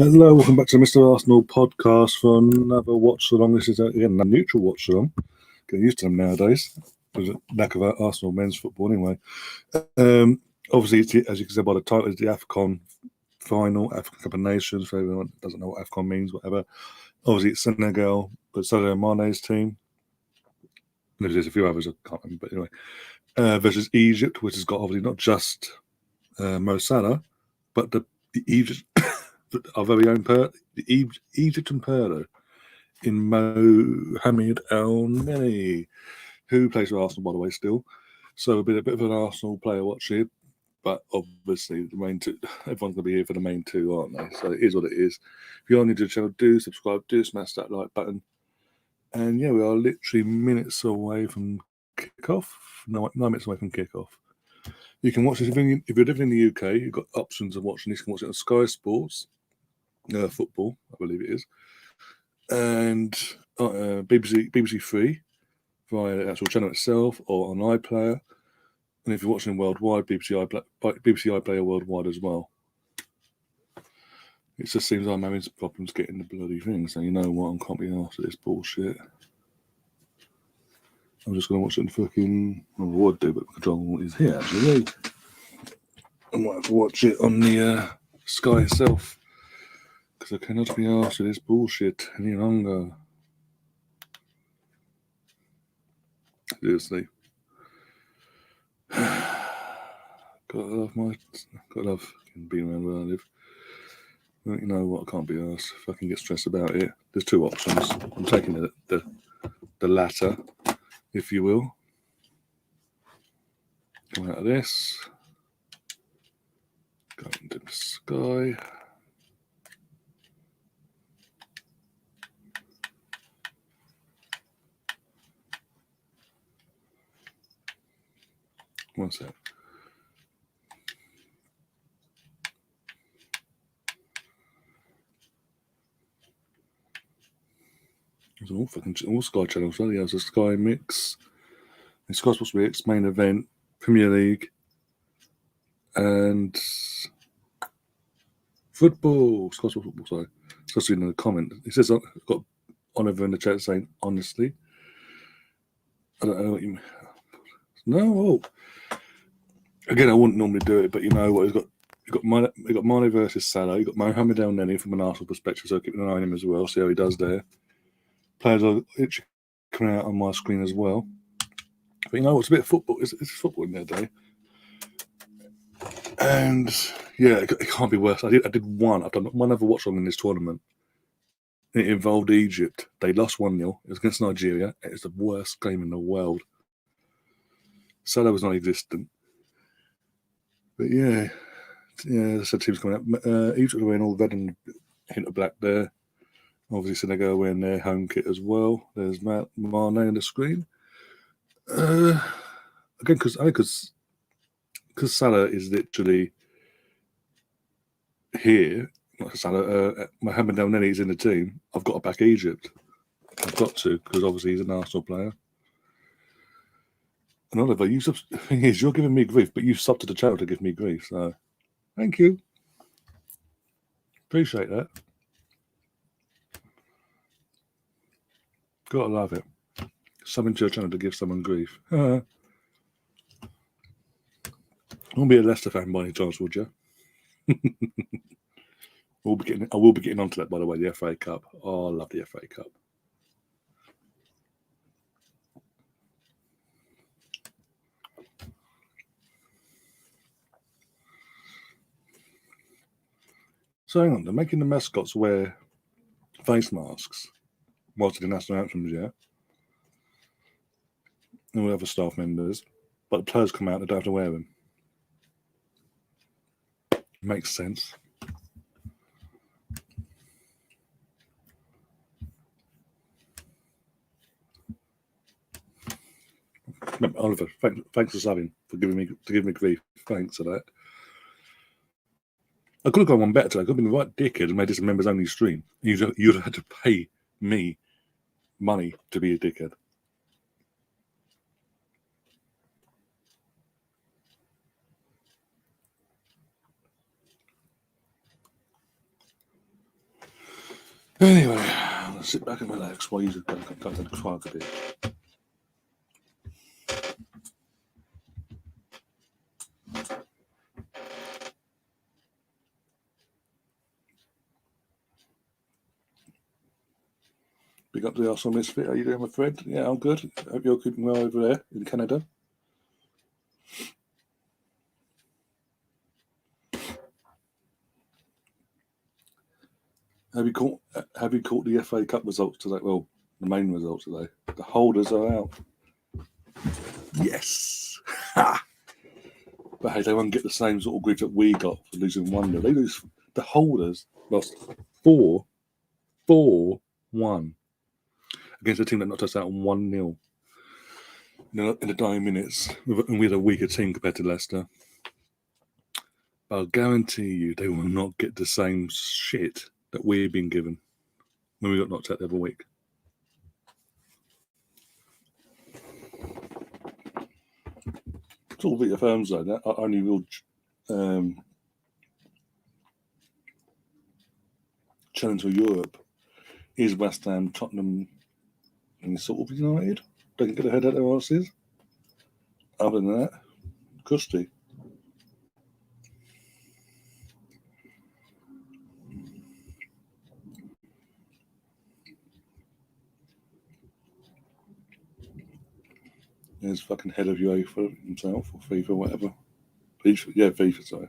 Hello, welcome back to the Mr. Arsenal podcast for another watch along. This is again a neutral watch along. Getting used to them nowadays. There's a lack of Arsenal men's football anyway. Obviously, as you can see by the title, it's the AFCON final, AFCON Cup of Nations. For everyone that doesn't know what AFCON means, whatever. Obviously, it's Senegal, but Sadio Mane's team. There's a few others I can't remember, but anyway. Versus Egypt, which has got obviously not just Mo Salah, but the Egypt. Our very own the Egyptian Perlo in Mohamed El Neni, who plays for Arsenal, by the way, still. So a bit of an Arsenal player watch here, but obviously the main two, everyone's going to be here for the main two, aren't they? So it is what it is. If you're new to the channel, do subscribe, do smash that like button. And yeah, we are literally minutes away from kickoff, 9 minutes away from kickoff. You can watch this if you're living in the UK. You've got options of watching this. You can watch it on Sky Sports. Football, I believe it is, and BBC Three via the actual channel itself or on iPlayer. And if you're watching worldwide, BBC iPlayer worldwide as well. It just seems I'm having problems getting the bloody thing, so you know what, I can't be asked for this bullshit. I'm just going to watch it in fucking. I would do, but the control is here actually. I might have to watch it on the Sky itself. Because I cannot be asked for this bullshit any longer. Seriously. Gotta love being around where I live. But you know what, I can't be asked. If I can get stressed about it. There's two options. I'm taking the latter, if you will. Come out of this. Go into the Sky. One sec. There's all Sky channels. So there's a Sky Mix, the Sky Sports Mix, Main Event, Premier League, and football. Sky Sports Football. Sorry, just reading the comment. It says I've got Oliver in the chat saying honestly. I don't know what you mean. No, again, I wouldn't normally do it, but you know what? You've got Mane versus Salah. You've got Mohamed El Neni from an Arsenal perspective, so keeping an eye on him as well. See how he does there. Players are literally coming out on my screen as well. But you know what's a bit of football? It's football in their day, and yeah, it can't be worse. I did one. I've done one other watch along in this tournament. It involved Egypt. They lost 1-0. It was against Nigeria. It's the worst game in the world. Salah was non-existent. But yeah, so teams coming up. Egypt are wearing all red and a hint of black there. Obviously, Senegal wearing their home kit as well. There's Mane on the screen. Again, because Salah is literally here. Salah, Mohamed El Neni is in the team. I've got to back Egypt. I've got to, because obviously he's an Arsenal player. And Oliver, the thing is, you're giving me grief, but you've subbed to the channel to give me grief. So, thank you. Appreciate that. Gotta love it. Subbing to your channel to give someone grief. I won't be a Leicester fan by any chance, would you? I will be getting onto that, by the way, the FA Cup. Oh, I love the FA Cup. So hang on, they're making the mascots wear face masks whilst the national anthems, yeah? And all other staff members, but the players come out, they don't have to wear them. Makes sense. Oliver, thanks for subbing, for giving me grief. Thanks for that. I could have gone one better today. I could have been the right dickhead and made this a members only stream. You'd have had to pay me money to be a dickhead. Anyway, I'm going to sit back and relax while you go to the quiet a bit. Big up to the Arsenal Misfit. How you doing, my friend? Yeah, I'm good. Hope you're keeping well over there in Canada. Have you caught the FA Cup results today? Well, the main results today. The holders are out. Yes. But hey, they won't get the same sort of grief that we got for losing 1-0. They lose. The holders lost 4-1 against a team that knocked us out 1-0 in the dying minutes, and we had a weaker team compared to Leicester. But I'll guarantee you they will not get the same shit that we've been given when we got knocked out the other week. Sort of reaffirms though that our only real challenge for Europe is West Ham, Tottenham, and sort of United. Don't get ahead of their asses. Other than that, custy. There's fucking head of UEFA himself, or FIFA, whatever. FIFA, sorry.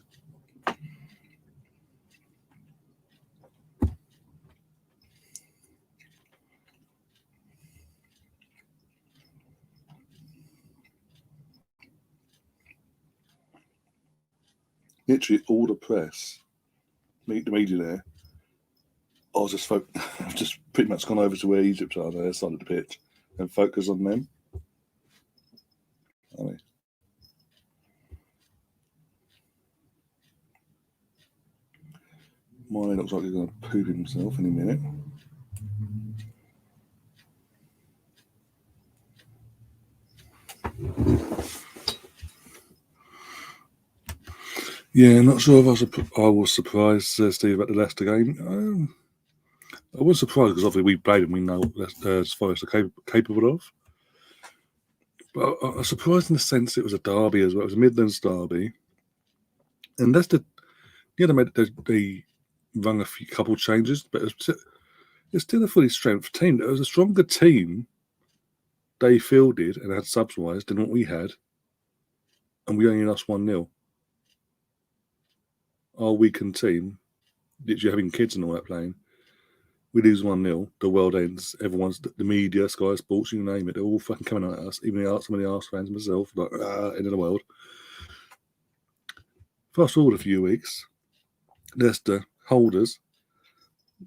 Literally all the press, the media there, I've just pretty much gone over to where Egypt are, their side of the pitch, and focus on them. I mean, Mine looks like he's going to poop himself any minute. Yeah, not sure if I was surprised, Steve, about the Leicester game. I was surprised because obviously we played and we know what Forest are capable of. But I was surprised in the sense it was a derby as well. It was a Midlands derby. And Leicester, they run a couple changes, but it's still a fully strength team. It was a stronger team they fielded and had subs-wise than what we had. And we only lost 1-0. Our weakened team, literally having kids and all that playing, we lose 1-0, the world ends. Everyone's, the media, Sky Sports, you name it, they're all fucking coming at us. Even some of the Arsenal fans, myself, like, end of the world. Fast forward a few weeks, Leicester holders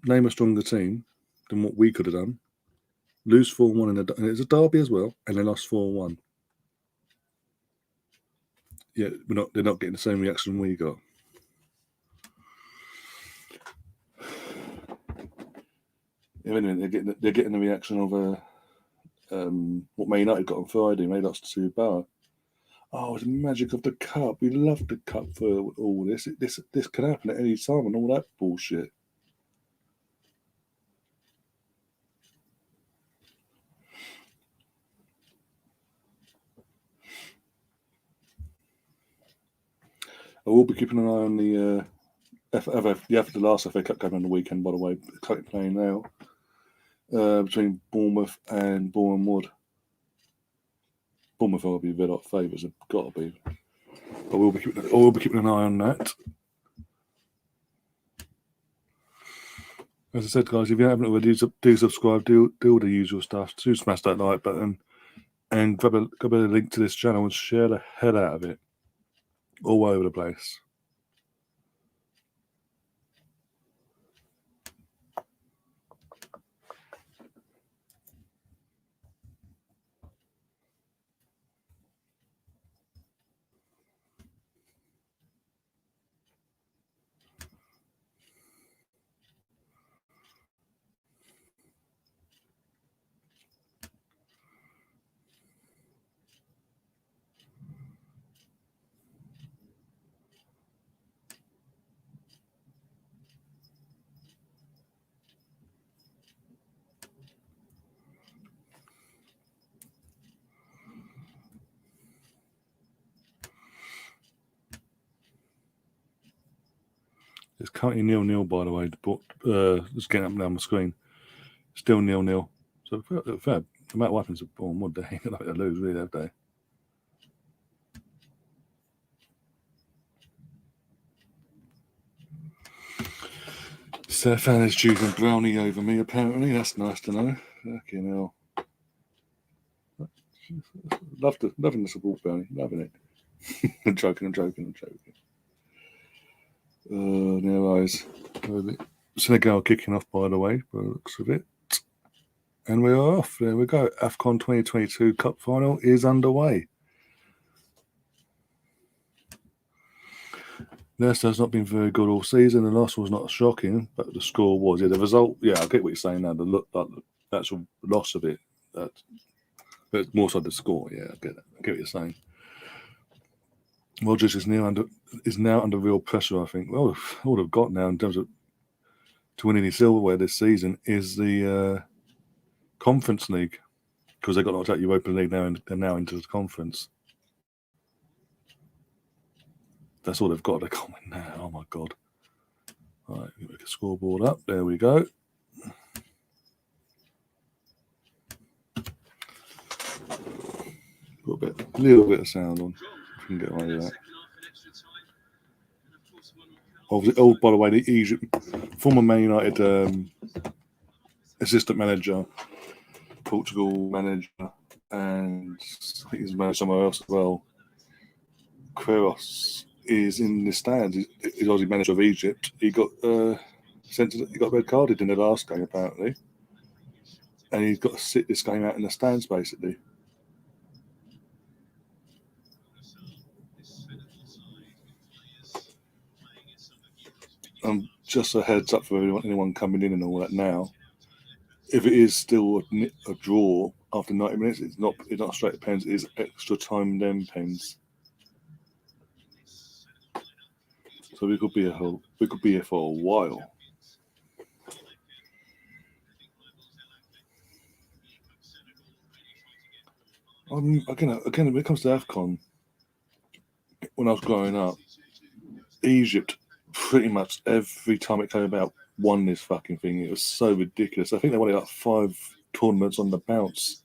name a stronger team than what we could have done. Lose 4-1 and it's a derby as well, and they lost 4-1. Yeah, they're not getting the same reaction we got. They're getting the reaction of what Man United got on Friday. They lost to Bar. Oh, the magic of the cup. We love the cup for all this. This can happen at any time and all that bullshit. I will be keeping an eye on the the last FA Cup game on the weekend, by the way. Currently playing now between Bournemouth and Bournemouth. Bournemouth will be red hot favourites. Have got to be. I will be keeping an eye on that. As I said, guys, if you haven't already, do subscribe, do all the usual stuff. Do smash that like button and grab a link to this channel and share the hell out of it all over the place. It's currently 0-0, by the way. Just getting up now on the screen. Still 0-0. So fair. No matter what happens, what they ain't like to lose, really, have they? Stefan is choosing brownie over me, apparently. That's nice to know. Fucking hell. Loving the support brownie. Loving it. I'm joking. No eyes. Senegal kicking off, by the way, by the looks of it. And we are off. There we go. AFCON 2022 Cup Final is underway. Leicester's not been very good all season. The loss was not shocking, but the score was. Yeah, the result. Yeah, I get what you're saying now. The actual loss of it. But more so the score. Yeah, I get what you're saying. Rodgers is now under real pressure. I think. Well, all they've got now in terms of to win any silverware this season is the Conference League, because they got knocked out Europa League now and they're now into the conference. That's all they've got. They're coming now. Oh my god! All right, make a scoreboard up. There we go. A little bit of sound on. If we can get away with that. Oh, by the way, the Egypt former Man United assistant manager, Portugal manager, and I think he's managed somewhere else as well. Queiroz is in the stands. He's obviously manager of Egypt. He got red carded in the last game apparently, and he's got to sit this game out in the stands basically. Just a heads up for anyone coming in and all that now. If it is still a draw after 90 minutes, it's not straight pens. It is extra time then pens. So we could be here for a while. Again, when it comes to AFCON, when I was growing up, Egypt pretty much every time it came about won this fucking thing. It was so ridiculous. I think they won like 5 tournaments on the bounce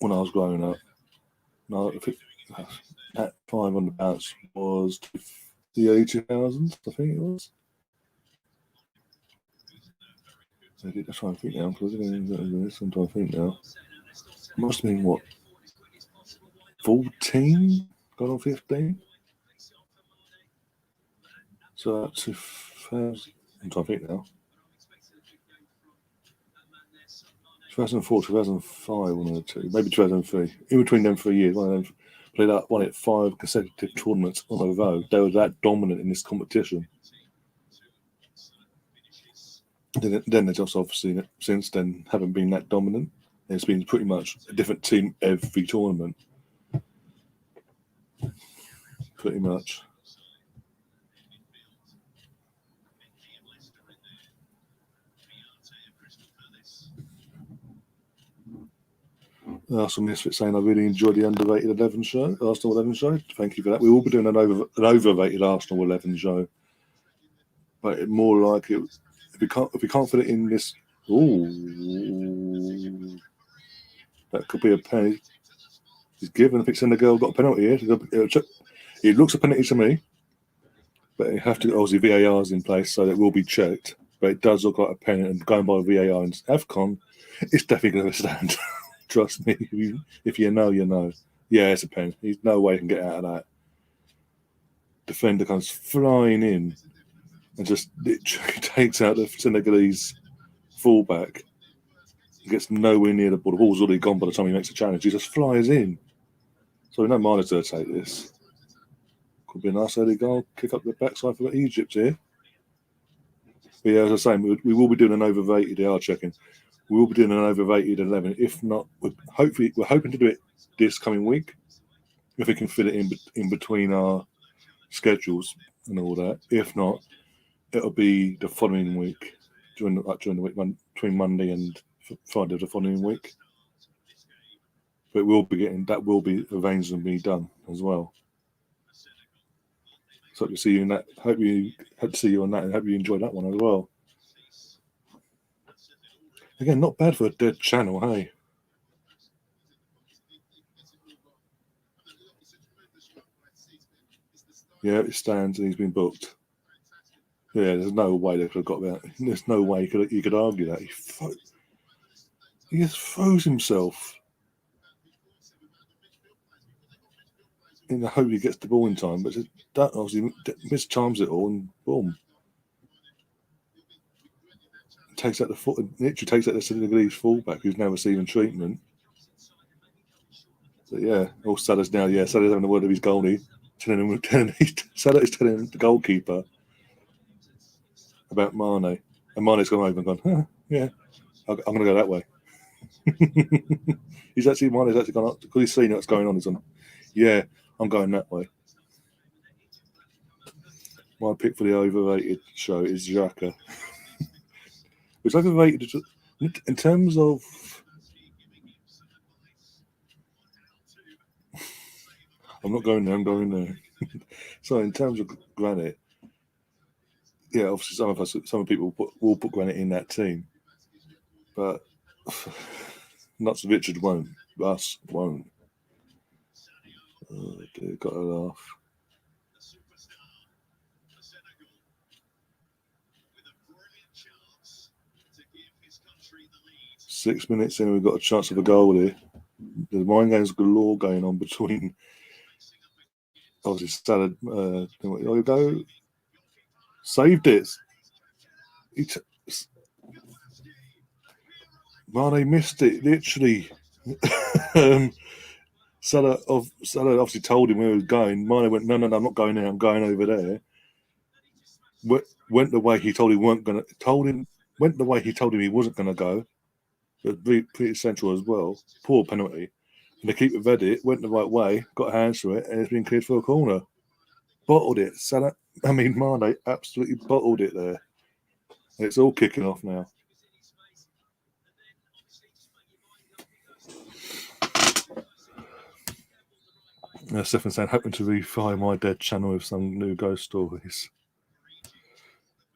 when I was growing up. No, I think that 5 on the bounce was the early 2000s, I think it was. I'm trying to think now. I'm trying to think now. It must have been what? 14? Gone on 15? So that's 2000. I'm trying to think now. 2004, 2005, one of the two, maybe 2003. In between them 3 years, one of them played out, won it 5 consecutive tournaments on a row. They were that dominant in this competition. Then they just obviously since then haven't been that dominant. It's been pretty much a different team every tournament. Pretty much. Arsenal Misfit saying I really enjoyed the underrated 11 show, Arsenal 11 show. Thank you for that. We will be doing an overrated Arsenal 11 show, but more like it. If we can't fit it in this, that could be a penalty. He's given. I think Senegal got a penalty here. It looks a penalty to me, but you have to obviously VAR's in place, so it will be checked. But it does look like a penalty, and going by VAR in AFCON, it's definitely going to stand. Trust me. If you know, you know. Yeah, it's a penalty. There's no way he can get out of that. Defender comes flying in and just literally takes out the Senegalese fullback. He gets nowhere near the ball. The ball's already gone by the time he makes a challenge. He just flies in. So no monitor to take this. Could be a nice early goal. Kick up the backside for Egypt here. But yeah, as I was saying, we will be doing an overrated. They are checking. We will be doing an overrated 11. If not, we're hoping to do it this coming week. If we can fit it in between our schedules and all that. If not, it'll be the following week during the week between Monday and Friday of the following week. But that will be arranged and be done as well. So to see you in that. Hope to see you on that, and hope you enjoyed that one as well. Again, not bad for a dead channel, hey. Yeah, it stands and he's been booked. Yeah, there's no way they could have got that. There's no way you could argue that. He just throws himself in the hope he gets the ball in time, but that obviously mistimes it all, and boom, takes out the foot. Literally takes out the Senegalese fullback who's now receiving treatment. But yeah, all Salah's now. Yeah, Salah's having a word with his goalie, Salah is telling the goalkeeper about Mane, and Mane's gone over and gone, huh, yeah, I'm going to go that way. Mane's actually gone up because he's seen what's going on. He's on, yeah, I'm going that way. My pick for the overrated show is Xhaka. It's overrated in terms of. I'm not going there. I'm going there. So in terms of Granit, yeah, obviously some people will put Granit in that team, but Nuts Richard won't. Us won't. Oh dear, got to laugh. Six minutes in, we've got a chance of a goal here. There's mind games galore going on between. Obviously, Salah. There you go. Saved it. Mane missed it, literally. Salah obviously told him where he was going. Mane went, no, I'm not going there. I'm going over there. Went the way he told him weren't going to. Went the way he told him he wasn't going to go. But pretty essential as well. Poor penalty. And the keeper read it, went the right way, got hands to it, and it's been cleared for a corner. Bottled it. Mane absolutely bottled it there. And it's all kicking off now. Stephen saying, hoping to refire my dead channel with some new ghost stories.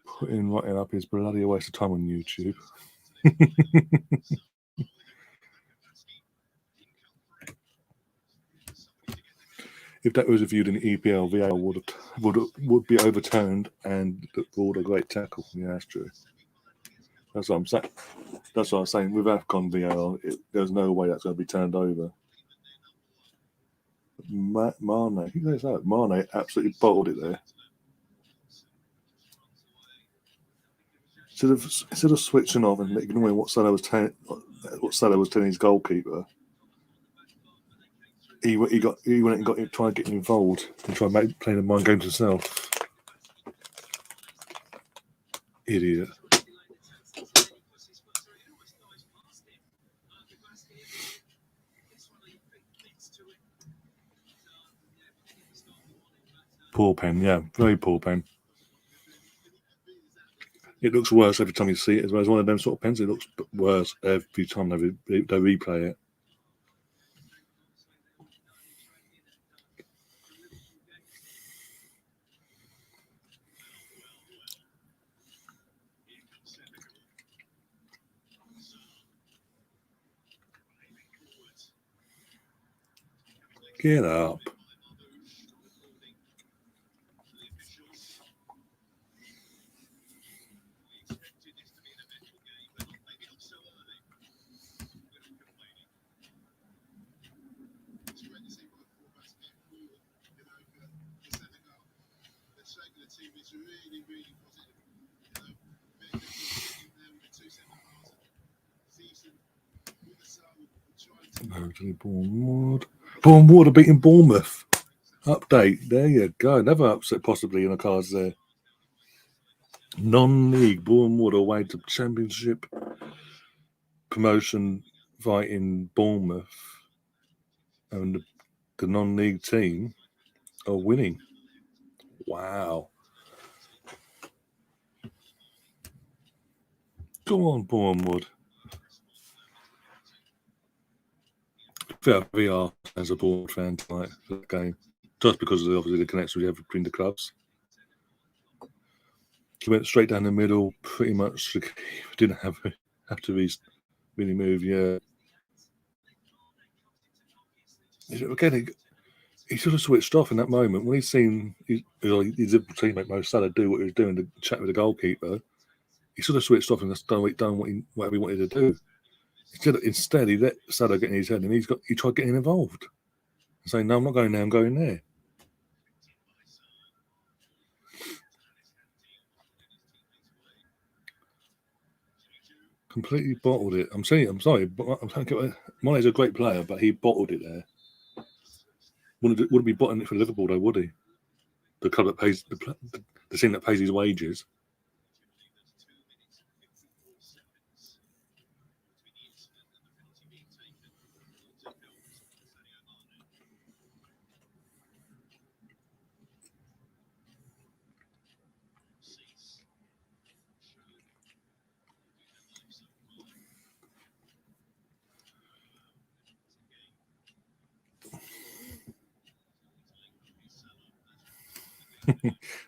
Putting writing up is bloody a waste of time on YouTube. If that was reviewed in the EPL, VAR would be overturned and ruled a great tackle. Yeah, that's true. That's what I'm saying. That's what I'm saying. With AFCON VAR, there's no way that's going to be turned over. Mane, who knows that? Mane absolutely bottled it there. Instead of switching off and ignoring what Salah was telling his goalkeeper, he went and got trying to get involved and try and play the mind games himself. Idiot. Poor pen, yeah, very poor pen. It looks worse every time you see it as well. As one of them sort of pens, it looks worse every time they replay it. Get up. Bournemouth are beating Bournemouth. Update. There you go. Another upset possibly in the cards there. Non-league Bournemouth away to Championship promotion fighting Bournemouth, and the non-league team are winning. Wow. Go on, Bournemouth. VR as a Bournemouth fan tonight for the game, just because of obviously the connection we have between the clubs. He went straight down the middle, pretty much. Didn't have to really move. Yeah. Again, he should have switched off in that moment when he's seen his teammate Mo Salah do what he was doing to chat with the goalkeeper. He should have switched off and just done whatever he wanted to do. Instead, he let Salah get in his head, and he tried getting involved, saying, "No, I'm not going there. I'm going there." Completely bottled it. I'm sorry, but Mane's a great player, but he bottled it there. Wouldn't be bottling it for Liverpool, though, would he? The club that pays the team that pays his wages.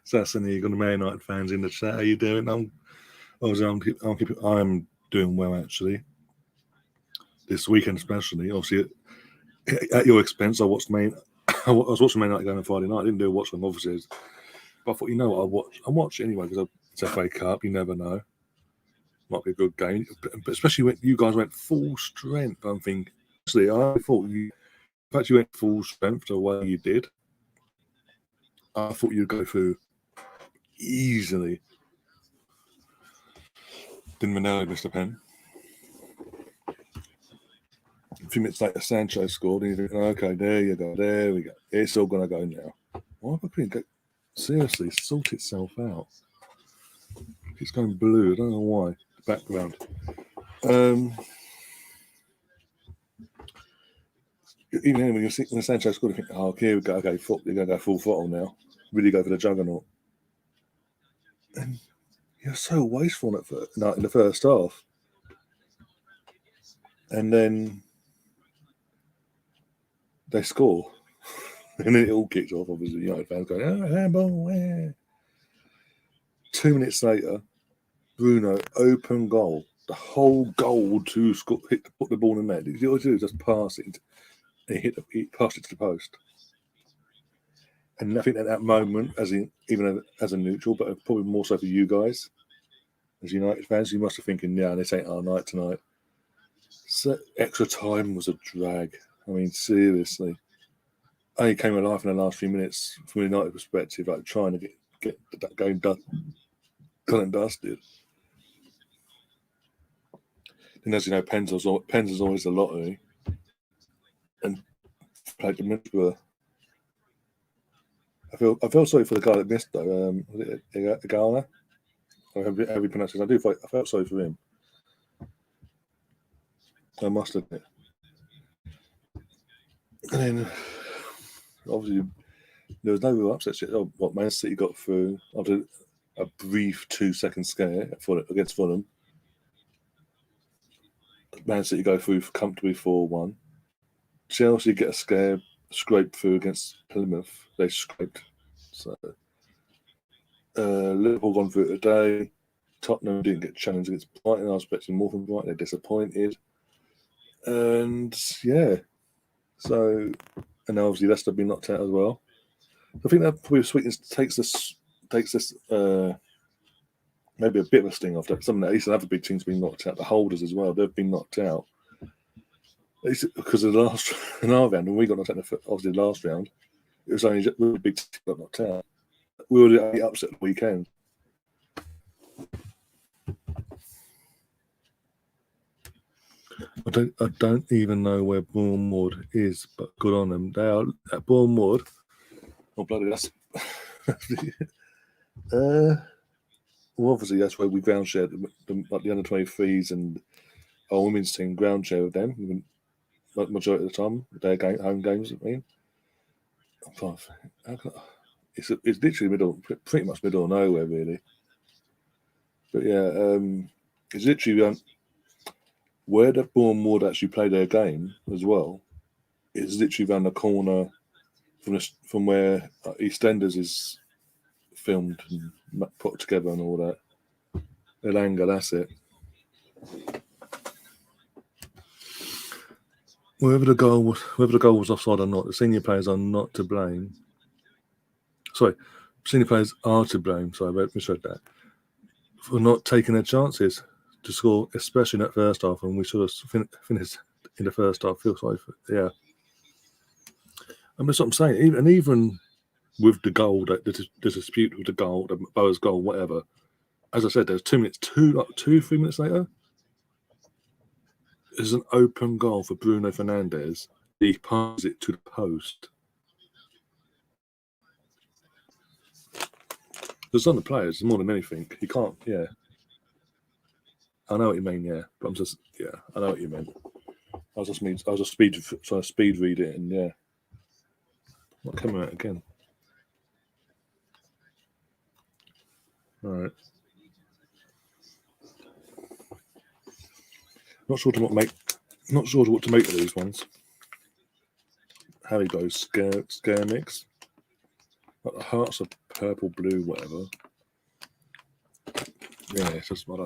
So that's the Man United fans in the chat. How you doing? I'm doing well actually. This weekend, especially, obviously, at your expense, I was watching Man United game on Friday night. I didn't do a watch them, obviously, but I thought, I'll watch it anyway because it's FA Cup. You never know, might be a good game. But especially when you guys went full strength, I'm thinking. Actually, I thought you went full strength the way you did. I thought you'd go through easily. Didn't Manelli miss the pen? A few minutes later, Sancho scored, and you think, okay, there you go, there we go. It's all going to go now. Why couldn't it seriously sort itself out? It's going blue. I don't know why. The background. Even when Sancho scored, you think, oh, here we go. Okay, you're going to go full throttle now. Really go for the juggernaut. And you're so wasteful in the first half. And then they score. And then it all kicks off, obviously. United fans going, oh, handball, yeah. 2 minutes later, Bruno, open goal. The whole goal to put the ball in the net. All you do is just pass it. And he passed it to the post. And I think at that moment, even as a neutral, but probably more so for you guys, as United fans, you must have thinking, yeah, this ain't our night tonight. So extra time was a drag. I mean, seriously. Only came alive in the last few minutes from a United perspective, like trying to get that game done and dusted. And as you know, Pens is always a lottery. And played the Middlesbrough. I feel sorry for the guy that missed though. Was it Igala? Or how you pronounce it? I felt sorry for him. I must admit. And then obviously there was no real upsets yet. Man City got through after a brief 2-second scare against Fulham. Man City go through comfortably 4-1. Chelsea get a scrape through against Plymouth. They scraped. So Liverpool gone through it today. Tottenham didn't get challenged against Brighton. I was expecting more from Brighton. They're disappointed. And yeah, so and obviously Leicester been knocked out as well. I think that probably sweetness takes this maybe a bit of a sting off that. Some of the other big teams been knocked out. The holders as well. They've been knocked out. It's because of in our round when we got knocked out. Obviously, the last round, it was only really big teams got knocked out. We were only upset the weekend. I don't even know where Bournemouth is, but good on them. They are at Bournemouth. Oh bloody that's. Well, obviously that's where we ground shared the under 23s and our women's team ground share with them. Majority of the time, their home games. I mean, it's literally pretty much middle of nowhere, really. But yeah, it's literally where the Bournemouth actually play their game as well. It's literally around the corner from where EastEnders is filmed and put together and all that. Elanga, that's it. Whether the goal was offside or not, the senior players are not to blame. Sorry, senior players are to blame. Sorry, I misread that, for not taking their chances to score, especially in that first half. And we sort of finished in the first half. Feel sorry for And that's what I'm saying. Even with the goal, that there's a dispute with the goal, the Boa's goal, whatever. As I said, there's 2 minutes, 3 minutes later, there's an open goal for Bruno Fernandes. He passes it to the post. There's on the players more than anything. You can't, I know what you mean, but I'm just, I know what you mean. I was just speed read it, and not coming out again. All right. Not sure what to make of these ones. Harry goes scare mix. Like the hearts are purple, blue, whatever. Yeah, it's just what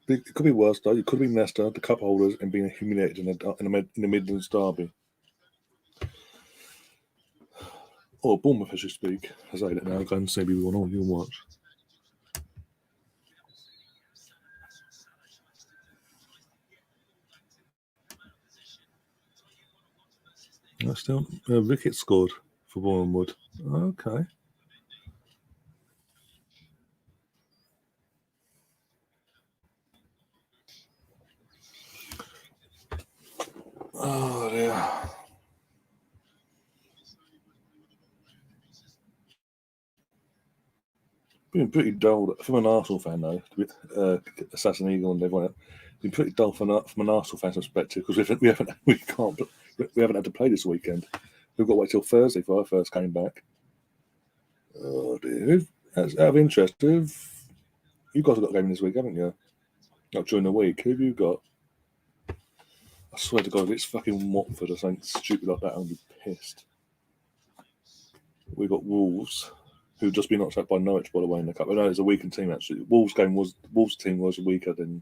it could be worse though. It could have been Leicester, the cup holders, and being humiliated in the Midlands derby. Or Bournemouth, as you speak. I say that now. Go and say we won all. You'll watch. Still, Rickett scored for Bournemouth. Okay. Oh dear. Been pretty dull from an Arsenal fan though. Assassin Eagle and everyone else. Been pretty dull from an Arsenal fan's perspective because we haven't had to play this weekend. We've got to wait till Thursday for our first game back. Oh dear. Out of interest, you guys have got a game this week, haven't you? Not during the week. Who have you got? I swear to God, if it's fucking Watford or something stupid like that, I'll be pissed. We've got Wolves, who've just been knocked out by Norwich, by the way, in the cup. I know it's a weakened team, actually. Wolves team was weaker than...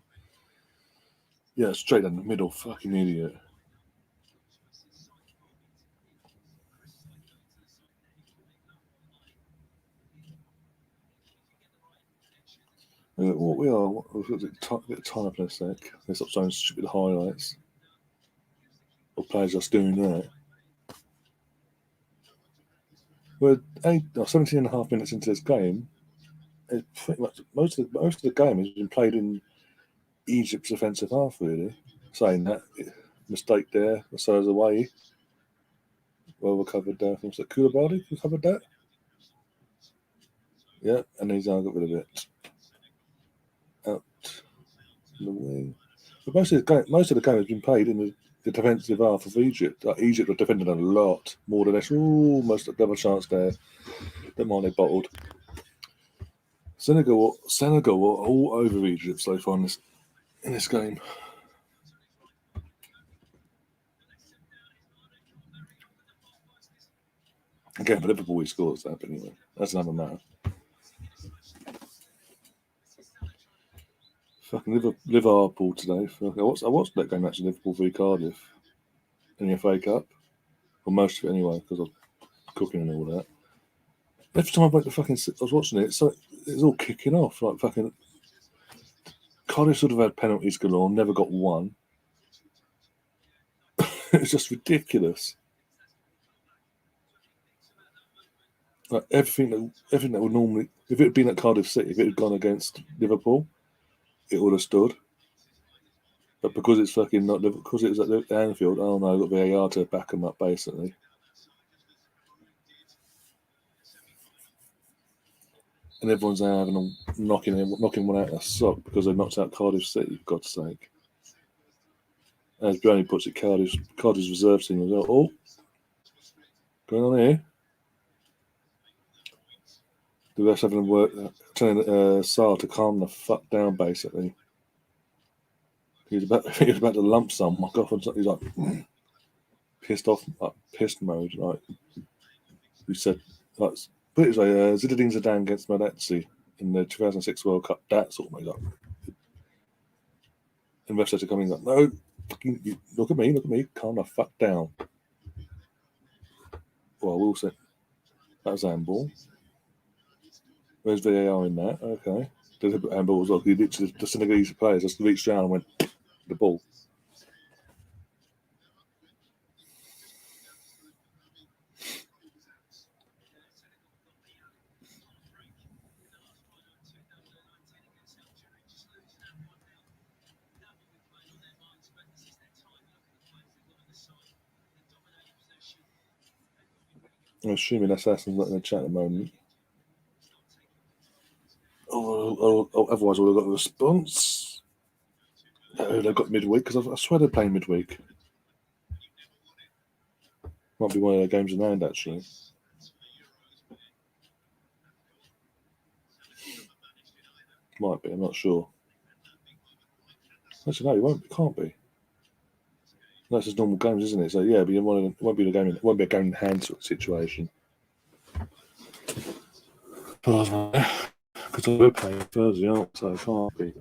Yeah, straight down the middle. Fucking idiot. What we are, was it time up in a sec? They stop showing stupid highlights. Or players just doing that. We're 17 and a half minutes into this game. It's pretty much most of the game has been played in Egypt's offensive half, really. Saying that, mistake there, Lasso's away. Well recovered there from Koulibaly, recovered that. Yeah, and he's now got rid of it. Out the wing. But most of the game has been played in the defensive half of Egypt. Egypt were defending a lot more than us. Almost a double chance there. Don't mind they bottled. Senegal were all over Egypt so far in this game. Again, for Liverpool, he scores that, but anyway, that's another matter. Fucking Liverpool today. I watched that game actually, Liverpool v Cardiff in the FA Cup. Well, most of it anyway, because I was cooking and all that. Every time I was watching it, so it was all kicking off. Like fucking Cardiff sort of had penalties galore, never got one. It's just ridiculous. Like everything that would normally, if it had been at Cardiff City, if it had gone against Liverpool, it would have stood. But because it's fucking not, because it was at Anfield, oh no, I've got VAR to back them up basically. And everyone's now having knocking one out of a sock because they knocked out Cardiff City, for God's sake. As Brownie puts it, Cardiff's reserve team was like, oh, going on here. The rest having to work, telling Sarr to calm the fuck down, basically. He was about to lump some. My God, he's like pissed off, like pissed mode. Like he said, like put it like Zinedine Zidane against Materazzi in the 2006 World Cup. That sort of made up. And refs had to come in like, no, fucking, look at me, calm the fuck down. Well, we'll say that was handball. Where's VAR in that? Okay. There's a handball as well. He literally, the Senegalese players just reached down and went the ball. I'm assuming Assassin's not in the chat at the moment. Otherwise, we'll have got a response. They've got midweek because I swear they're playing midweek. Might be one of their games in hand, actually. Might be, I'm not sure. Actually, no, it can't be. No, it's just normal games, isn't it? So yeah, but it won't be a game in hand sort of situation. Because we're playing Thursday, aren't we? So it can't be.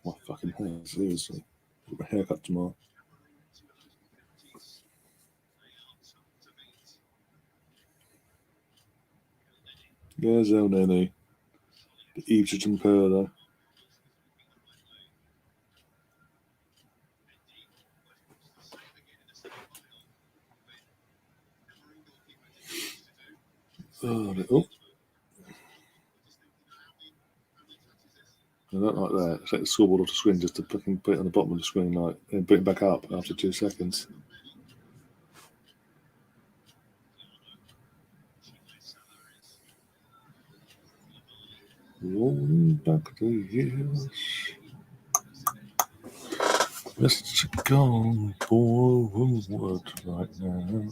My fucking hair, seriously. Get my haircut tomorrow. There's El Nene. The Egyptian Pearler. Oh. I don't like that. Take the scoreboard off the screen just to fucking put it on the bottom of the screen, like, and put it back up after 2 seconds. Rolling back the years. Let's go forward right now.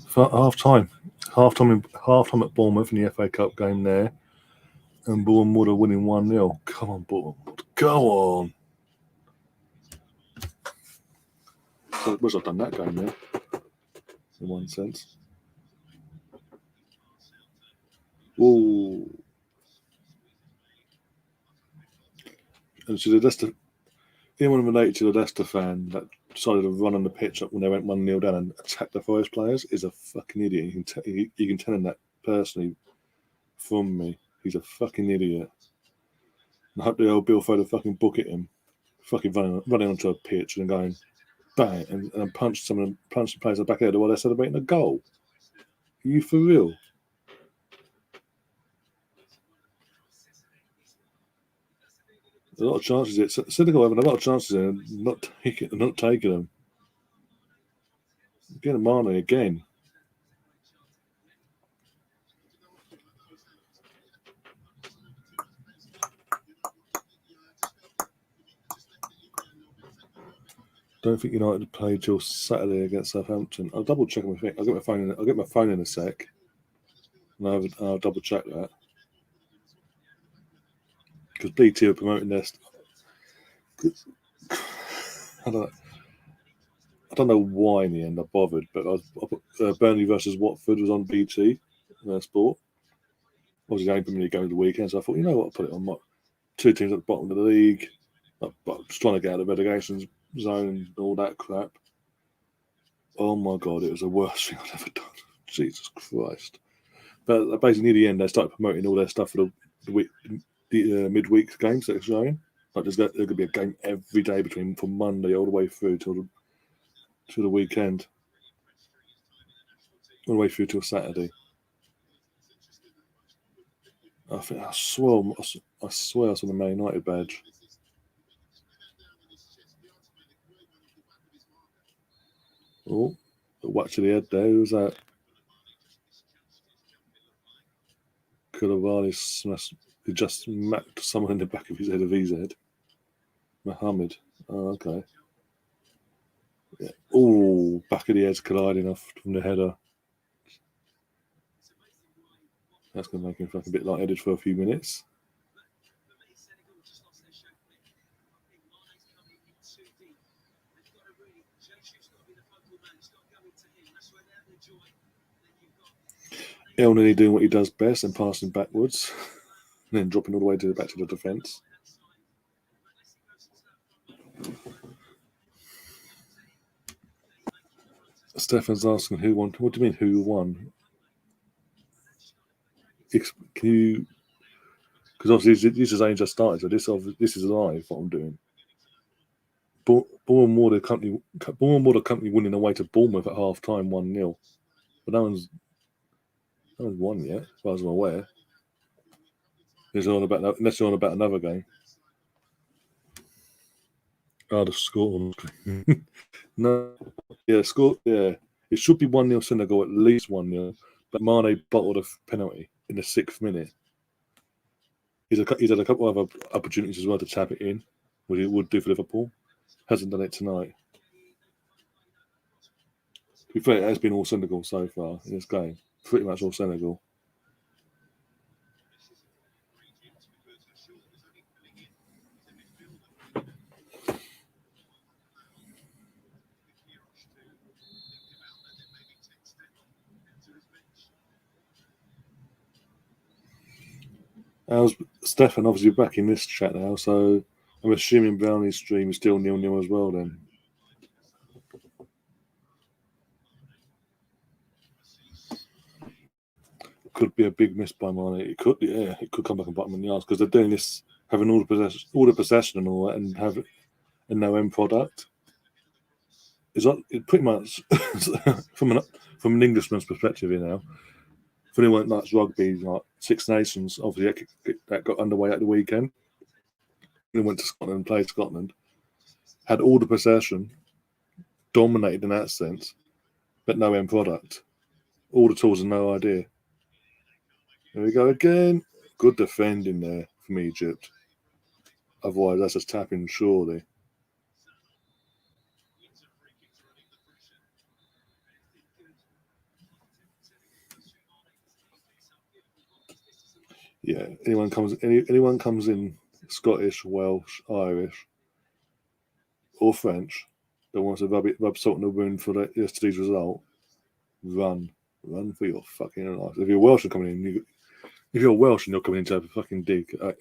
For half time at Bournemouth in the FA Cup game there, and Bournemouth are winning 1-0. Come on, Bournemouth, go on! So I wish I'd done that game there, in one sense. Whoa! And so anyone related to the Leicester fan that decided to run on the pitch up when they went 1-0 down and attack the Forest players is a fucking idiot. You can tell him that personally from me. He's a fucking idiot. I hope the old Bill Foden fucking book at him, fucking running onto a pitch and going bang and punch the players in the back of the head while they're celebrating a goal. Are you for real? A lot of chances. Senegal having a lot of chances and not taking them. Getting Mane again. Don't think United play till Saturday against Southampton. I'll double check my thing. I'll get my phone in a sec, and I'll double check that because BT are promoting their. I don't know why in the end I bothered, but I put Burnley versus Watford was on BT Sport. Obviously, the only Premier League game of the weekend, so I thought, you know what, I'll put it on. My two teams at the bottom of the league. I'm just trying to get out of the relegation zone and all that crap. Oh my God, it was the worst thing I've ever done. Jesus Christ. But basically, near the end, they started promoting all their stuff for the midweek games that they're showing. Like there could be a game every day from Monday all the way through to the weekend, all the way through till Saturday. I swear I saw the Man United badge. Oh, the watch of the head there. Who's that? Koulibaly just smacked someone in the back of his head of his head. Mohammed. Oh, okay. Yeah. Oh, back of the head's colliding off from the header. That's going to make him fucking a bit lightheaded for a few minutes. Elneny doing what he does best and passing backwards, and then dropping all the way back to the defence. Stefan's asking who won. What do you mean who won? Can you? Because obviously this is only just started, so this is live. What I'm doing. Bournemouth the company winning away to Bournemouth at half time 1-0, but no one's won yet, as far as I'm aware. Unless you're on about another game. The score. No, yeah, score. Yeah, it should be 1-0 Senegal, at least 1-0. But Mane bottled a penalty in the 6th minute. He's had a couple of other opportunities as well to tap it in, which he would do for Liverpool. Hasn't done it tonight. To be fair, it has been all Senegal so far in this game. Pretty much all Senegal. How's Stefan obviously back in this chat now, so I'm assuming Brownie's stream is still 0-0 as well then. Could be a big miss by Mane. It could come back and bite him in the arse because they're doing this, having all the possession and all that, and no end product. It's like, pretty much from an Englishman's perspective, you know. For anyone that likes rugby, like Six Nations, obviously that got underway at the weekend. We went to Scotland and played Scotland. Had all the possession, dominated in that sense, but no end product. All the tools and no idea. There we go again. Good defending there from Egypt. Otherwise, that's just tapping surely. Yeah, anyone comes in Scottish, Welsh, Irish, or French that wants to rub salt in the wound for yesterday's result, run for your fucking life. If you're Welsh and coming in, if you're Welsh and you're coming in to have a fucking dig at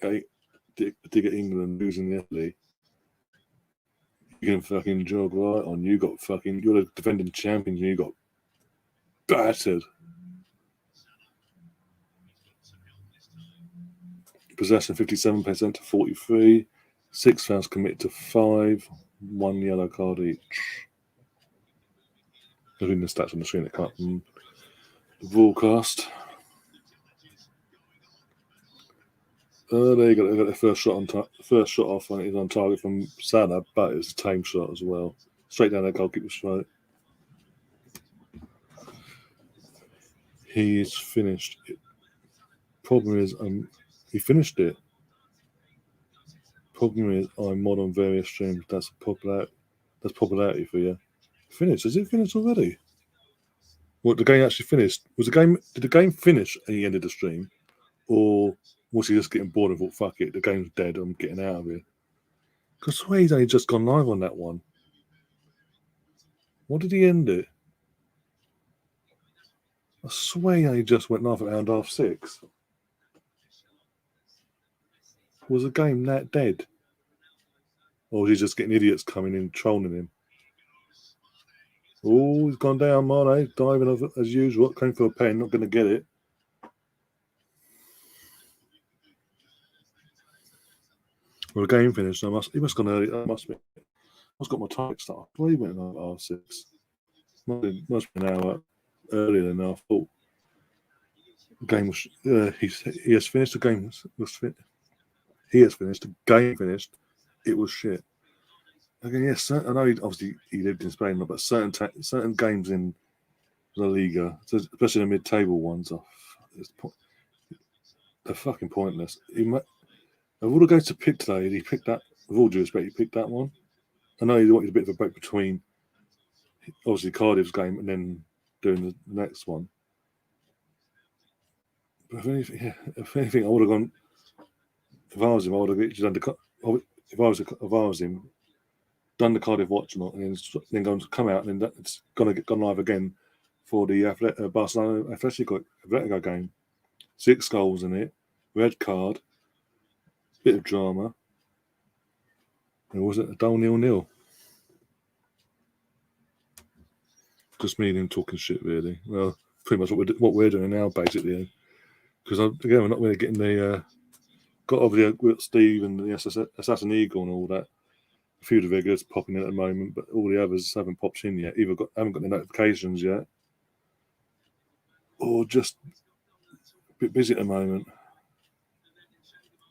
England losing Italy, you can fucking jog right on. You're the defending champions and you got battered. Possession 57% to 43. 6 fouls committed to 5. 1 yellow card each. I'm reading the stats on the screen that come up from the broadcast. There you go. They got their first shot off, and it's on target from Salah, but it's a tame shot as well. Straight down their goalkeeper's throat. He's finished it. Problem is, he finished it. Problem is, I'm mod on various streams. That's popularity for you. Finished? Is it finished already? What, the game actually finished? Did the game finish and he ended the stream, or was he just getting bored and thought, "Fuck it, the game's dead. I'm getting out of here"? Because I swear he's only just gone live on that one. What did he end it? I swear he only just went live at around 6:30. Was the game that dead? Or was he just getting idiots coming in trolling him? Oh, he's gone down, Mane, diving as usual, going for a pen, not going to get it. Well, the game finished. He must have gone early. That must be. I've got my time start. Why he went at 6:30? Must be an hour earlier than I thought. The game was. He has finished. The game was finished. He has finished. The game finished. It was shit. Again, yes. I know. He lived in Spain, but certain games in La Liga, especially the mid-table ones, they're fucking pointless. Of all the games to pick today, he picked that. With all due respect, he picked that one. I know he wanted a bit of a break between, obviously, Cardiff's game and then doing the next one. If anything, I would have gone. If I was him, I would have done the. If I was him, done the Cardiff watch lot, and then going to come out, and then it's gone live again for the Barcelona Atletico game. 6 goals in it, red card, bit of drama. And was it a dull 0-0? Just me and him talking shit, really. Well, pretty much what we're doing now, basically. Because again, we're not really getting the. Got obviously with Steve and the Assassin Eagle and all that. A few of the regulars popping in at the moment, but all the others haven't popped in yet. Either haven't got the notifications yet, or just a bit busy at the moment.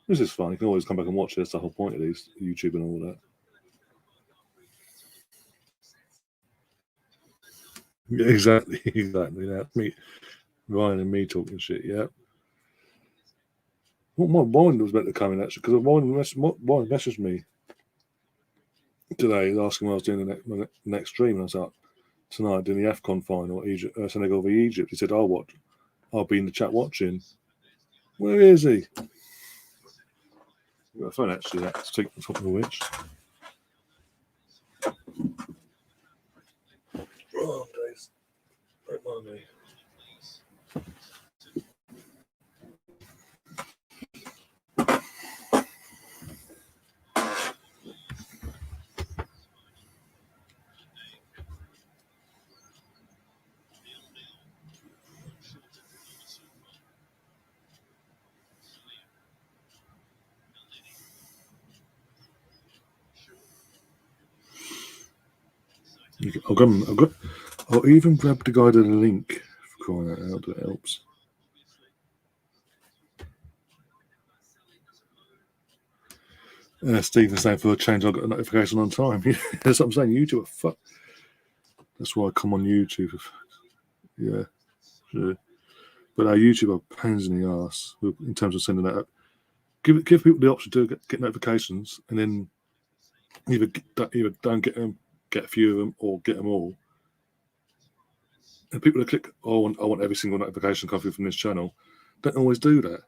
This is fun. You can always come back and watch it. That's the whole point of these YouTube and all that. Yeah, exactly. That's me, Ryan and me talking shit. Yeah. Well, my mind was meant to come in actually because Ryan messaged me today asking what I was doing the next stream, and I was like, tonight doing the AFCON final, Senegal v Egypt. He said, I'll be in the chat watching. Where is he? I've got a phone actually. That's taking something of which. Oh, days. Don't mind me. I'll even grab the guy to the link for crying out loud. That helps. Stephen saying for a change, I got a notification on time. That's what I'm saying. YouTube, fuck. That's why I come on YouTube. Yeah, sure. But YouTube are pains in the ass in terms of sending that up. Give people the option to get notifications, and then either don't get them, get a few of them, or get them all. And people that click, oh, I want every single notification come through from this channel, don't always do that.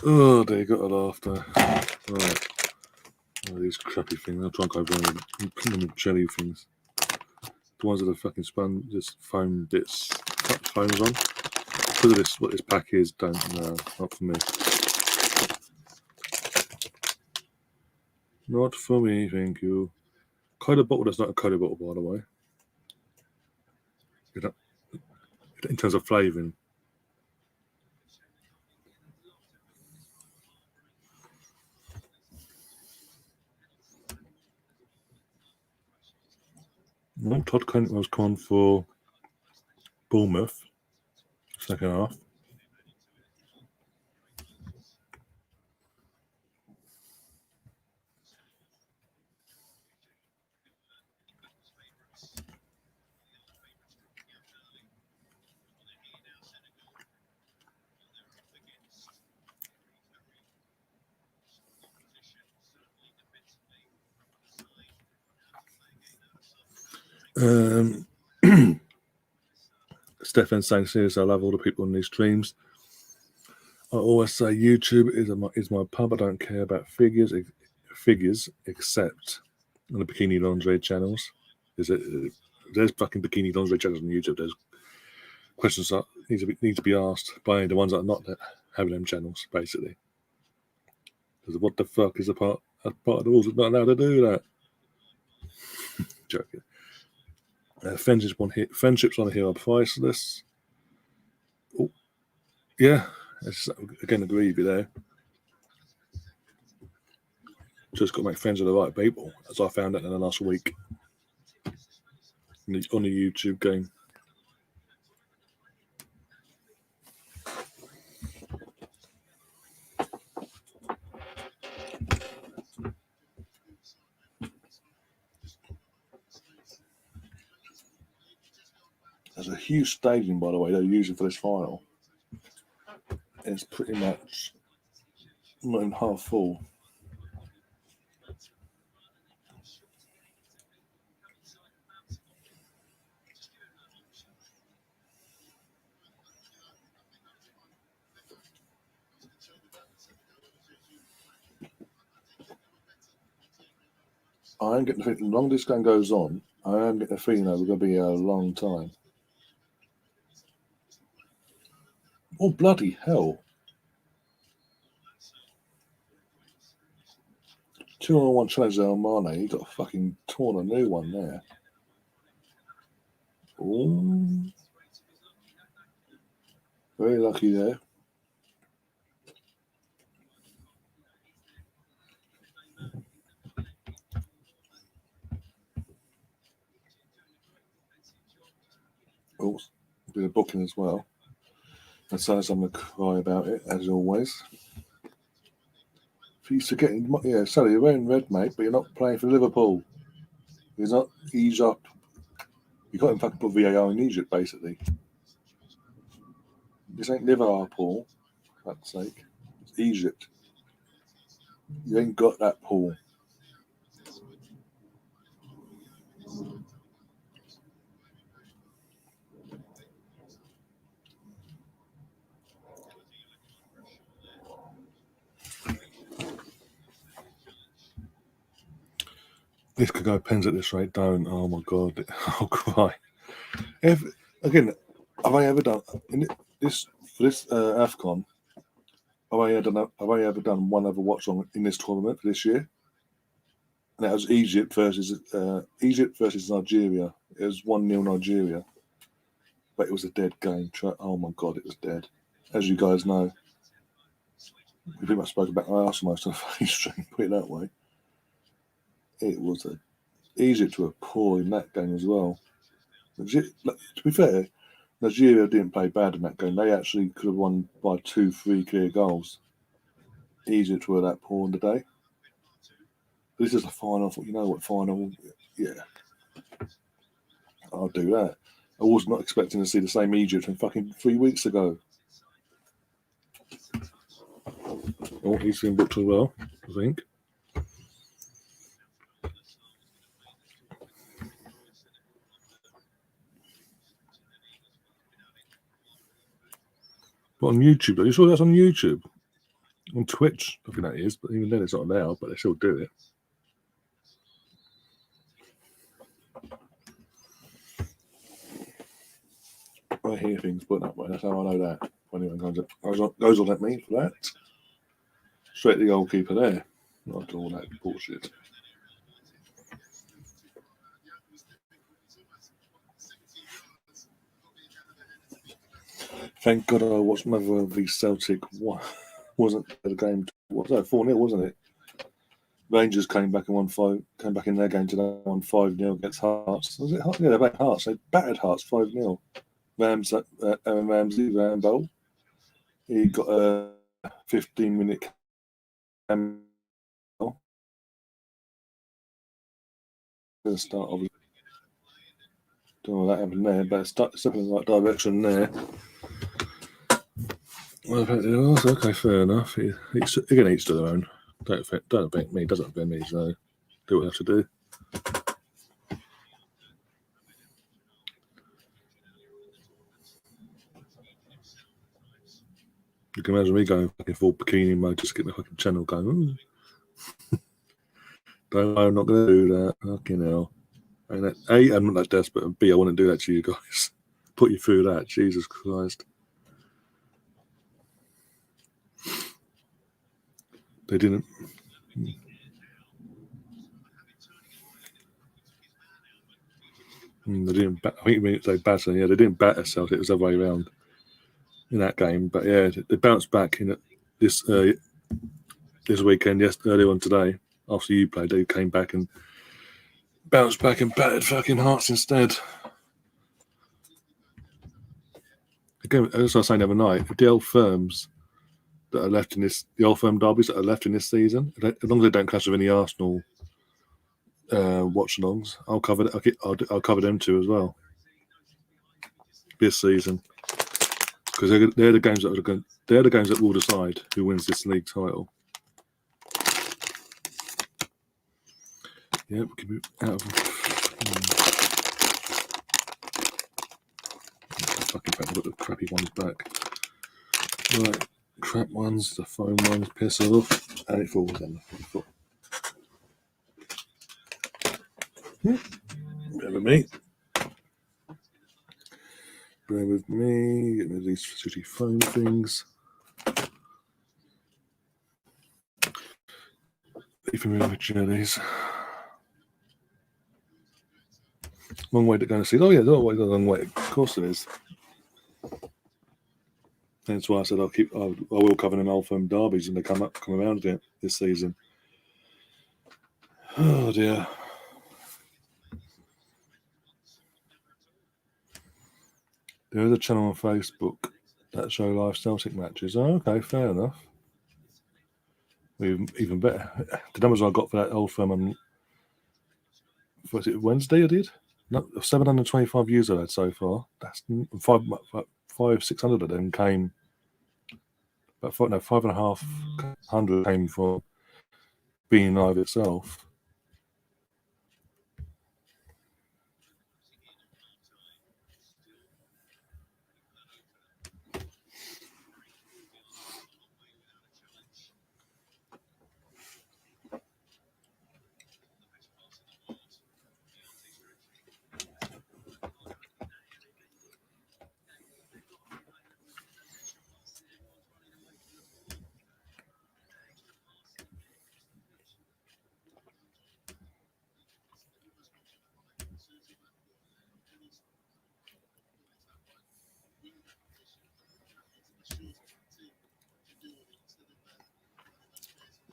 Oh, there you got a laughter. Right. Oh, these crappy things. I'll try and go over them and put them in jelly things. The ones that are fucking spun, just foam bits, foams on. Because of this, what this pack is, not for me. Not for me, thank you. Cola bottle, that's not a Cola bottle, by the way. In terms of flavouring. No, Todd Cantwell's gone for Bournemouth, second half. Stefan saying, seriously, I love all the people on these streams. I always say YouTube is my pub. I don't care about figures except on the bikini lingerie channels. There's fucking bikini lingerie channels on YouTube. There's questions that need to be asked by the ones that are not having them channels, basically. Because what the fuck is a part of the rules? It's not allowed to do that. Joking. Friendships on here are priceless. Oh, yeah. Again, agree with you there. Just got to make friends with the right people, as I found out in the last week on the YouTube game. huge stadium, by the way, they're using for this final. It's pretty much not even half full. I am getting the feeling, the longer this game goes on, I am getting the feeling that we're going to be here a long time. Oh, bloody hell. 2-on-1 challenge Mane. He got fucking torn a new one there. Ooh. Very lucky there. Oh, a bit of booking as well. And so I'm going to cry about it, as always. If he's forgetting, yeah, sorry, you're wearing red, mate, but you're not playing for Liverpool. He's not, ease up. You got him fucking put VAR in Egypt, basically. This ain't Liverpool, for fuck's sake. It's Egypt. You ain't got that, Paul. This could go pens at this rate, don't. Oh my god, I'll cry. Again, have I ever done this for this AFCON? Have I ever done one other watch on in this tournament for this year? And that was Egypt versus Nigeria. It was 1-0 Nigeria, but it was a dead game. Oh my god, it was dead. As you guys know, we pretty much spoke about Arsenal most of the fucking stream. Put it that way. It was Egypt were poor in that game as well. To be fair, Nigeria didn't play bad in that game. They actually could have won by 2-3 clear goals. Egypt were that poor in the day. This is a final. I thought, you know what, final? Yeah, I'll do that. I was not expecting to see the same Egypt from fucking 3 weeks ago. Oh, he's been booked as well, I think. But on YouTube, are you sure that's on YouTube? On Twitch, I think that is, but even then it's not allowed, but they still do it. I hear things put that way, that's how I know that. When anyone goes on at me for that. Straight to the goalkeeper there. Not all that bullshit. Thank God I watched another of these Celtic. Wasn't the game? What was that? 4-0, wasn't it? Rangers came back and won 5. Came back in their game today, won 5-0 against Hearts. Was it Hearts? Yeah, they backed Hearts. They battered Hearts 5-0. Ramsey Rambo. He got a 15-minute cameo. Going to start obviously. Don't know what that happened there, but it's stepping in the right direction there. Well, okay, fair enough. Again, each to their own. Don't affect me. Doesn't affect me. So do what I have to do. You can imagine me going fucking full bikini mode just to get the fucking channel going. Don't, I'm not going to do that. Fucking hell. And A, I'm not that desperate, and B, I wouldn't do that to you guys. Put you through that. Jesus Christ. They didn't. They didn't. I think they battered. Yeah, they didn't batter Celtic. It was the other way around in that game. But yeah, they bounced back in this weekend. Yes, earlier on today, after you played, they came back and bounced back and battered fucking Hearts instead. Again, as I was saying the other night, the old firms that are left in this, the old firm derbies that are left in this season, as long as they don't clash with any Arsenal watch-alongs, I'll cover them too as well. this season, because they're the games that will decide who wins this league title. Yeah, we can move out of. Fucking crap! I've got the crappy ones back. Right, crap ones, the foam ones, piss off, and it falls on the foot. Bear with me. Bear with me. Get rid of these shitty foam things. Even remember journeys. Long way to go and see. Oh yeah, there's always a long way. Of course there is. That's why I said I will cover them old firm derbies when they come around again this season. Oh dear. There is a channel on Facebook that show live Celtic matches. Oh, okay, fair enough. Even better. The numbers I got for that old firm on, was it Wednesday I did? No, 725 views I've had so far. That's 600 of them came. But 5,500 came from being live itself.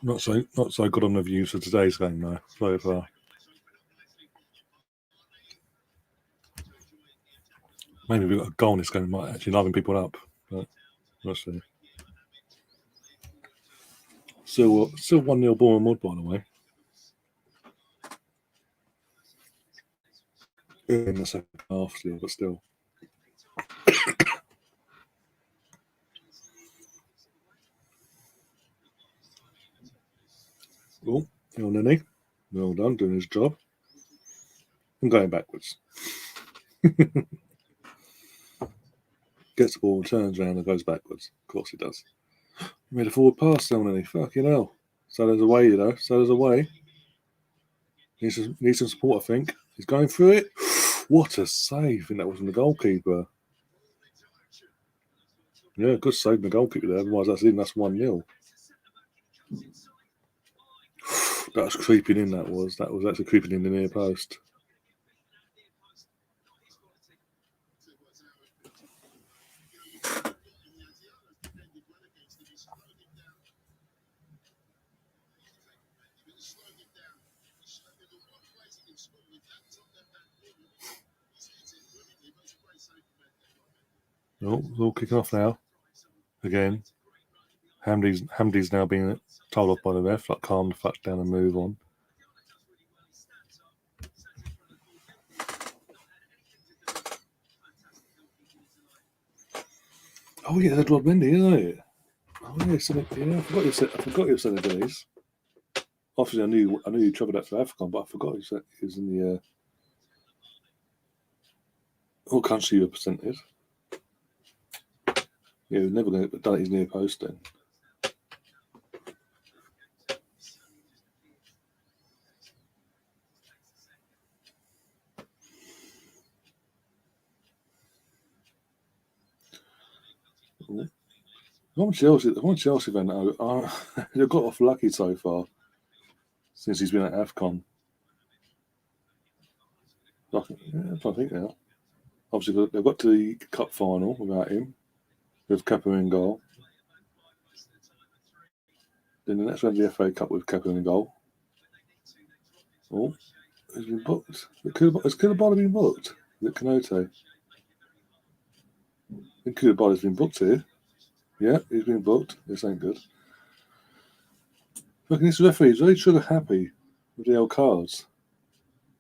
Not so good on the views for today's game though, so far. Maybe we've got a goal in this game, might actually liven people up, but we'll see. Still 1-0 Bournemouth, by the way. In the second half still, but still. Oh, Nenny. Well done, doing his job. I'm going backwards. Gets the ball, turns around and goes backwards. Of course he does. He made a forward pass, Nenny. Fucking hell. So there's a way, you know. So there's a way. Needs some support, I think. He's going through it. What a save. I think that wasn't the goalkeeper. Yeah, good save from the goalkeeper there. Otherwise, that's 1-0. That was creeping in, that was. That was actually creeping in the near post. Oh, it's all kicking off now. Again. Hamdi's now being told off by the ref, like calm the fuck down and move on. Oh yeah, that's Rod Mendy, isn't it? Oh yeah, I forgot he was Senegalese. Obviously, I knew he travelled out for AFCON, but I forgot he was in the what country you represented. Yeah, he was never going to done his near post then. One Chelsea fan, they've got off lucky so far since he's been at AFCON. I think now. Obviously, they've got to the cup final without him, with Kepa in goal. Then the next round of the FA Cup with Kepa in goal. Oh, he's been booked. Has Koulibaly been booked? Is it Kanote? I think Koulibaly's been booked here. Yeah, he's been booked. This ain't good. Look, this referee is very sure happy with the yellow cards.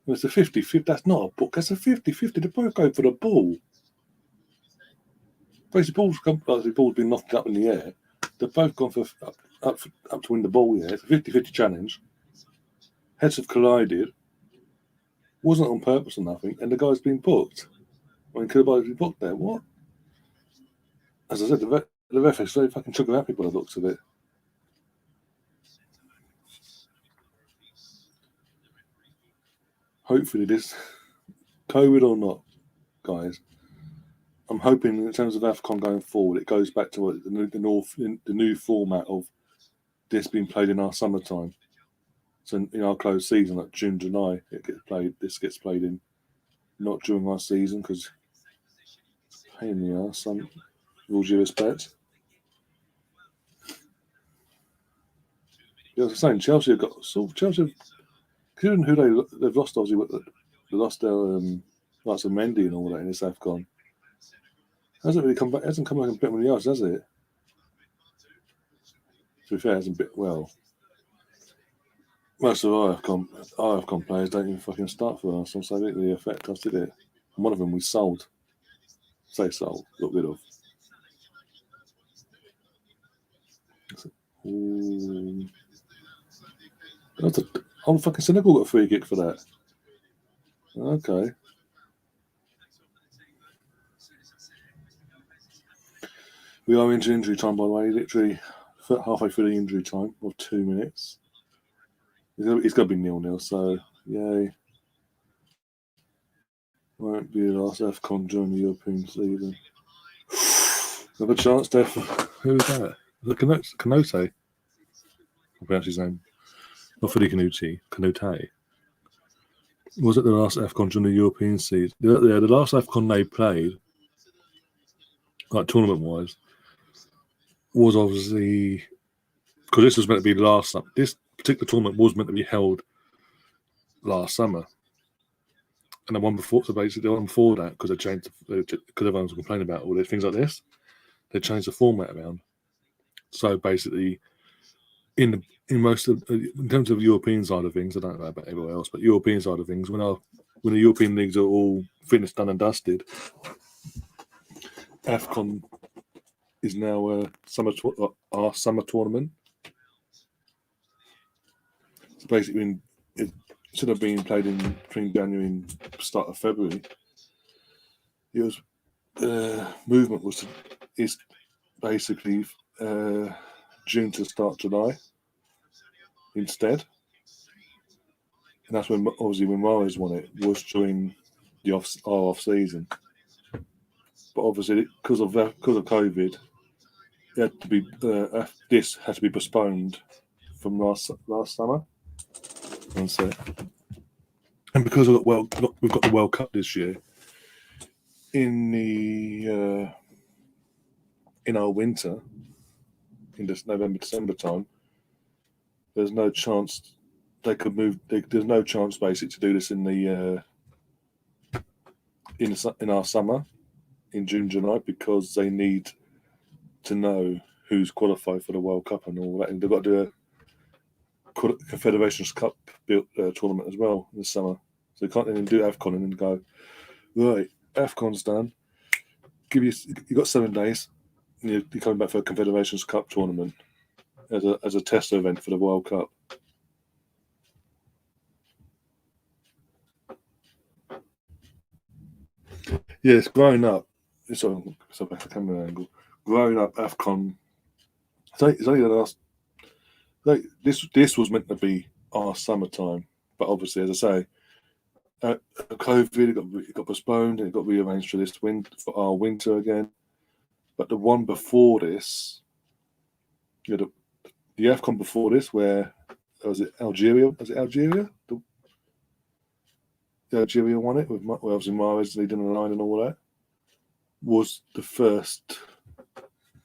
It's a 50-50. That's not a book. That's a 50-50. They both go for the ball. basically the ball's been knocked up in the air. They've both gone for up to win the ball. Yeah, it's a 50-50 challenge. Heads have collided. Wasn't on purpose or nothing, and the guy's been booked. I mean, could have been booked there. What? As I said, the ref is very fucking sugar happy by the looks of it. Hopefully, this COVID or not, guys. I'm hoping in terms of AFCON going forward, it goes back to the new format of this being played in our summertime. So in our closed season, like June, July, This gets played in, not during our season, because pain in the arse. With all due respect. Yeah, I was saying Chelsea have got Chelsea. Considering who they've lost, obviously they lost their lots of Mendy and all that in this AFCON. Hasn't really come back. Hasn't come back and bit on the arse, has it? To be fair, it hasn't bit well. Most of our AFCON players don't even fucking start for us, so they didn't really affect us, did it? And one of them we sold. Got rid of. Fucking Senegal got a free kick for that. Okay. We are into injury time, by the way. Literally halfway through the injury time of 2 minutes. It's got to be 0-0, so yay. Won't be the last AFCON during the European season. Another chance there for who's that? The Canote. I'll pronounce his name. Not Fili Canote. Was it the last AFCON during the European season? The last AFCON they played, like tournament-wise, was obviously because this was meant to be last summer. This particular tournament was meant to be held last summer, and the one before that, because they changed, because everyone was complaining about all these things like this, they changed the format around. So basically, in terms of the European side of things, I don't know about everywhere else, but European side of things, when the European leagues are all finished, done and dusted, AFCON is now our summer tournament. So basically, instead of being played between January and start of February, it was movement is basically June to start July instead, and that's when Mahrez won it, was during our off season. But obviously, because of COVID, it had to be this had to be postponed from last summer. And so, and because we've got the World Cup this year in our winter, in this November-December time, there's no chance they could move. There's no chance basically to do this in our summer, in June, July, because they need to know who's qualified for the World Cup and all that, and they've got to do a Confederations Cup tournament as well this summer. So they can't then do AFCON and then go, right, AFCON's done. You got 7 days. You're coming back for a Confederations Cup tournament as a test event for the World Cup. Yes, growing up. So back to the camera angle. Growing up, AFCON. It's only the last. This was meant to be our summertime, but obviously, as I say, COVID it got postponed and it got rearranged for our winter again. But the one before this, the AFCON before this, where was it Algeria? Was it Algeria? Algeria won it with obviously Mahrez leading the line and all that. Was the first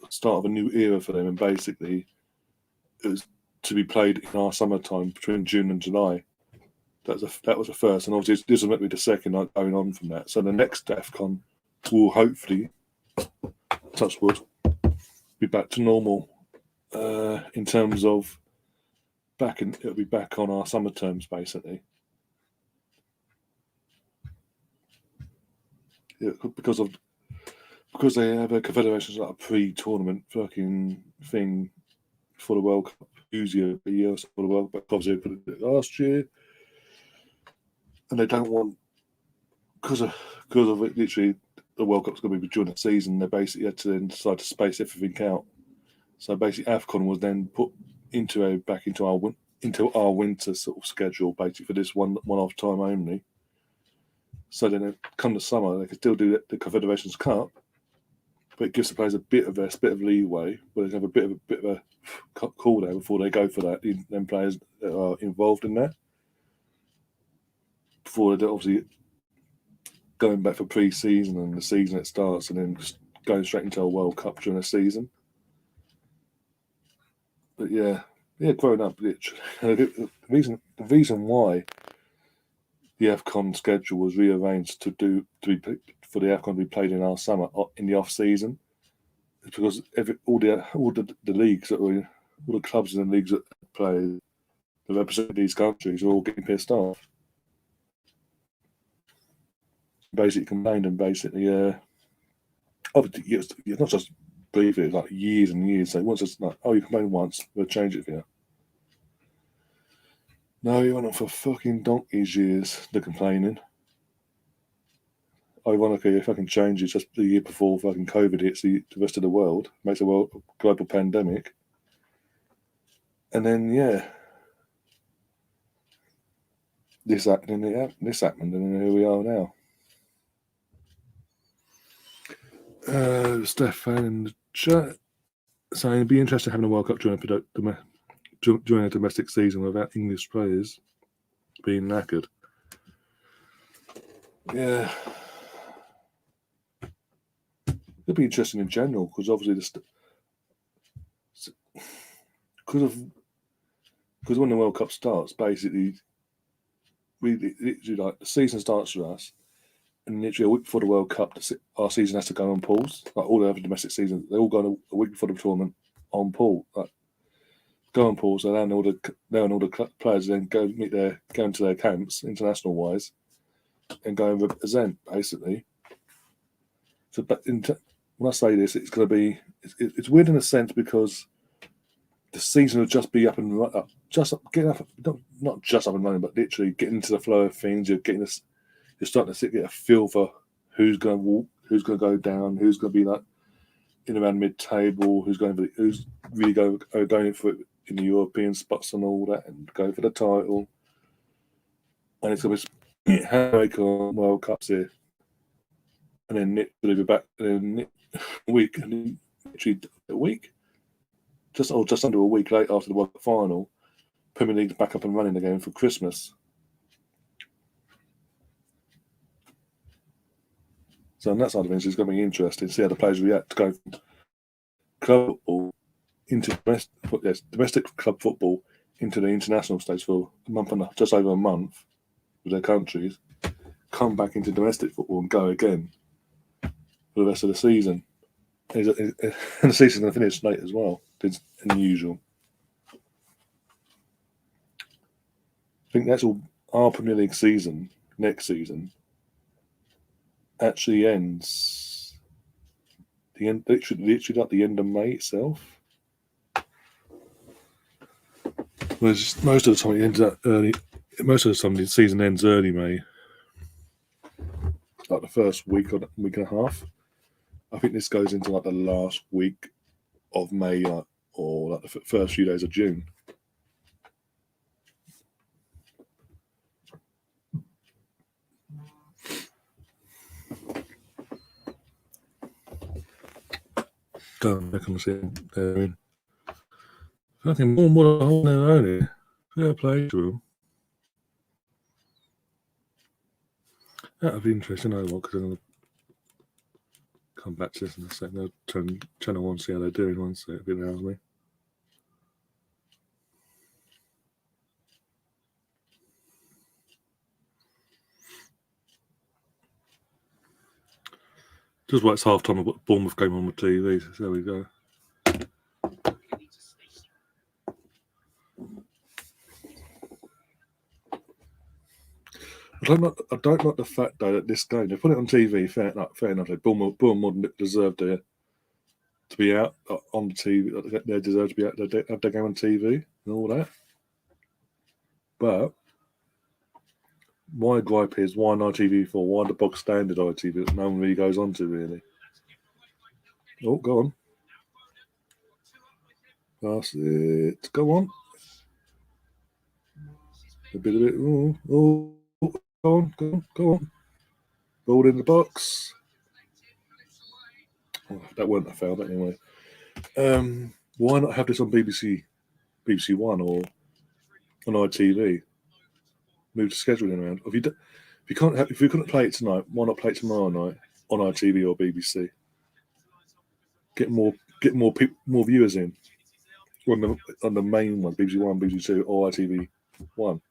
start of a new era for them, and basically it was to be played in our summertime between June and July. That was the first, and obviously this was meant to be the second going on from that. So the next AFCON will hopefully, touch wood, be back to normal in terms of it'll be back on our summer terms basically. Yeah, because of because they have a confederations like a pre-tournament fucking thing for the World Cup, usually a year for the World Cup. Obviously, they put it last year, and they don't want because of it. Literally, the World Cup's going to be during the season. They basically had to then decide to space everything out. So basically, AFCON was then put back into our winter sort of schedule, basically for this one-off time only. So then, come the summer, they can still do the Confederations Cup, but it gives the players a bit of rest, bit of leeway, where they have a bit of a cool down before they go for that. Them players that are involved in that, before they're obviously going back for pre-season and the season it starts, and then just going straight into a World Cup during the season. But yeah, growing up, literally, the reason why the AFCON schedule was rearranged for the AFCON to be played in our summer in the off season, is because all the leagues all the clubs and the leagues that play that represent these countries are all getting pissed off. Basically complained and basically obviously it's not just briefly, it's like years and years. So once it's like, oh, you complained once, we'll change it for you. No, you went on for fucking donkey's years, the complaining. Ironically, it fucking changes just the year before fucking COVID hits the rest of the world, makes a global pandemic. And then, this happened, and then here we are now. Stefan in the chat saying it'd be interesting having a World Cup during a domestic season without English players being knackered. Yeah. It'd be interesting in general because obviously because when the World Cup starts, basically, literally like the season starts for us, and literally a week before the World Cup, our season has to go on pause. Like all the other domestic seasons, they all go a week before the tournament on pause. Like go on pause, and then all the players then go into their camps, international wise, and go and represent basically. So, but when I say this, it's going to be it's weird in a sense because the season will just be up and getting up, not just up and running, but literally getting into the flow of things. You're starting to get a feel for who's going to walk, who's going to go down, who's going to be like in around mid-table, who's really going for it in the European spots and all that, and go for the title. And it's going to be how World Cups here, and then Nick will be back in a week, and then literally a week. Just under a week late after the World Cup final, Premier League's back up and running again for Christmas. So on that side of things, it's going to be interesting to see how the players react to go from club football into domestic club football into the international stage for just over a month with their countries, come back into domestic football and go again for the rest of the season. And the season's going to finish late as well, than usual. I think that's all. Our Premier League season next season actually ends literally at the end of May itself. Whereas most of the time it ends up early. Most of the time the season ends early May, like the first week or week and a half. I think this goes into like the last week of May, or like the first few days of June. Go back and see them. Fucking more than a hole in their own here. Fair play to them. Out of interest, I know what, because I'm going to come back to this in a second. I'll turn channel 1, see how they're doing one sec, if it allows me. Just like it's half time, I've got Bournemouth game on the TV, so there we go. I don't like the fact though that this game they put it on TV. Fair enough. Bournemouth deserved it to be out on the TV. They deserve to be out. They have their game on TV and all that. But my gripe is why not ITV4? Why the box standard ITV that no one really goes on to really? Oh, go on. That's it. Go on. A bit of it. Oh, go on. Ball in the box. Oh, that weren't a foul, but anyway. Why not have this on BBC One or on ITV? Move the scheduling around. If you couldn't play it tonight, why not play it tomorrow night on ITV or BBC? Get more viewers in on the main one, BBC One, BBC Two, or ITV One.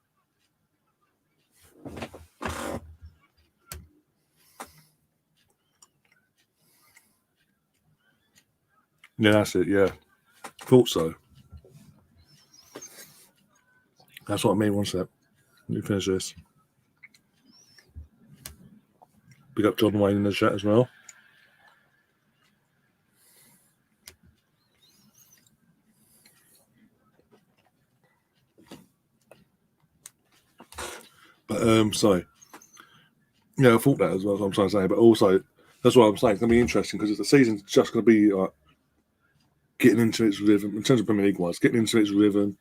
Yeah, that's it. Yeah, thought so. That's what I mean. One sec. Let me finish this. Big up John Wayne in the chat as well. But sorry. Yeah, I thought that as well. That's what I'm trying to say. But also, that's what I'm saying. It's going to be interesting because the season's just going to be getting into its rhythm in terms of Premier League wise, getting into its rhythm.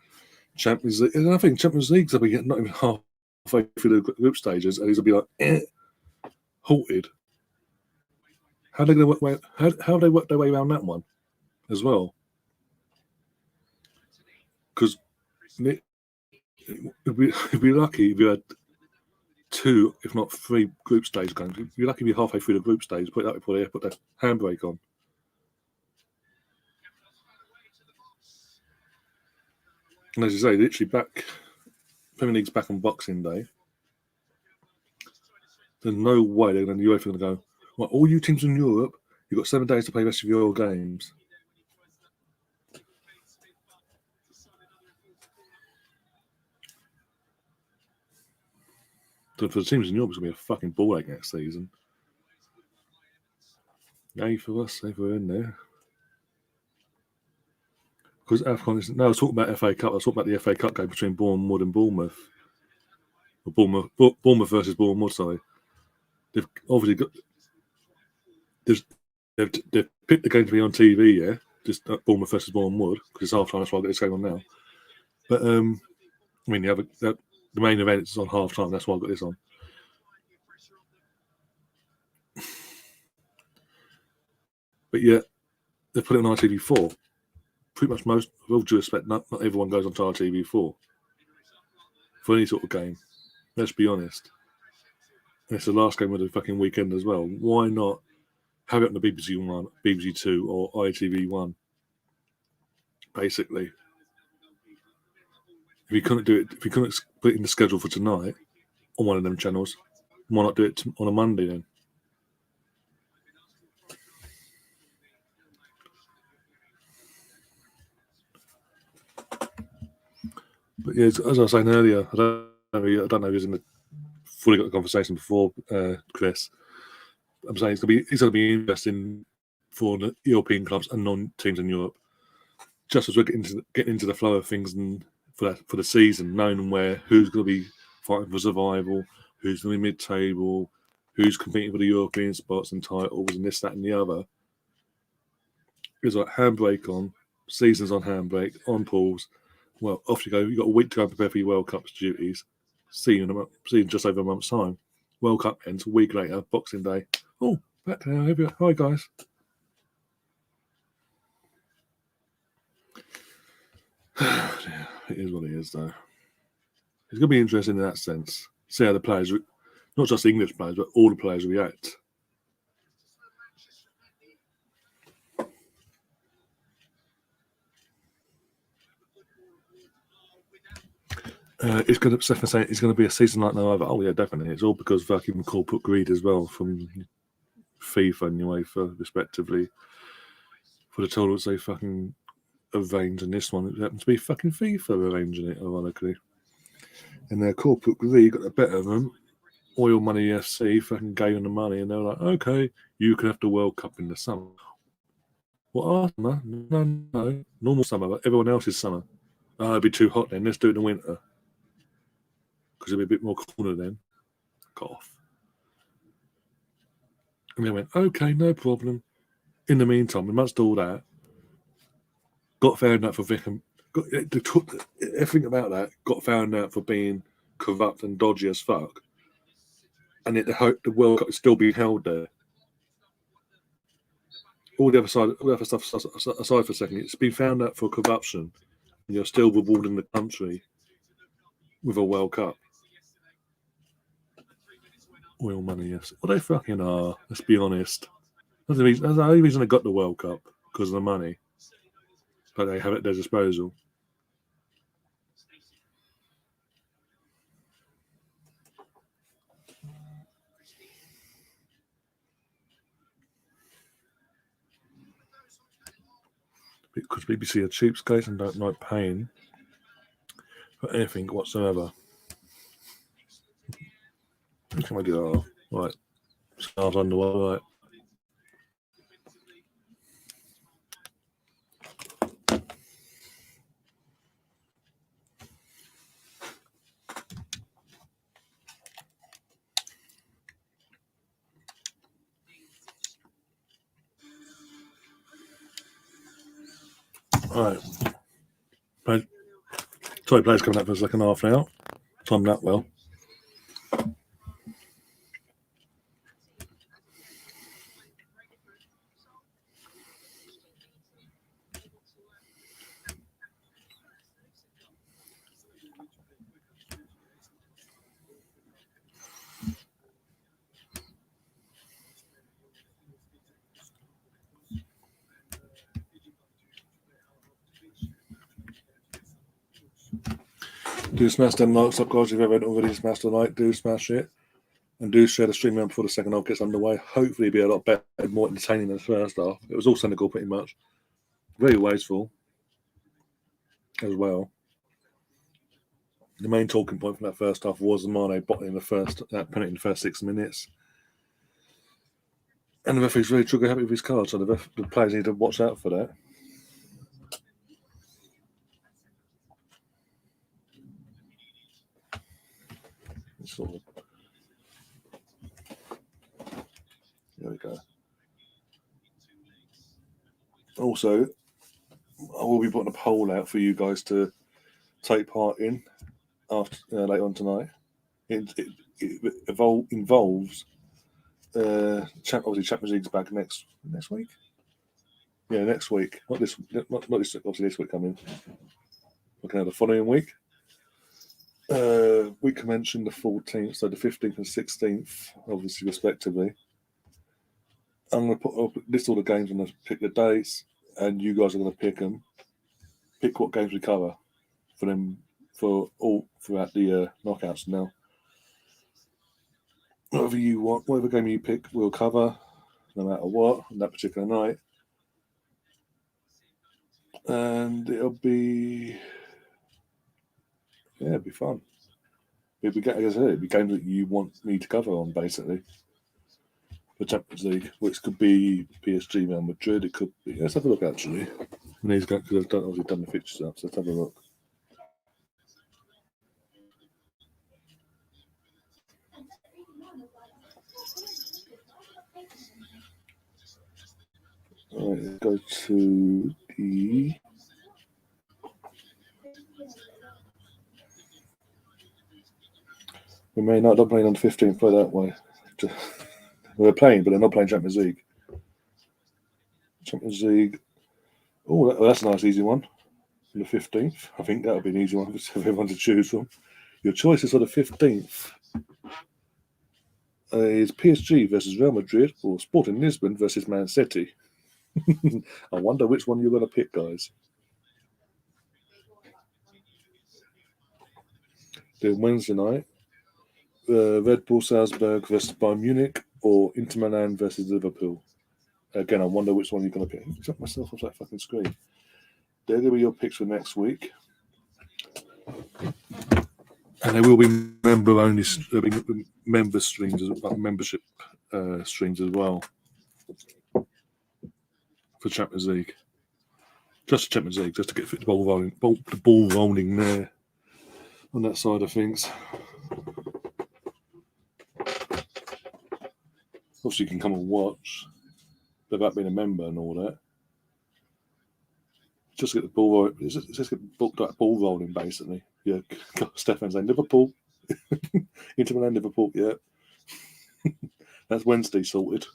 Champions League, and I think Champions League's will be not even halfway through the group stages, and he's going to be like halted. How are they going to work? How they work their way around that one as well? Because it'd be lucky if you had 2, if not 3 group stages going. You'd be lucky if you're halfway through the group stage. Put it up before they put the handbrake on. And as you say, literally Premier League's back on Boxing Day. There's no way they're going to go, well, all you teams in Europe, you've got 7 days to play the rest of your games. So for the teams in Europe, it's going to be a fucking ball ache next season. Yay for us, if we're in there. Because AFCON isn't. No, I was talking about FA Cup. I was talking about the FA Cup game between Bournemouth and Bournemouth. Or Bournemouth versus Bournemouth, sorry. They've obviously got. They've picked the game to be on TV, yeah? Just Bournemouth versus Bournemouth, because it's half time, that's why I got this game on now. But, I mean, the main event is on half time, that's why I got this on. But yeah, they put it on ITV4. Pretty much with all due respect, not everyone goes on to ITV4 for any sort of game. Let's be honest. And it's the last game of the fucking weekend as well. Why not have it on the BBC One, BBC Two, or ITV One? Basically, if you couldn't put it in the schedule for tonight on one of them channels, why not do it on a Monday then? But yeah, as I was saying earlier, I don't know if he's fully got the conversation before, Chris. I'm saying it's going to be interesting for the European clubs and non-teams in Europe. Just as we're getting into the flow of things and for the season, knowing who's going to be fighting for survival, who's going to be mid-table, who's competing for the European spots and titles, and this, that, and the other. It's like handbrake on, seasons on handbrake, on pause. Well, off you go. You've got a week to go and prepare for your World Cup's duties. See you in just over a month's time. World Cup ends a week later, Boxing Day. Oh, back now. Hi, guys. It is what it is, though. It's going to be interesting in that sense. See how the players, not just English players, but all the players react. It's going to be a season like no other. Oh yeah, definitely. It's all because fucking corporate greed as well from FIFA and UEFA, respectively, for the totals they fucking arrange. And this one, it happens to be fucking FIFA arranging it, ironically. And their corporate greed got the better of them, Oil Money FC fucking gave them the money, and they were like, okay, you can have the World Cup in the summer. What, summer? No. Normal summer, but everyone else's summer. Oh, it'd be too hot then. Let's do it in the winter. Because it'll be a bit more cooler then. Cough. And they went, okay, no problem. In the meantime, amongst all that, got found out for Vickham. Everything about that got found out for being corrupt and dodgy as fuck. And yet the World Cup is still being held there. All the other stuff aside for a second, it's been found out for corruption, and you're still rewarding the country with a World Cup. Oil money, yes. Well, they fucking are. Let's be honest. That's the only reason they got the World Cup, because of the money. But they have it at their disposal. Because BBC are cheapskates and don't like paying for anything whatsoever. Can I get off? Right. Stars underway, right. Right. Sorry, players coming up for the second half now. Timed that well. Do smash them likes up, guys. If you haven't already smashed the like, do smash it. And do share the stream around before the second half gets underway. Hopefully, it'll be a lot better and more entertaining than the first half. It was all Senegal pretty much. Very wasteful as well. The main talking point from that first half was Mane bottling that penalty in the first 6 minutes. And the referee's really trigger happy with his card, so the players need to watch out for that. There we go. Also, I will be putting a poll out for you guys to take part in after later on tonight. It involves obviously Champions League's back next week. Yeah, next week. Not this. Obviously, this week coming. Looking at the following week. Week commencing the 14th, so the 15th and 16th, obviously respectively. I'm going to list all the games. I'm going to pick the dates, and you guys are going to pick them. Pick what games we cover for them for all throughout the knockouts. Now, whatever you want, whatever game you pick, we'll cover no matter what on that particular night, and it'll be fun. It'll be, as I said, it'll be games that you want me to cover on, basically. The Champions League, which could be PSG, Real Madrid. It could be. Let's have a look actually. Because I've obviously done the fixtures up, so let's have a look. All right, let's go to the. We may not playing on the 15th. Play that way. We're playing, but they're not playing Champions League. Champions League. Oh, that's a nice, easy one. On the 15th. I think that'll be an easy one for everyone to choose from. Your choices on the 15th is PSG versus Real Madrid or Sporting Lisbon versus Man City. I wonder which one you're going to pick, guys. Then Wednesday night, Red Bull Salzburg versus Bayern Munich or Inter Milan versus Liverpool. Again, I wonder which one you're going to pick. I took myself off that fucking screen. They're going to be your picks for next week. And they will be member only, member streams, membership streams as well for Champions League. Just Champions League, just to get the ball rolling there on that side of things. Obviously, you can come and watch without being a member and all that. Just get the ball, just get that ball rolling, basically. Yeah, Stefan's saying Liverpool, Inter Milan, Liverpool. Yeah, that's Wednesday sorted.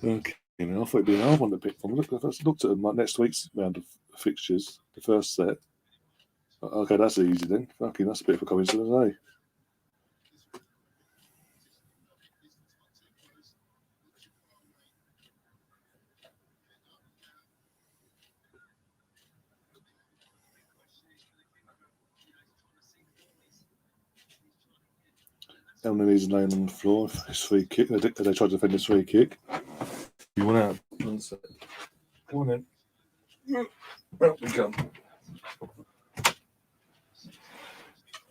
Okay, I thought it'd be another one to pick from. Look, I looked at them, next week's round of fixtures, the first set. Okay, that's easy then. Okay, that's a bit of a coincidence, eh? Elneny's name on the floor. His free kick. They tried to defend his free kick. You want out? One sec. Come on in. Out we come.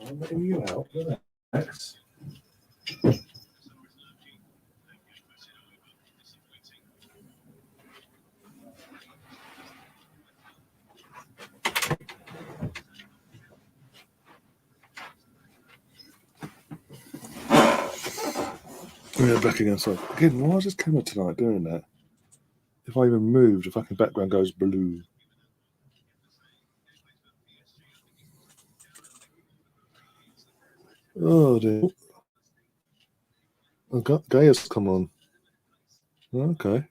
I'm letting you out. Relax. Yeah, back again. So again, why is this camera tonight doing that? If I even move, the fucking background goes blue. Oh dear. Oh, Gaia's come on. Okay.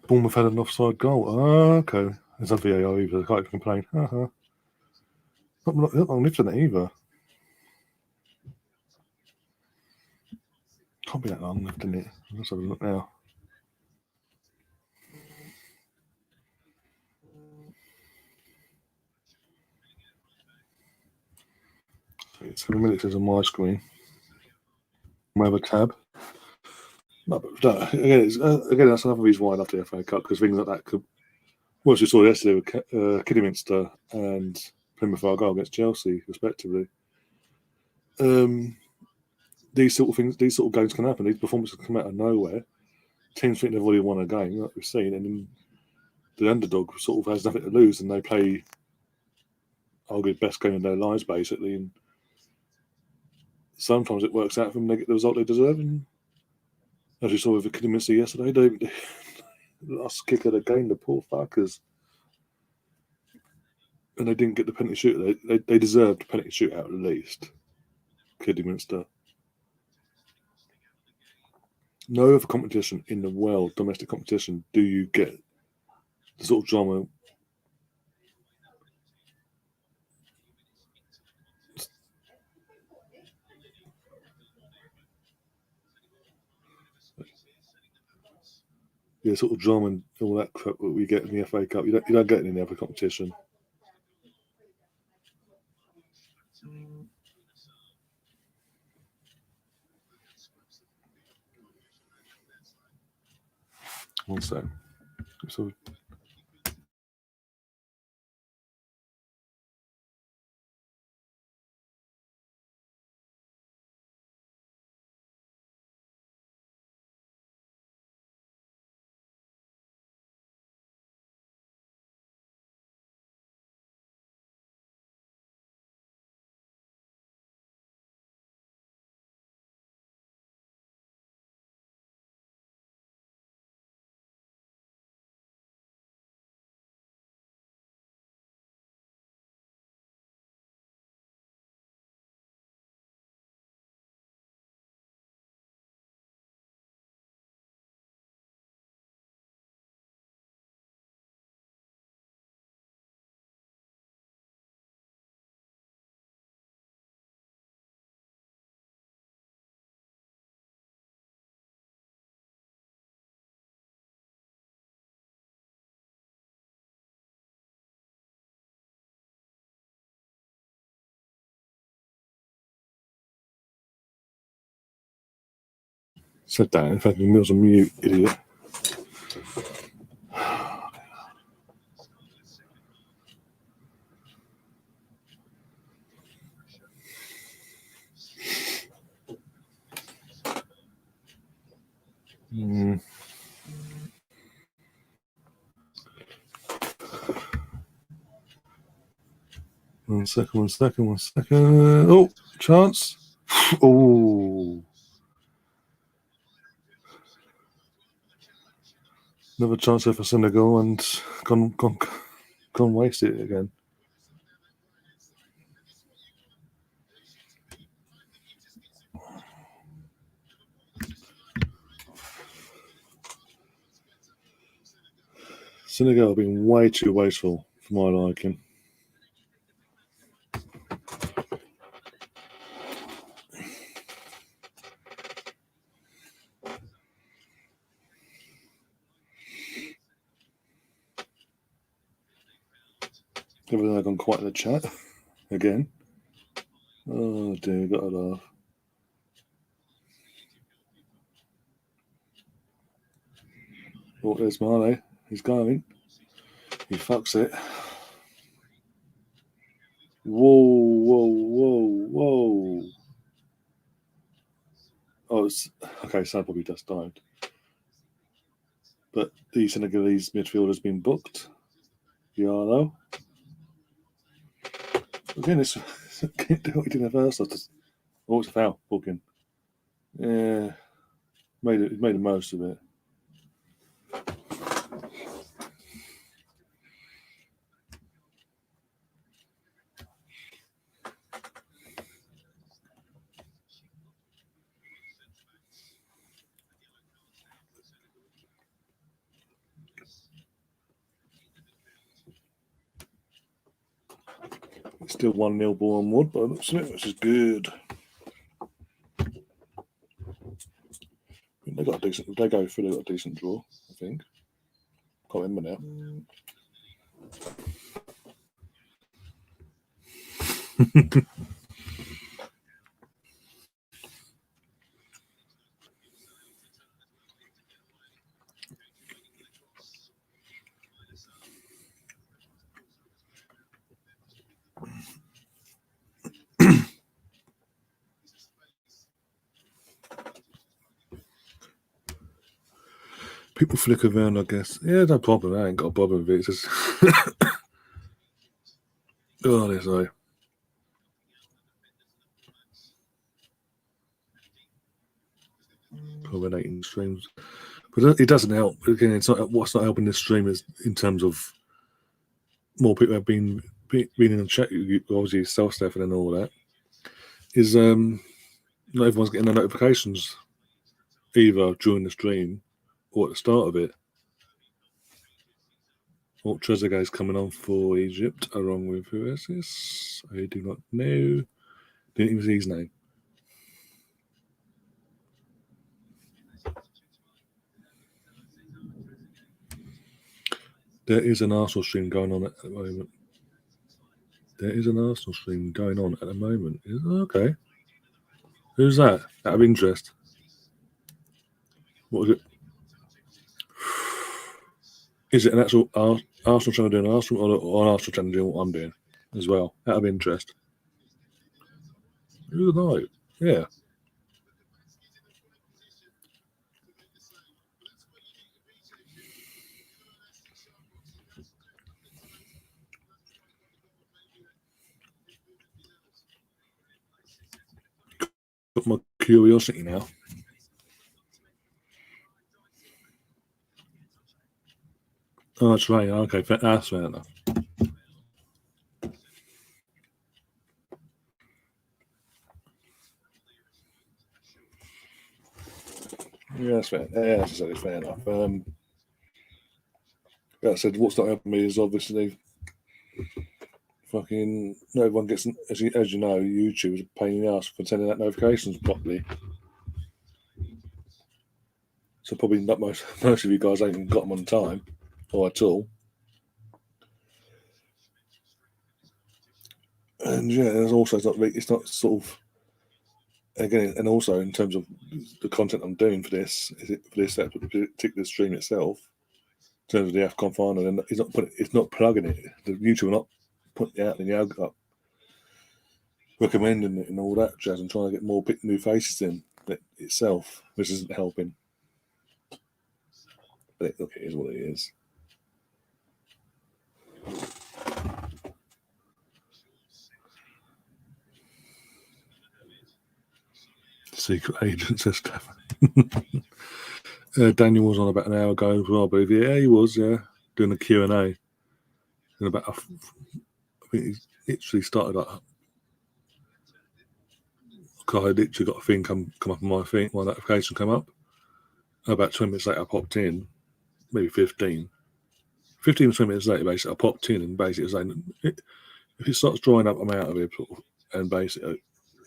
Bournemouth had an offside goal. Oh, okay. There's no VAR either. I can't even complain. Not long left in it either. Can't be that long left in it. Let's have a look now. It's 7 minutes on my screen. I have a tab. No, but again, that's another reason why I love the FA Cup, because things like that could. Well, as we saw yesterday with Kidderminster and Plymouth Argyle against Chelsea, respectively. These sort of things, these sort of games can happen. These performances come out of nowhere. Teams think they've already won a game, like we've seen, and then the underdog sort of has nothing to lose, and they play arguably the best game of their lives, basically. And sometimes it works out for them; they get the result they deserve. And as you saw with the Kidderminster yesterday, the last kick of the game, the poor fuckers, and they didn't get the penalty shootout. They deserved the penalty shootout at least. Kidderminster. No other competition in the world, domestic competition, do you get the sort of drama. Yeah, sort of drama and all that crap that we get in the FA Cup. You don't get it in any other competition. One sec. So sit down. In fact, the meal's on mute, idiot. One second. Oh, chance. Oh. Another chance here for Senegal and gone wasted it again. Senegal have been way too wasteful for my liking. Everything I've gone quite in the chat again. Oh dear, gotta laugh. Oh, there's Mane. He's going. He fucks it. Whoa. Oh, okay, so probably just died. But the Senegalese midfielder's been booked. Diallo. Again, it's can't do what he did in the first half. Oh, it's a foul. Booking. Yeah, made the most of it. It's still 1-0 ball on Wood, but it looks like it, which is good. They got a decent. They go through. They got a decent draw, I think. Can't remember now. People flick around, I guess. Yeah, no problem. I ain't got a problem with it. It's just oh, this way. Coordinating streams, but it doesn't help. Again, it's not what's not helping this stream is in terms of more people have been in the chat. Obviously, self staffing and all that. Is not everyone's getting the notifications either during the stream or at the start of it. Oh, Trezeguet is coming on for Egypt, along with who is this? I do not know. Didn't even see his name. There is an Arsenal stream going on at the moment. Okay. Who's that? Out of interest. What is it? Is it an actual Arsenal trying to do an Arsenal or an Arsenal trying to do what I'm doing as well? Out of interest. Who knows? Yeah. Got my curiosity now. Oh, that's right. Okay, that's fair enough. Yeah, that's fair. Yeah, that's fair enough. Like I said, what's not helping me is obviously fucking no one gets, as you know, YouTube is a pain in the ass for sending out notifications properly. So probably not most of you guys ain't even got them on time or at all. And yeah, there's also it's not sort of again, and also in terms of the content I'm doing for this that particular stream itself, in terms of the AFCON final, and it's not plugging it. The YouTube are not putting it out in the algorithm, recommending it and all that jazz, and trying to get more new faces in itself, which isn't helping. But look, it is what it is. Secret agent, says Stefan. Daniel was on about an hour ago as well, I believe. Yeah, he was, doing a Q&A. And about, I think he literally started like, I literally got a thing come up on my thing, my notification come up. About 20 minutes later, I popped in, maybe 15 or 20 minutes later, basically, I popped in and basically saying, if it starts drying up, I'm out of here, and basically,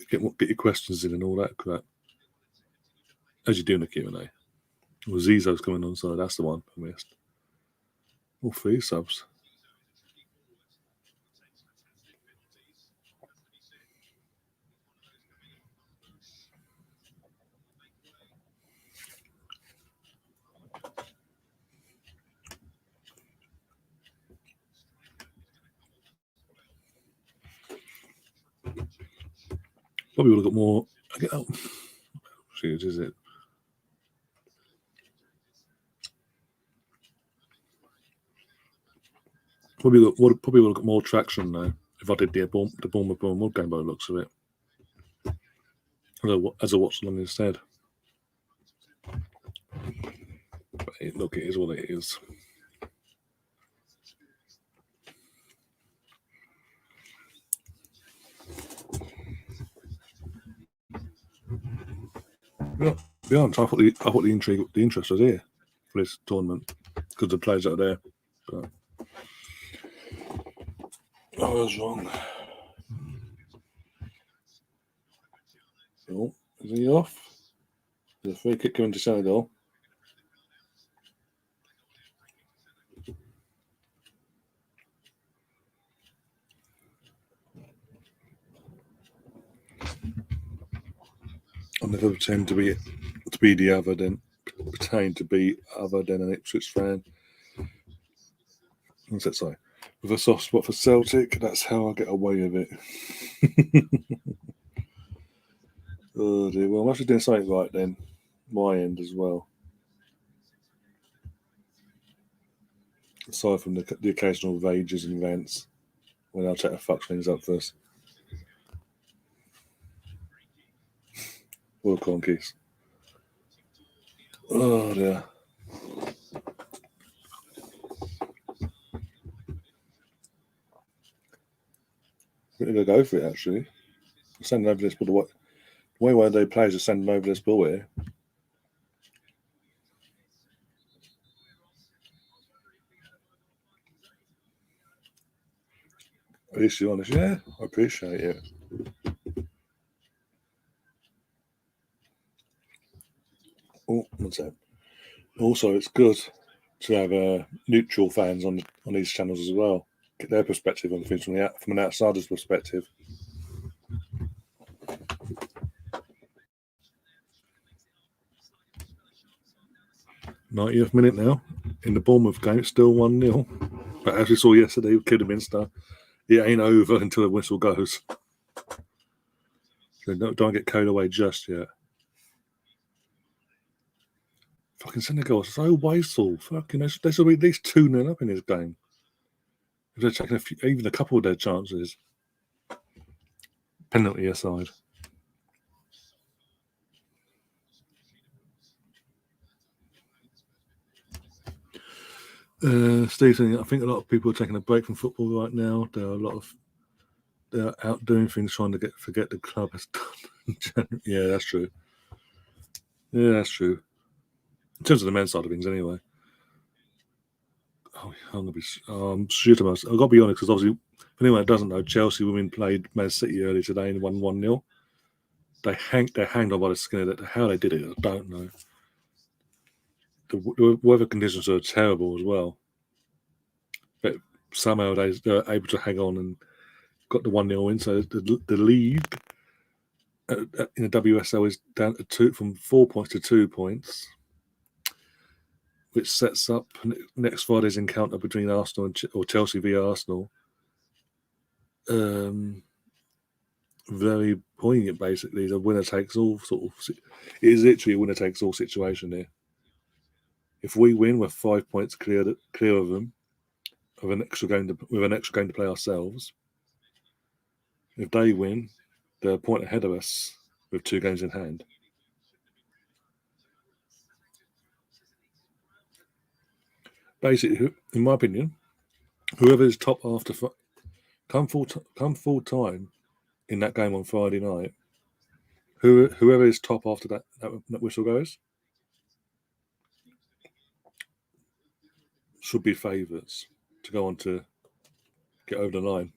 get your questions in and all that crap. As you're doing a Q&A. Well, Zizo's coming on, so that's the one I missed. All 3 subs. Probably would have got more. Is it? Probably would have got more traction though if I did the Bournemouth game by the looks of it. As a watch along instead. But look, it is what it is. Yeah, be honest, I thought the interest was here for this tournament because the players that are there. But I was wrong. Oh, is he off? There's a free kick going to Senegal. I never pretend to be the other than an Ipswich fan. What's that say? With a soft spot for Celtic, that's how I get away with it. Oh dear. Well, I'm actually doing something right then. My end as well. Aside from the occasional rages and rants, when I'll try to fuck things up first. All conkeys. Oh dear. I'm going to go for it actually. I'm sending over this ball. The way one day players are sending over this ball here. At least you're honest. Yeah, I appreciate it. Oh, what's that? Also, it's good to have neutral fans on these channels as well. Get their perspective on things from an outsider's perspective. 90th minute now in the Bournemouth game. It's still 1-0. But as we saw yesterday with Kidderminster, it ain't over until the whistle goes. So don't get carried away just yet. Fucking Senegal is so wasteful. Fucking, they should be at least 2-0 up in this game. If they're taking even a couple of their chances. Penalty aside. Steve, I think a lot of people are taking a break from football right now. They're out doing things, trying to forget the club has done. Yeah, that's true. Yeah, that's true. In terms of the men's side of things, anyway. Oh, I'm gonna be shooting myself. I've got to be honest, because obviously, for anyone that doesn't know, Chelsea women played Man City early today and won 1-0. They hanged on by the skin of it. How they did it, I don't know. The weather conditions are terrible as well, but somehow they're able to hang on and got the 1-0 win. So the league in the WSL is down to from 4 points to 2 points, which sets up next Friday's encounter between Arsenal or Chelsea v Arsenal. Very poignant, basically. It's a winner takes all sort of. It is literally a winner takes all situation here. If we win, we're 5 points clear of them, with an extra game to play ourselves. If they win, they're a point ahead of us with 2 games in hand. basically, in my opinion, whoever is top after come full time in that game on Friday night. Whoever is top after that whistle goes should be favourites to go on to get over the line.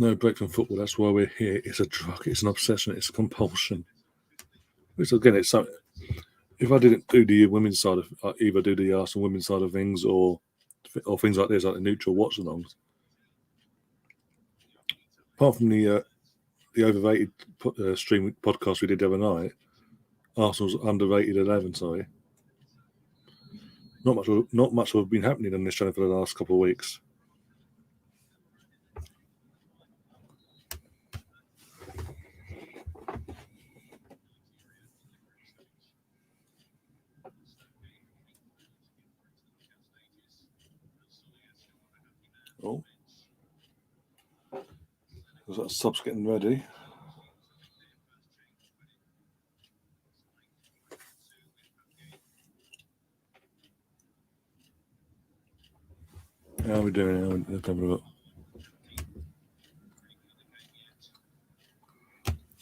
No break from football. That's why we're here. It's a drug. It's an obsession. It's a compulsion. Which again, it's something. If I didn't do the women's side of, either do the Arsenal women's side of things or things like this, like the neutral watch-alongs. Apart from the overrated stream podcast we did the other night, Arsenal's underrated 11. Sorry, not much will have been happening on this channel for the last couple of weeks. Oh, was that subs getting ready? How are we doing? Let's have a look.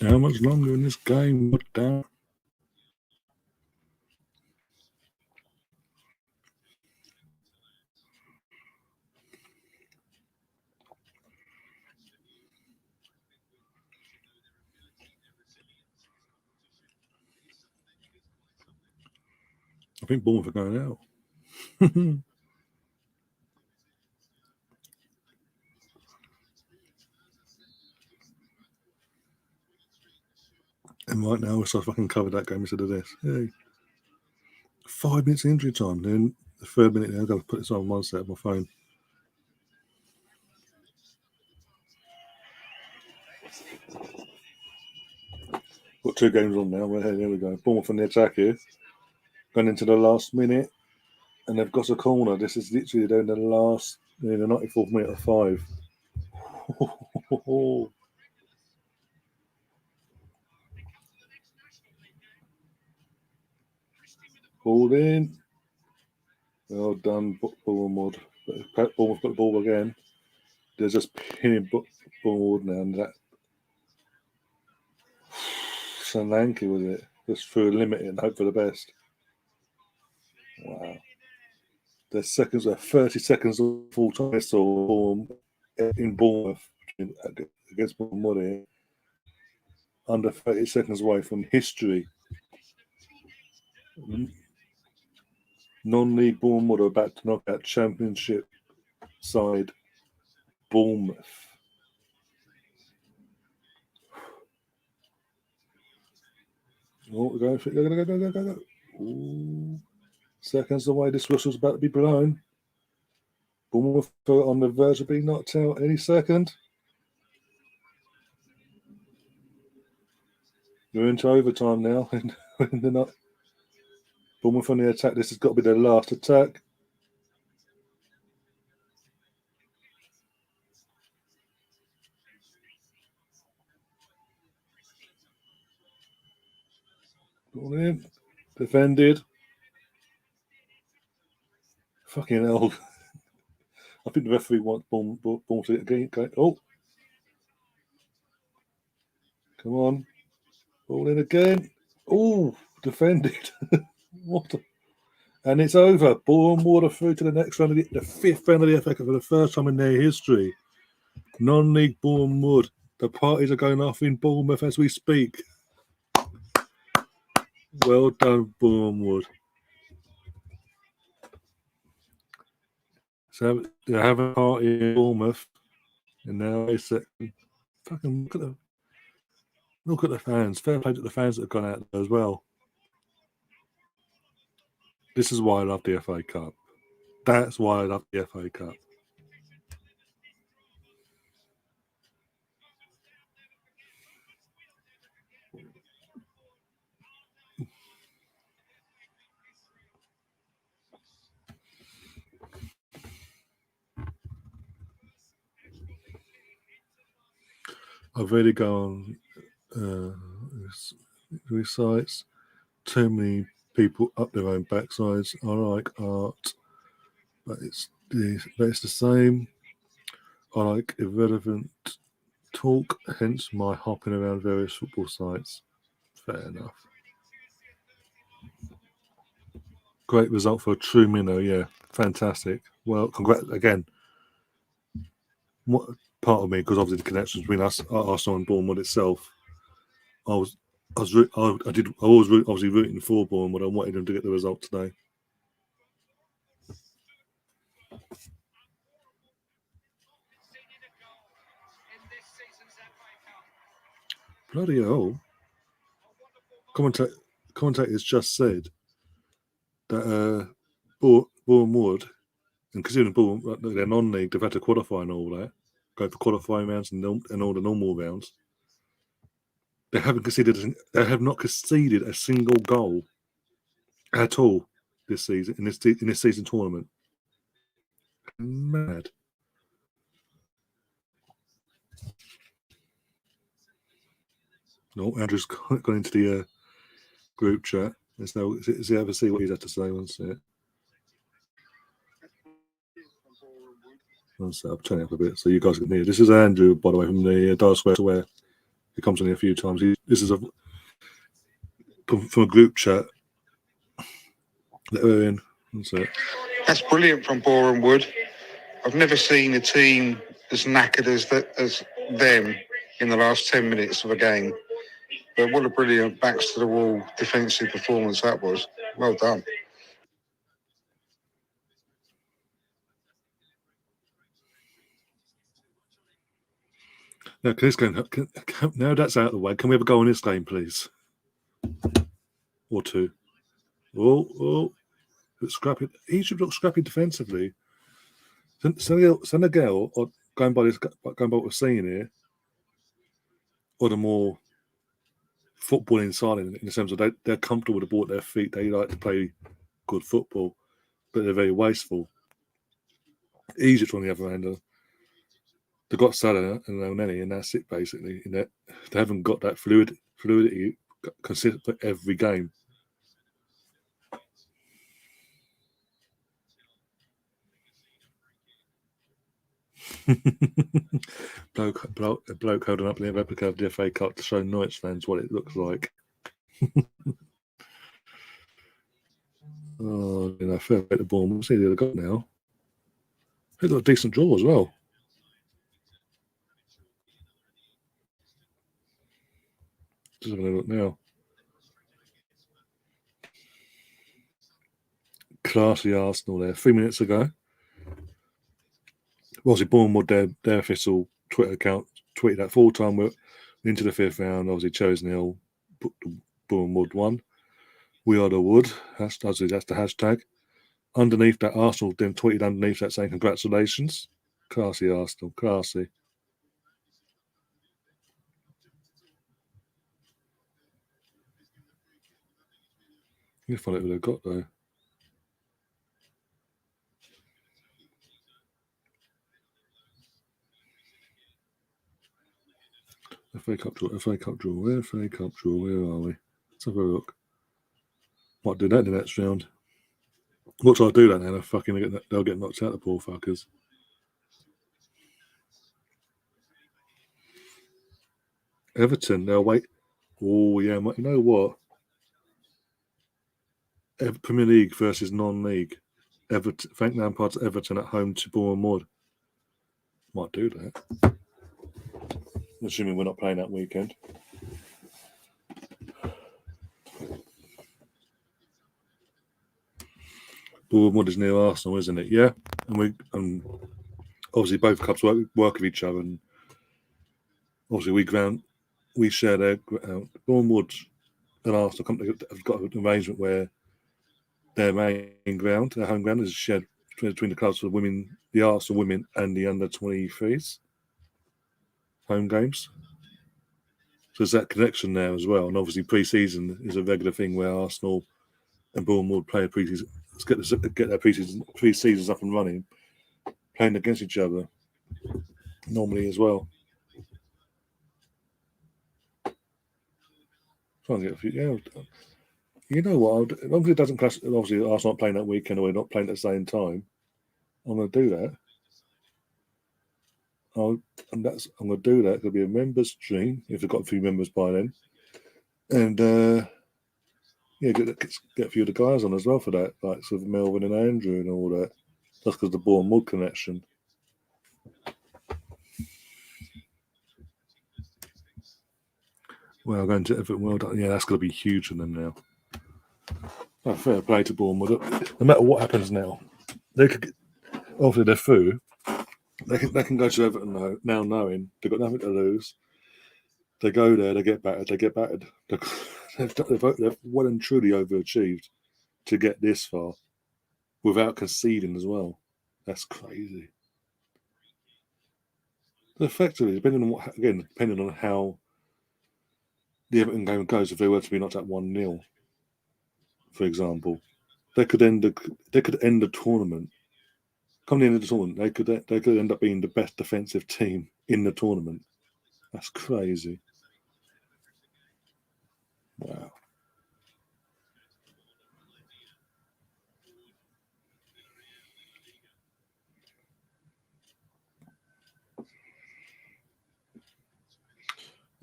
How much longer in this game? What down? I think Bournemouth are going out. And right now, so I fucking covered that game instead of this. Hey, 5 minutes injury time. Then the 3rd minute, I've got to put this on one set of my phone. Got 2 games on now. Well, there we go. Bournemouth on the attack here. Going into the last minute, and they've got a corner. This is literally down the last, the 94th minute of 5. Ball in. Well done, Bournemouth. Bournemouth got the ball again. They're just pinning Bournemouth now. And that Solanke was it? Just through a limit and hope for the best. Wow. There's 30 seconds of full time whistle in Bournemouth against Bournemouth here. Under 30 seconds away from history. Non-league Bournemouth are about to knock out Championship side Bournemouth. Oh, go. Ooh. Seconds away, this whistle's about to be blown. Bournemouth are on the verge of being knocked out any second. You're into overtime now, and they're not. Bournemouth on the attack. This has got to be their last attack. Ball in. Defended. Fucking hell. I think the referee wants Bournemouth to again. Oh. Come on. Ball in again. Oh, defended. What a... And it's over. Bournemouth are through to the next round, the 5th round of the FA Cup for the first time in their history. Non-league Bournemouth. The parties are going off in Bournemouth as we speak. Well done, Bournemouth. So they're having a party in Bournemouth, and now they fucking look at the fans. Fair play to the fans that have gone out there as well. This is why I love the FA Cup. That's why I love the FA Cup. I've really gone sites. Too many people up their own backsides. I like art, but it's the same. I like irrelevant talk, hence my hopping around various football sites. Fair enough. Great result for a true minnow, yeah. Fantastic. Well, congrats again. What part of me, because obviously the connections between us, Arsenal and Bournemouth itself, I was obviously rooting for Bournemouth. I wanted them to get the result today. Bloody hell! Commentators just said that Bournemouth, and considering Bournemouth, they're non-league, they've had to qualify and all that, go for qualifying rounds and all the normal rounds. They have not conceded a single goal at all this season in this season tournament. Mad. No, Andrew's gone into the group chat. Let's see ever see what he's had to say. One sec. I'll turn it up a bit so you guys can hear. This is Andrew, by the way, from the Dial Square to Where. He comes on here a few times. This is from a group chat that we're in. That's brilliant from Boreham Wood. I've never seen a team as knackered as them in the last 10 minutes of a game. But what a brilliant backs to the wall defensive performance that was. Well done. Now, now that's out of the way, can we have a go on this game, please? Or two. Oh, scrappy. Egypt looks scrappy defensively. Senegal, or going by what we're seeing here, or the more footballing side in the sense of they're comfortable with the ball at their feet. They like to play good football, but they're very wasteful. Egypt, on the other hand, they've got Salah and Elneny, and that's it basically. In that they haven't got that fluidity consistent for every game. bloke holding up the replica of the FA Cup to show Knights fans what it looks like. Fair play to Bournemouth. See the other goal now. They got a decent draw as well. Just having a look now. Classy Arsenal there. 3 minutes ago. Obviously, Bournemouth, their official Twitter account tweeted that full time we're into the fifth round. Obviously, chose nil. Bournemouth won. We are the Wood. That's the hashtag. Underneath that, Arsenal then tweeted underneath that saying congratulations. Classy Arsenal. Classy. You find out who they've got though. FA Cup draw. Where are we? Let's have a look. Might do that in the next round. What do I do that now? They'll get knocked out, the poor fuckers. Everton, they'll wait. Oh, yeah, you know what? Premier League versus non-league. Frank Lampard's Everton at home to Bournemouth. Might do that. Assuming we're not playing that weekend. Bournemouth is near Arsenal, isn't it? Yeah, and obviously both clubs work with each other, and obviously we share their Bournemouth and Arsenal have got an arrangement where their main ground, their home ground, is shared between the clubs for women, the Arsenal women, and the under 23s home games. So there's that connection there as well, and obviously pre-season is a regular thing where Arsenal and Bournemouth play a pre-season. Get their pre-seasons up and running, playing against each other normally as well. Try and get a few. Yeah, you know what? As long as it doesn't clash. Obviously, Arsenal not playing that weekend, or we're not playing at the same time. I'm going to do that. I'm going to do that. It'll be a members stream if they've got a few members by then, and yeah, get a few of the guys on as well for that, like sort of Melvin and Andrew and all that. That's because the Bournemouth connection. Well, going to Everton, well done. Yeah, that's going to be huge for them now. Oh, fair play to Bournemouth. No matter what happens now, they could obviously they're through. They can go to Everton now knowing they've got nothing to lose. They go there, they get battered. They've well and truly overachieved to get this far without conceding as well. That's crazy. Effectively, depending on how the Everton game goes, if they were to be knocked out 1-0, for example, they could end the tournament. Come the end of the tournament, they could end up being the best defensive team in the tournament. That's crazy. Wow.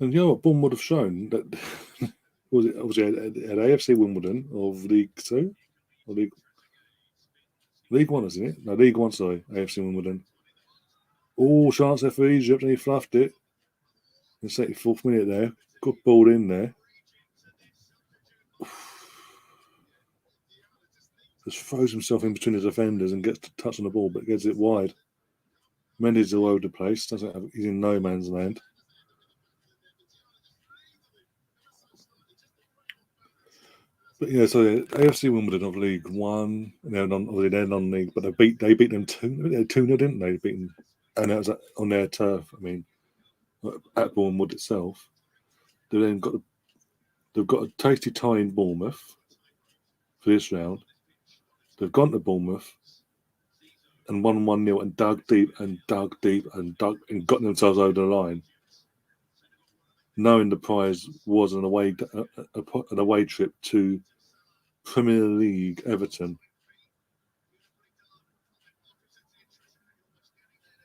And you know what Bournemouth have shown that was it obviously at AFC Wimbledon of League Two or League One, isn't it? No, League One. Sorry, AFC Wimbledon. Oh, chance there for Egypt, and he fluffed it. In the 74th minute there, good ball in there. Just throws himself in between the defenders and gets to touch on the ball, but gets it wide. Mendy's all over the place. He's in no man's land. But yeah, so AFC Wimbledon of League One, they're non-league, but they beat them 2-0, didn't they? They beat them, and that was on their turf. I mean, at Bournemouth itself. They've got a tasty tie in Bournemouth for this round. They've gone to Bournemouth and won 1-0 and dug deep and got themselves over the line, knowing the prize was an away trip to Premier League Everton.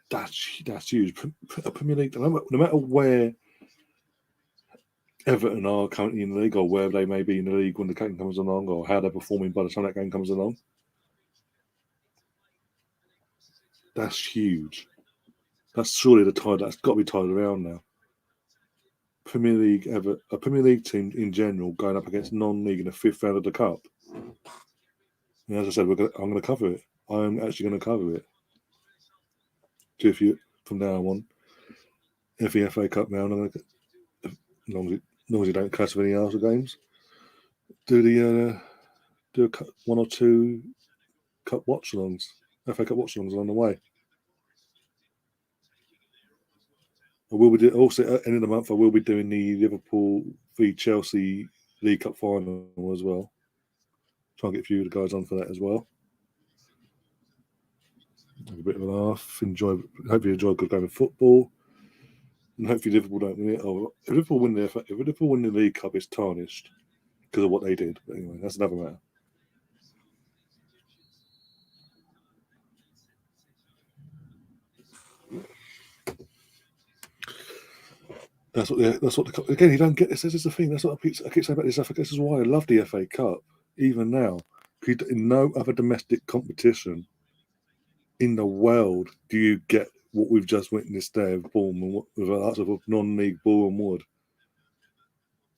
That's huge. Premier League, no matter where Everton are currently in the league or where they may be in the league when the game comes along or how they're performing by the time that game comes along. That's huge. That's surely the tie that's got to be tied around now. A Premier League team in general going up against non-league in the 5th round of the cup. And as I said, I'm going to cover it. I'm actually going to cover it. If you from now on, if the FA Cup now, as long as you don't clash with any Arsenal games, do one or two cup watch-alongs, FA Cup watch-alongs along the way. We'll be also at the end of the month. I will be doing the Liverpool v Chelsea League Cup final as well. Try and get a few of the guys on for that as well. Have a bit of a laugh. Hopefully enjoy a good game of football. And hopefully Liverpool don't win it. Or if Liverpool win the League Cup, it's tarnished because of what they did. But anyway, that's another matter. Again, you don't get this. This is the thing. That's what I keep saying about this. This is why I love the FA Cup, even now. In no other domestic competition in the world do you get what we've just witnessed there with Bournemouth, with a sort of non-league Bournemouth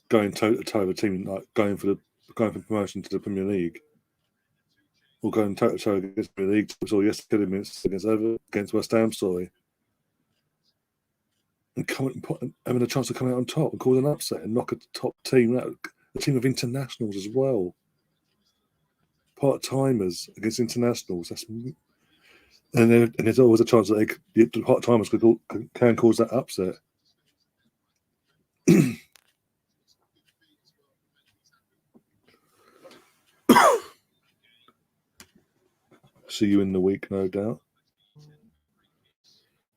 going toe to toe with a team like going for promotion to the Premier League, or going toe to toe against the Premier League. We saw yesterday against West Ham, and having a chance to come out on top and cause an upset and knock a top team out, a team of internationals as well, part-timers against internationals. And there's always a chance that the part-timers can cause that upset. See you in the week, no doubt.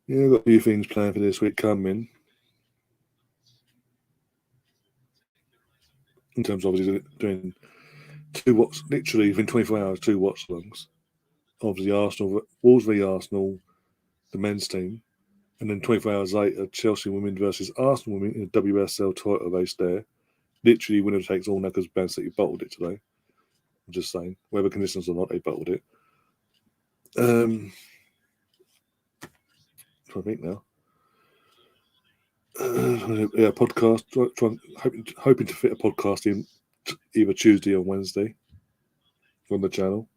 Yeah, I've got a few things planned for this week coming. in terms of obviously doing literally within 24 hours, 2 watch-alongs. Obviously, Wolves v Arsenal, the men's team, and then 24 hours later, Chelsea women versus Arsenal women in a WSL title race there. Literally, winner takes all now because Man City bottled it today. I'm just saying, whether conditions or not, they bottled it. Trying to think now. Podcast. Hoping to fit a podcast in either Tuesday or Wednesday on the channel.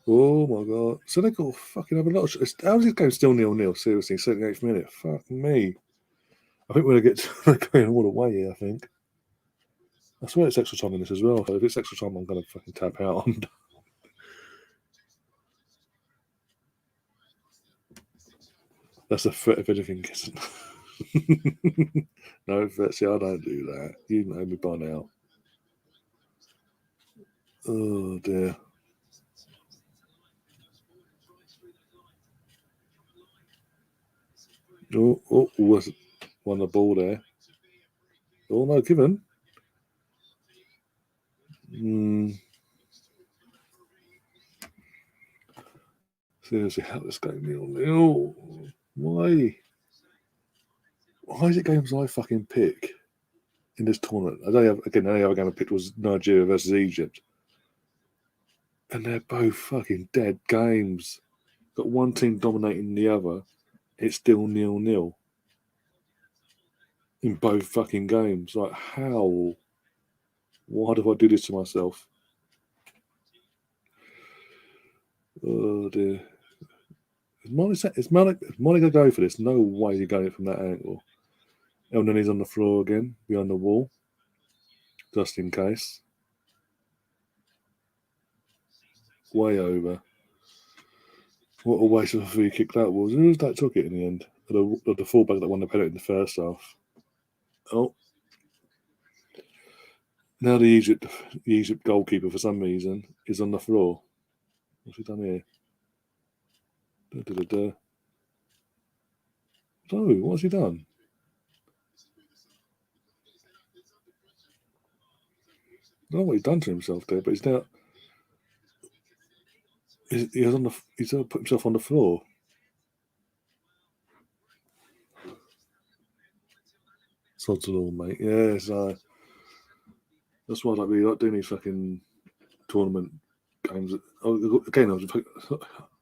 Oh my god. Senegal fucking have a lot of how's this game still 0-0? Seriously, 78th minute. Fuck me. I think we're going to get going all the way here, I think. I swear it's extra time in this as well. So if it's extra time, I'm going to fucking tap out. That's a threat if anything isn't. No, Betsy, I don't do that. You know me by now. Oh dear. Oh, was won the ball there. Oh no, given. Seriously, how this game 0-0? Why? Why is it games I fucking pick in this tournament? The only other game I picked was Nigeria versus Egypt. And they're both fucking dead games. Got one team dominating the other. It's still 0-0 in both fucking games. Like, how? Why do I do this to myself? Oh dear. Is Molly going to go for this? No way you're going from that angle. And then he's on the floor again, behind the wall, just in case. Way over. What a waste of a free kick that was. Who was that took it in the end? The fullback that won the penalty in the first half. Oh. Now the Egypt goalkeeper, for some reason, is on the floor. What's he done here? No, what's he done? I don't know what he's done to himself there, but he's now. He's put himself on the floor. Sods and all, mate. Yeah, so that's why I don't really like doing these fucking tournament games. Again,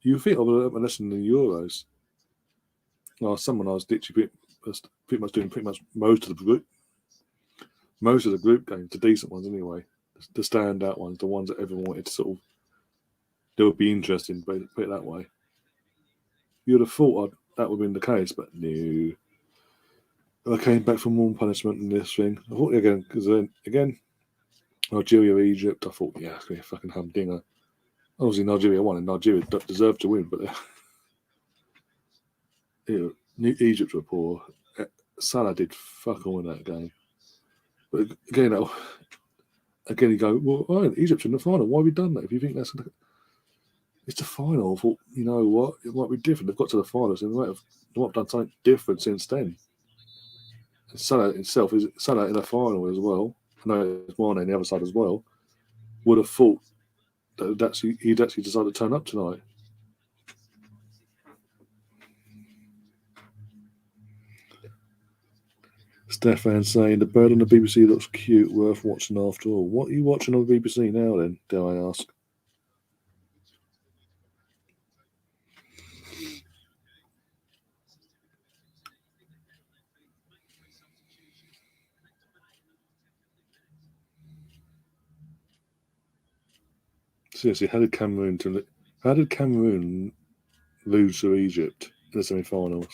you think I would have learned my lesson in the Euros. Someone I was literally pretty much doing most of the group games, the decent ones anyway, the standout ones, the ones that everyone wanted to sort of. They would be interesting, but put it that way. You'd have thought that would have been the case, but no. I came back from more punishment in this thing. I thought again, because then again, Nigeria, Egypt. I thought, yeah, it's going to be a fucking humdinger. Obviously, Nigeria won, and Nigeria deserved to win, but Egypt were poor. Salah did fuck all in that game. But again, you go, well, Egypt's in the final. Why have we done that? If you think it's the final, I thought, you know what, it might be different. They've got to the finals, and they might have done something different since then. And Salah himself is Salah in the final as well. I know there's Mane on the other side as well. Would have thought that he'd actually decided to turn up tonight. Stefan saying the bird on the BBC looks cute, worth watching after all. What are you watching on the BBC now then, dare I ask? Seriously, how did Cameroon lose to Egypt in the semi-finals?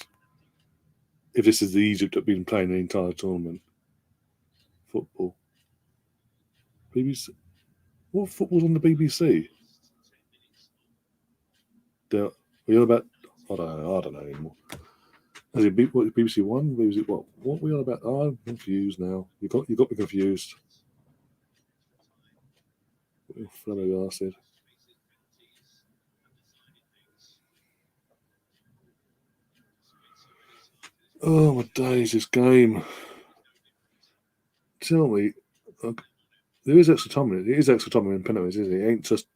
If this is the Egypt that have been playing the entire tournament. Football. BBC. What football's on the BBC? We're about. I don't know anymore. Is it BBC One? BBC what? What are we on about? Oh, I'm confused now. You got me confused. Fellow bastard. Oh my days! This game. tell me, there is extra time in it. It is extra time in penalties, isn't it? It ain't just.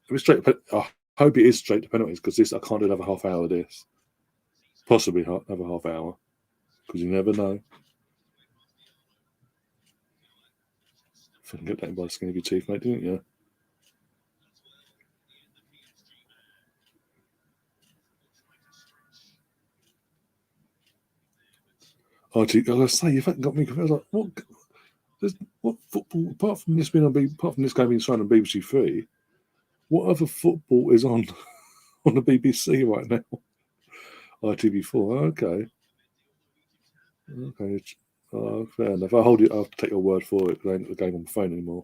If it's straight. I hope it is straight to penalties because I can't do another half hour of this. Possibly another half hour because you never know. Fucking get that by the skin of your teeth, mate, didn't you? Oh, gee, I was say you fucking got me confused. I was like, what football apart from this game being shown on BBC Three? What other football is on the BBC right now? ITV4. Okay. Fair enough. I'll have to take your word for it because I ain't got the game on my phone anymore.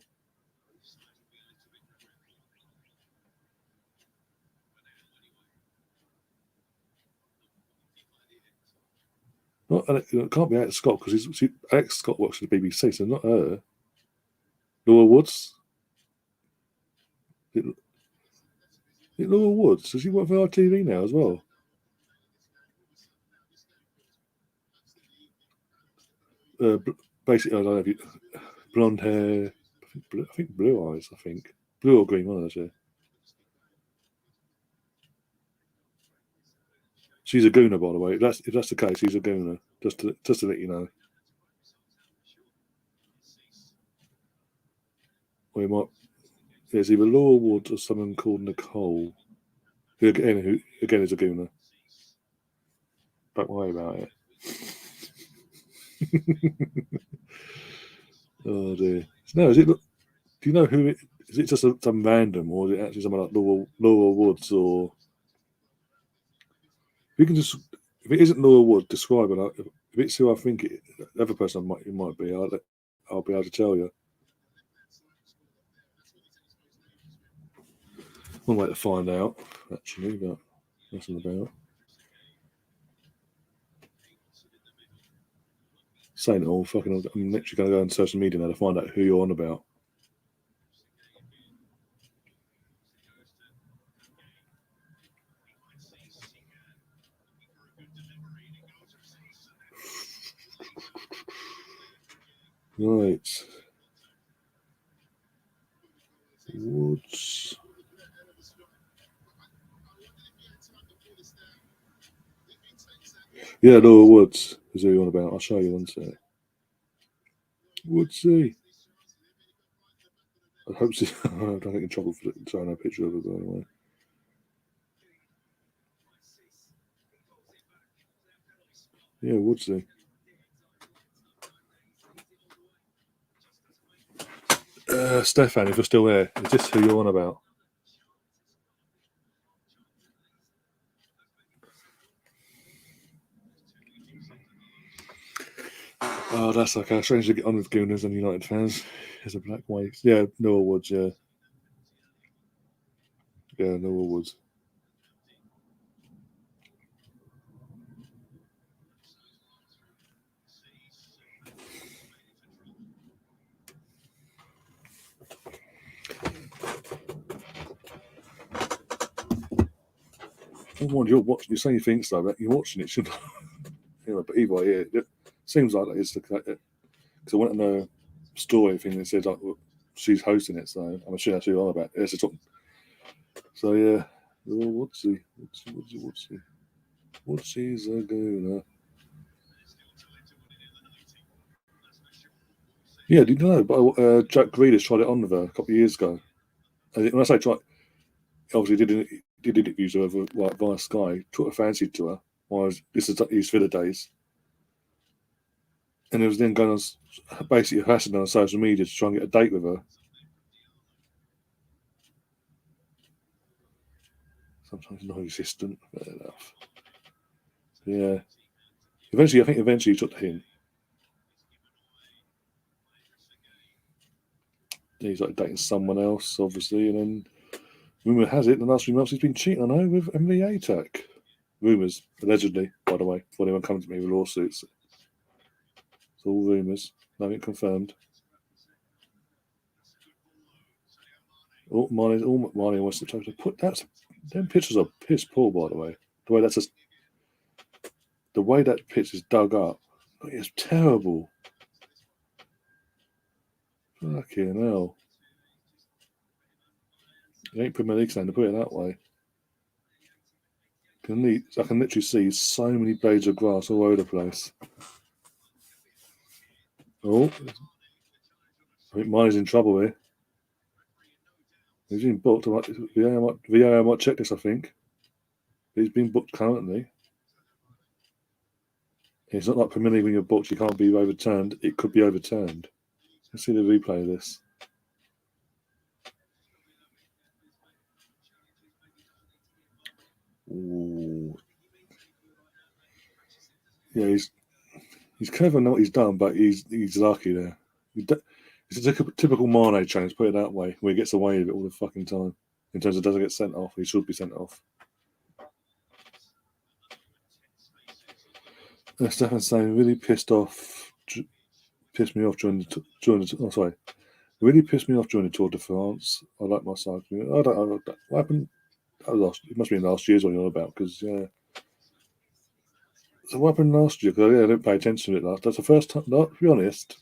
It can't be Alex Scott because Alex Scott works for the BBC, so not her. Laura Woods. Laura Woods. Does she work for ITV now as well? Basically, I don't know if you blonde hair. I think blue eyes. I think blue or green, one of those. She's a gooner, by the way. If that's the case, she's a gooner. Just to let you know. Or you might. There's either Laura Woods or someone called Nicole. Who again is a gooner. Don't worry about it. Oh dear. No, is it? Do you know who it? Is it just some random, or is it actually someone like Laura Woods, or? If you can just, if it isn't Laura Woods, describe it. If it's who I think the other person it might be, I'll be able to tell you. One way to find out, actually, but nothing about. Saying it all, fucking, I'm literally going to go on social media now to find out who you're on about. Right. Woods. Yeah, Laura Woods is who you're on about. I'll show you one sec. Woodsy. I hope she. I don't get in trouble for showing a picture of her, by the way. Yeah, Woodsy. Stefan, if you're still there, is this who you're on about? Oh, that's okay. Strange to get on with Gooners and United fans. There's a black way. Yeah, Noah Woods, yeah. Yeah, Noah Woods. Oh, you're saying you think so, but you're watching it, shouldn't you? But either way, yeah, it seems like that is the because I went on a story thing that said like she's hosting it, so I'm sure that's who you're on about. It's a so yeah, Woodsy. Woodsy's a gooner. Yeah, did you know? But Jack Grealish tried it on with her a couple of years ago. When I say try, obviously did interviews with her like via Sky. Took a fancy to her. This is his Villa days, and it was then going on basically harassing her on social media to try and get a date with her. Sometimes non-existent. Fair enough. Yeah. I think eventually he took the hint. He's like dating someone else, obviously, and then rumour has it the last few months he's been cheating on her with Emily Atack. Rumours, allegedly, by the way, before anyone comes to me with lawsuits. It's all rumours, nothing confirmed. All Marnie wants to put them pictures are piss poor, by the way. The way that pitch is dug up, it's terrible. Fucking hell. It ain't Premier League stand, to put it that way. I can literally see so many blades of grass all over the place. Oh, I think mine is in trouble here. He's been booked. VAR might check this, I think. He's been booked currently. It's not like Premier League when you're booked, you can't be overturned. It could be overturned. Let's see the replay of this. Ooh. Yeah, he's clever in what he's done, but he's lucky there. It's a typical Mane change, put it that way, where he gets away with it all the fucking time. In terms of doesn't get sent off, he should be sent off. Stefan saying really pissed me off during the really pissed me off during the Tour de France. I like my cycling. I don't. What happened? It must be last year's one you're on about, because yeah. So what happened last year? Because I didn't pay attention to it last. That's the first time. To be honest,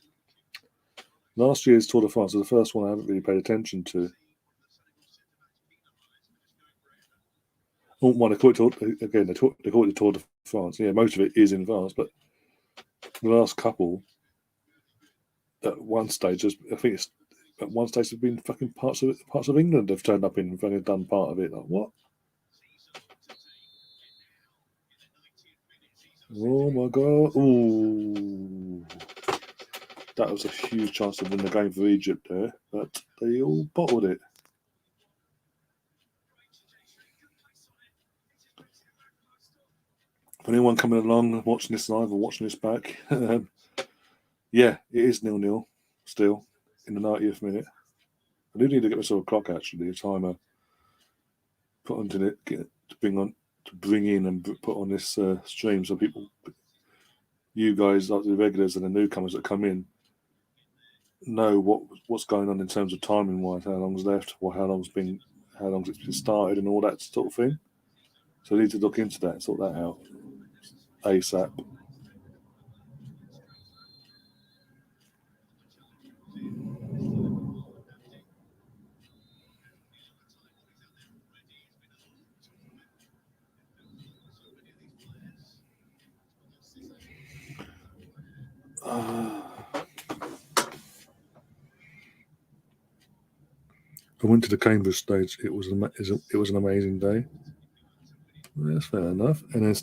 last year's Tour de France was the first one I haven't really paid attention to. Oh, they call it the Tour de France. Yeah, most of it is in France, but the last couple, at one stage, I think it's at one stage have been fucking parts of England have turned up in and fucking done part of it. Like what? Oh my god! Ooh, that was a huge chance to win the game for Egypt there, but they all bottled it. For anyone coming along, watching this live or watching this back, yeah, it is 0-0 still in the 90th minute. I do need to get myself a clock, actually, a timer put onto it, to bring in and put on this stream, so people, you guys, like the regulars and the newcomers that come in, know what's going on in terms of timing wise, how long's left, or how long's it's been started, and all that sort of thing. So I need to look into that and sort that out ASAP. I went to the Cambridge stage. It was an amazing day. Well, that's fair enough. And then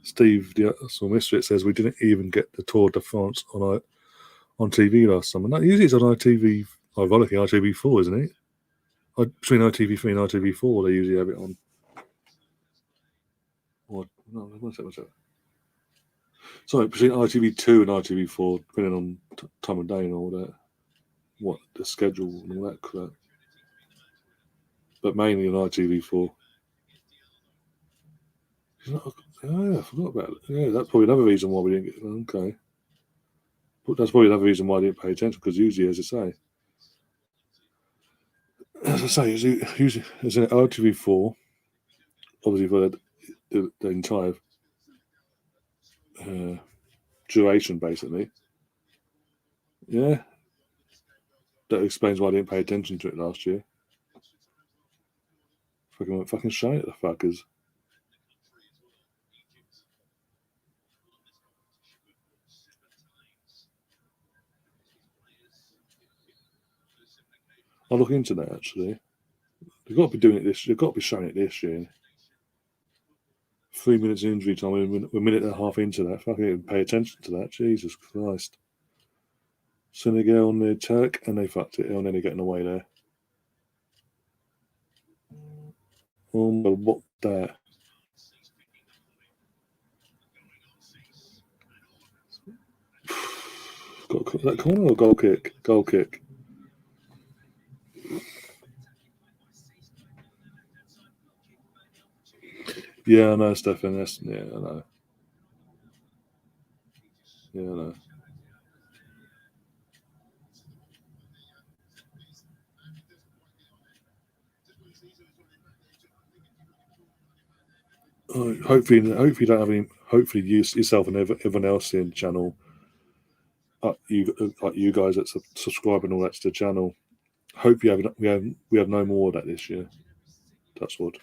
Steve, the Misfit, says we didn't even get the Tour de France on TV last summer. No, usually it's on ITV. Ironically, ITV4, isn't it? Between ITV3 and ITV4, they usually have it on. Or no, what's that? Sorry, between ITV2 and ITV4, depending on time of day and all that. What the schedule and all that crap. But mainly on ITV4. I forgot about it. Yeah, that's probably another reason why we didn't get it. Okay. But that's probably another reason why I didn't pay attention, because usually, as I say, usually as an ITV4, obviously for the entire duration, basically. Yeah. That explains why I didn't pay attention to it last year. Fucking shite at the fuckers. I'll look into that, actually. They've got to be doing it this year. They've got to be showing it this year. 3 minutes injury time. We're a minute and a half into that. Fucking pay attention to that. Jesus Christ. Senegal on the attack, and they fucked it. They're nearly getting away there. Oh my, what that? Got that corner or goal kick? Goal kick. Yeah, I know, Stefan. Yeah, I know. Yeah, I know. Hopefully you don't have any. Hopefully, you yourself and everyone else in the channel you guys that subscribe and all that to the channel. Hope we have no more of that this year. That's what.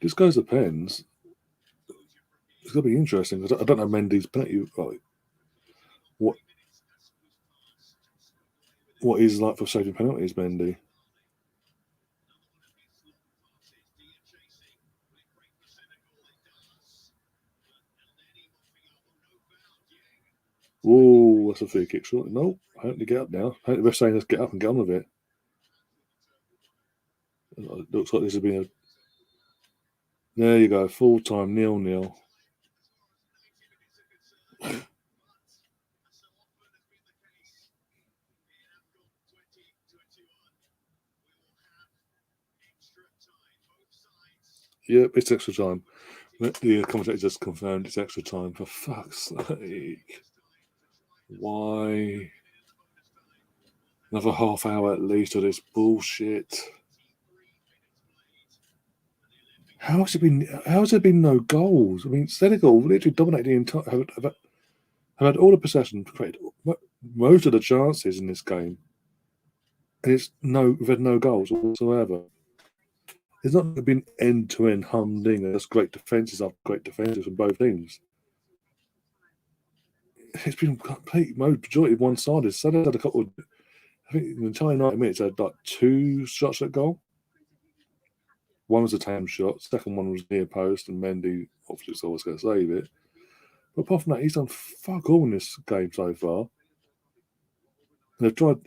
This goes depends. It's gonna be interesting because I don't know Mendy's penalty. Like, what he's like for saving penalties, Mendy. Whoa, that's a free kick short. No, I hope to get up now. I hope they're saying let's get up and get on with it. It looks like this has been a. There you go, full time 0-0. Yep, it's extra time. The commentator just confirmed it's extra time. For fuck's sake. Why? Another half hour at least of this bullshit. How has there been no goals? I mean, Senegal literally dominated the entire. Have had all the possession, created most of the chances in this game, and we've had no goals whatsoever. There's not been end-to-end humdinger. That's great defences after great defences from both teams. It's been complete majority one-sided. Senegal had a couple of. I think in the entire 90 minutes, they had like 2 shots at goal. One was a tame shot. Second one was near post, and Mendy obviously is always going to save it. But apart from that, he's done fuck all in this game so far. They've tried.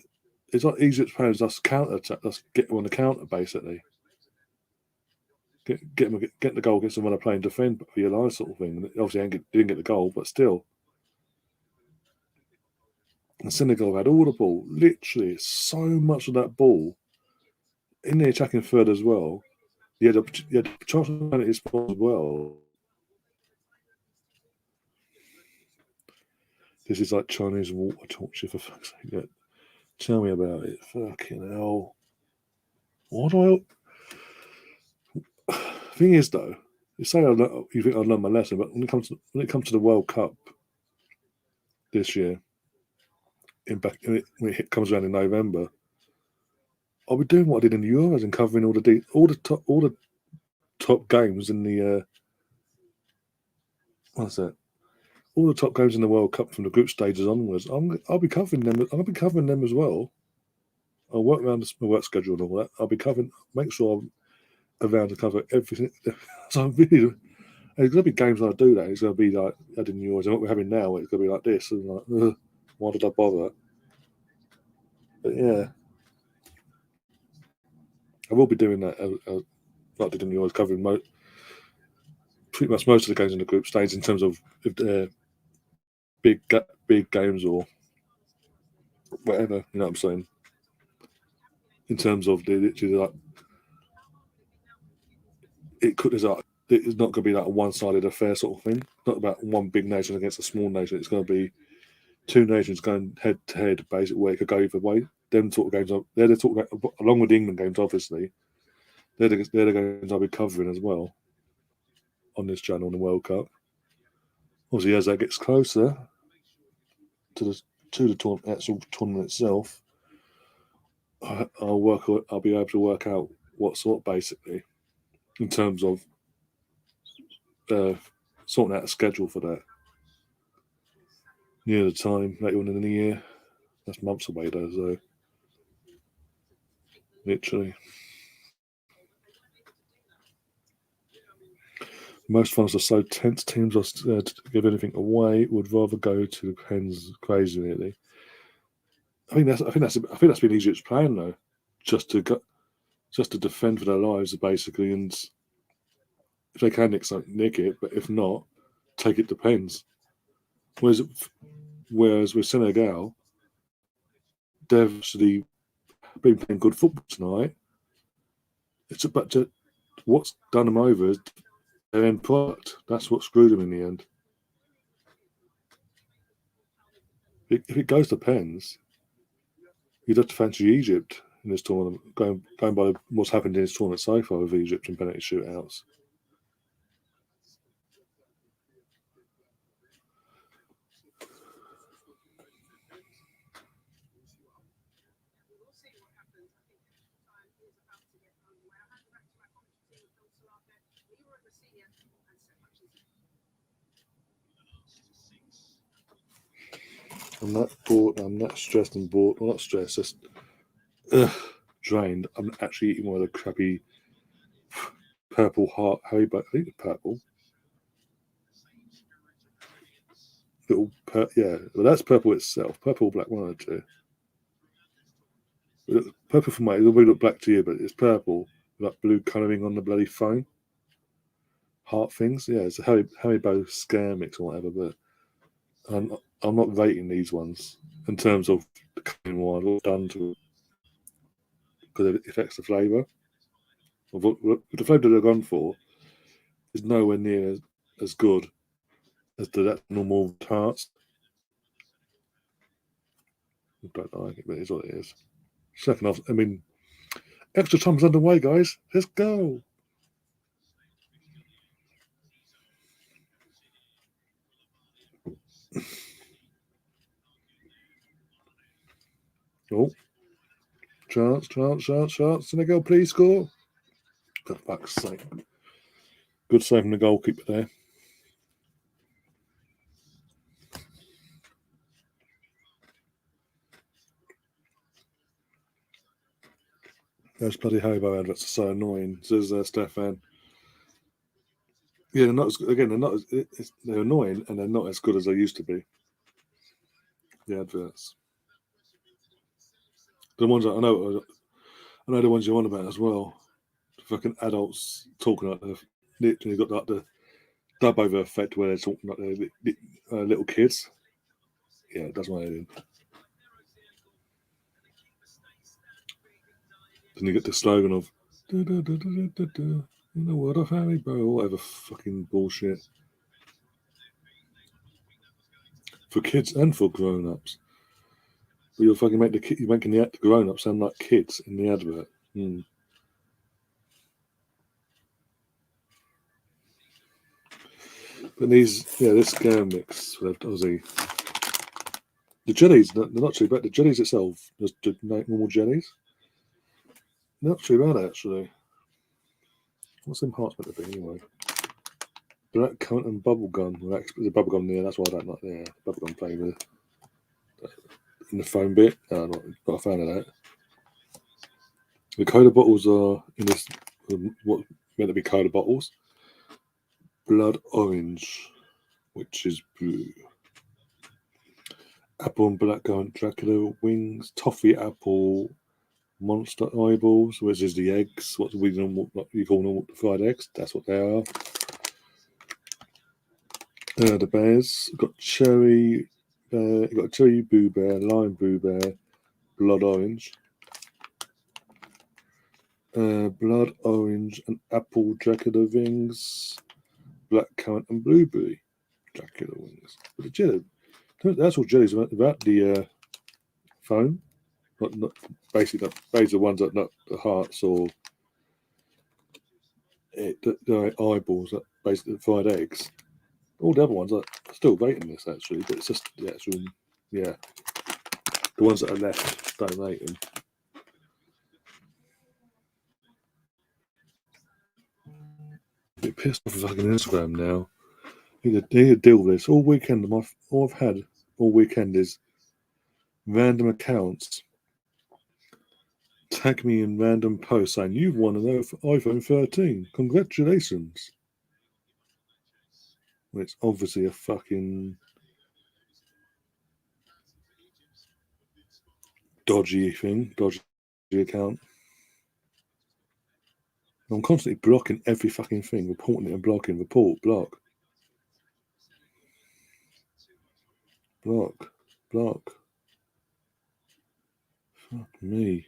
It's like Egypt's players us counter attack. Let's get them on the counter basically. Get the goal against them when they're playing defend for your life sort of thing. And obviously, didn't get the goal, but still. And Senegal had all the ball, literally so much of that ball in the attacking third as well. You had a chance to find his spot as well. This is like Chinese water torture for fuck's sake. Yeah. Tell me about it. Fucking hell. What do I? Thing is, though, you say you think I've learned my lesson, but when it comes to the World Cup this year, when it comes around in November, I'll be doing what I did in the Euros and covering all the top games in the what's that? All the top games in the World Cup from the group stages onwards. I'll be covering them. I'll be covering them as well. I'll work around my work schedule and all that. I'll be covering. Make sure I'm around to cover everything. So I'm really. There's going to be games when I do that. It's going to be like I did in Euros, and what we're having now, it's going to be like this. And like, why did I bother? But yeah, I will be doing that. Like I did in Euros, covering pretty much most of the games in the group stage in terms of if they're big games or whatever. You know what I'm saying? In terms of literally like it's not going to be like a one-sided affair sort of thing. Not about one big nation against a small nation. It's going to be 2 nations going head to head, basically, where it could go either way. Them sort of games, they're the talk about, along with the England games, obviously. They're the games I'll be covering as well on this channel in the World Cup. Obviously, as that gets closer to the actual tournament itself, I'll be able to work out what sort, basically, in terms of sorting out a schedule for that. Near the time, later on in the year. That's months away, though, so literally. Most fans are so tense. Teams are scared to give anything away. Would rather go to the pens. Crazy, really. I think that's been Egypt's plan, though, just to defend for their lives, basically, and if they can nick it, but if not, take it to pens. Whereas with Senegal, they've actually been playing good football tonight. It's about what's done them over is their end product. That's what screwed them in the end. If it goes to pens, you'd have to fancy Egypt in this tournament, going by what's happened in this tournament so far with Egypt and penalty shootouts. I'm not bored. I'm not stressed and bored. Well, not stressed. Just drained. I'm actually eating one of the crappy purple heart Haribo. I think it's purple. Yeah. Well, that's purple itself. Purple, black, one or two. Purple for me. It'll really look black to you, but it's purple. Like blue colouring on the bloody phone. Heart things. Yeah, it's a Haribo scare mix or whatever. But I'm not rating these ones in terms of the colouring one. What's done to it because it affects the flavour. The flavour they've gone for is nowhere near as good as that normal tarts. I don't like it, but it's what it is. Second off, I mean, extra time's underway, guys. Let's go. Oh, chance. Senegal, please score. For fuck's sake. Good save from the goalkeeper there. Those bloody Haribo adverts are so annoying, says Stefan. Yeah, they're not as good. Again, they're annoying and they're not as good as they used to be. The adverts. The ones I know the ones you're on about as well. Fucking adults talking like they've literally got like the dub over effect where they're talking like they're little kids. Yeah, it does my head in. Then you get the slogan of in the world of Haribo, or whatever fucking bullshit. For kids and for grown-ups. But you're fucking you're making the grown-ups sound like kids in the advert. But this scare mix with Aussie. The jellies, they're not too bad. The jellies itself, just normal jellies, not too bad actually. What's them hearts meant to be anyway? Black currant and bubblegum. The bubblegum there, that's why I don't like the bubblegum flavour. In the foam bit, no, I'm not a fan of that. The cola bottles are in this, what meant to be cola bottles. Blood orange, which is blue. Apple and blackcurrant Dracula wings. Toffee apple monster eyeballs, which is the eggs. What you call normal fried eggs. That's what they are. The bears got cherry. Got cherry boo bear, lime boo bear, blood orange. Blood orange and apple Dracula wings, blackcurrant and blueberry Dracula wings. But the jelly, that's all jellies about the foam. Not basically the ones that not the hearts or the eyeballs, that basically the fried eggs. All the other ones are still rating this actually, but it's just the actual, the ones that are left don't rate them. Get pissed off fucking Instagram now. I need to deal with this all weekend. All I've had all weekend is random accounts tag me in random posts saying you've won an iPhone 13. Congratulations. Well, it's obviously a fucking dodgy account. I'm constantly blocking every fucking thing, reporting it and blocking, block. Fuck me.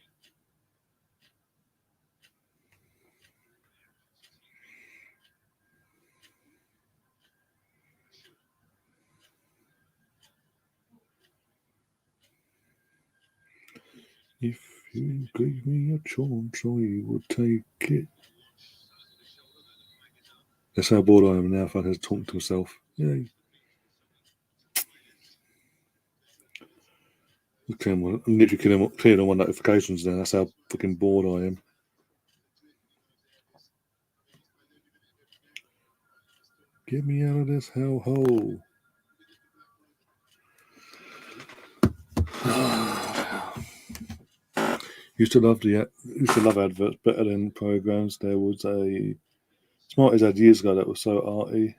If If you gave me a chance, I would take it. That's how bored I am now if I can talk to myself. Yeah. Okay, I'm literally clearing all my notifications now. That's how fucking bored I am. Get me out of this hellhole. Used to love adverts better than programs. There was a Smarties ad years ago that was so arty.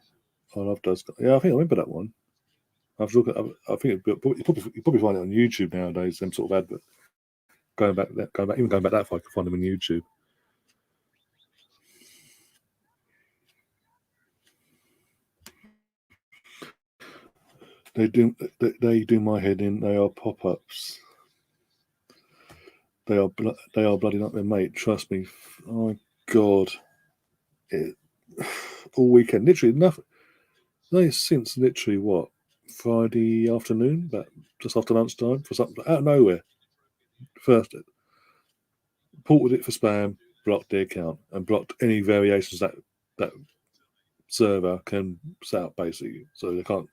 I loved those. Yeah, I think I remember that one. I think you probably find it on YouTube nowadays. Them sort of adverts. Going back that far, I could find them on YouTube. They do my head in. They are pop-ups. They are bloody not their mate. Trust me. Oh God, all weekend, literally nothing. No, since literally what Friday afternoon, but just after lunchtime for something out of nowhere. First, ported it for spam, blocked the account, and blocked any variations that server can set up basically. So they can't.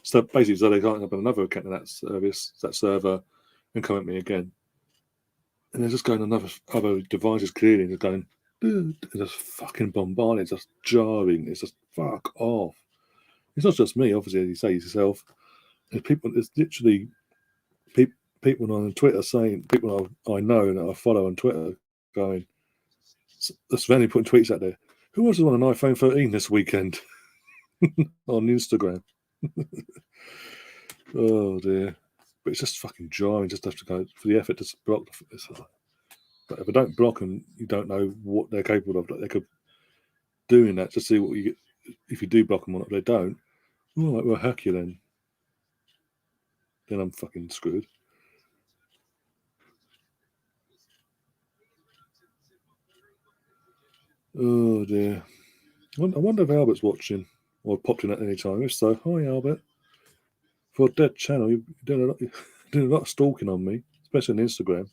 So basically, they can't open another account in that service, that server, and come at me again. And they're just going on other devices clearly, and they're going, it's just fucking bombarding, it's just jarring, it's just fuck off. It's not just me, obviously, as you say yourself. There's literally people on Twitter saying, people I know and I follow on Twitter going, that's randomly putting tweets out there. Who else is on an iPhone 13 this weekend on Instagram? Oh dear. But it's just fucking jarring, just have to go for the effort to block. But if I don't block them, you don't know what they're capable of. Like they could doing that to see what you get if you do block them or not. If they don't, all right, we'll hack you then. Then I'm fucking screwed. Oh dear. I wonder if Albert's watching or popped in at any time. If so, hi Albert. For a dead channel, you're doing a lot of stalking on me, especially on Instagram.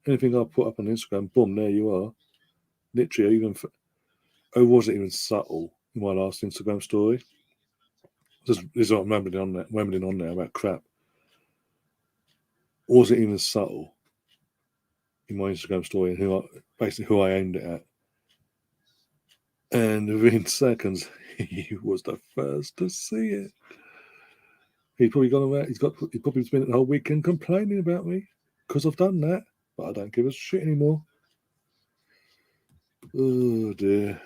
Anything I put up on Instagram, boom, there you are. Literally, wasn't even subtle in my last Instagram story. This is what I'm rambling on there about crap. Wasn't even subtle in my Instagram story and who I aimed it at. And within seconds, he was the first to see it. He's probably gone around. He's probably spent the whole weekend complaining about me because I've done that, but I don't give a shit anymore. Oh dear.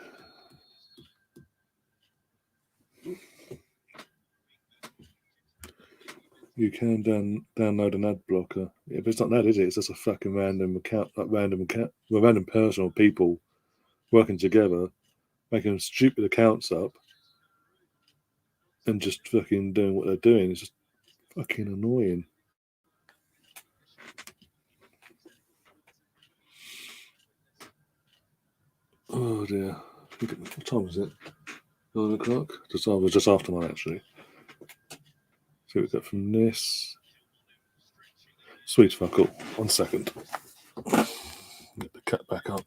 You can download an ad blocker. Yeah, but it's not that, is it? It's just a fucking random account, random person or people working together, making stupid accounts up, and just fucking doing what they're doing. It's just fucking annoying. Oh dear. What time is it? 9 o'clock? Just after 9 actually. So we got from this. Sweet fuck up. 1 second. Get the cat back up.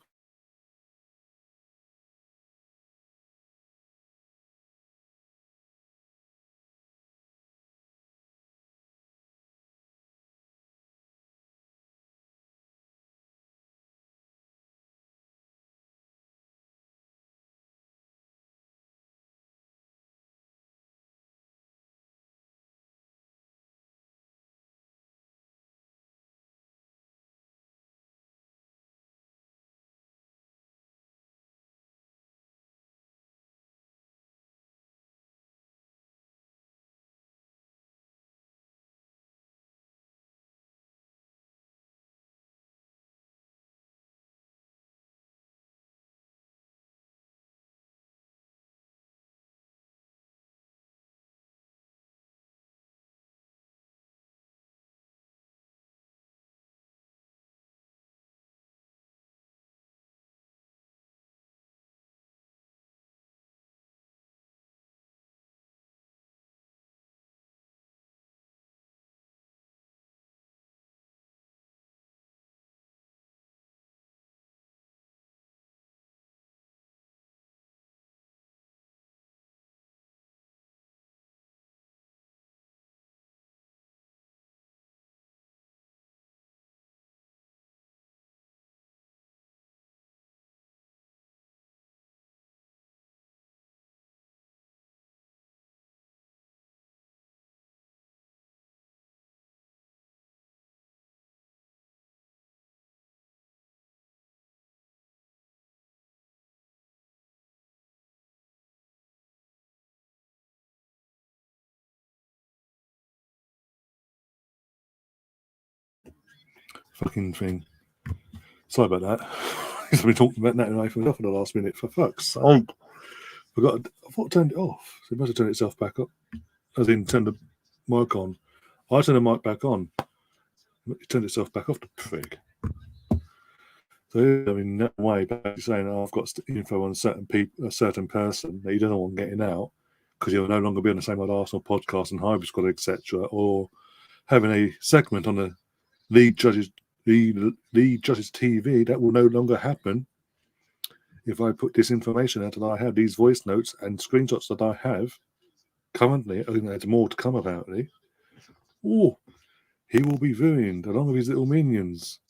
fucking thing. Sorry about that. I've been talking about that anyway for the last minute. For fuck's sake. I thought I turned it off. So it must have turned itself back up. As in, turn the mic on. I turned the mic back on. It turned itself back off, the prig. So, I mean, that way, basically saying, I've got info on a certain person that you don't want getting out because you'll no longer be on the same old Arsenal podcast and hybrid squad, etc., or having a segment on the lead judges TV that will no longer happen if I put this information out that I have, these voice notes and screenshots that I have currently. I think there's more to come apparently. Oh, he will be ruined along with his little minions.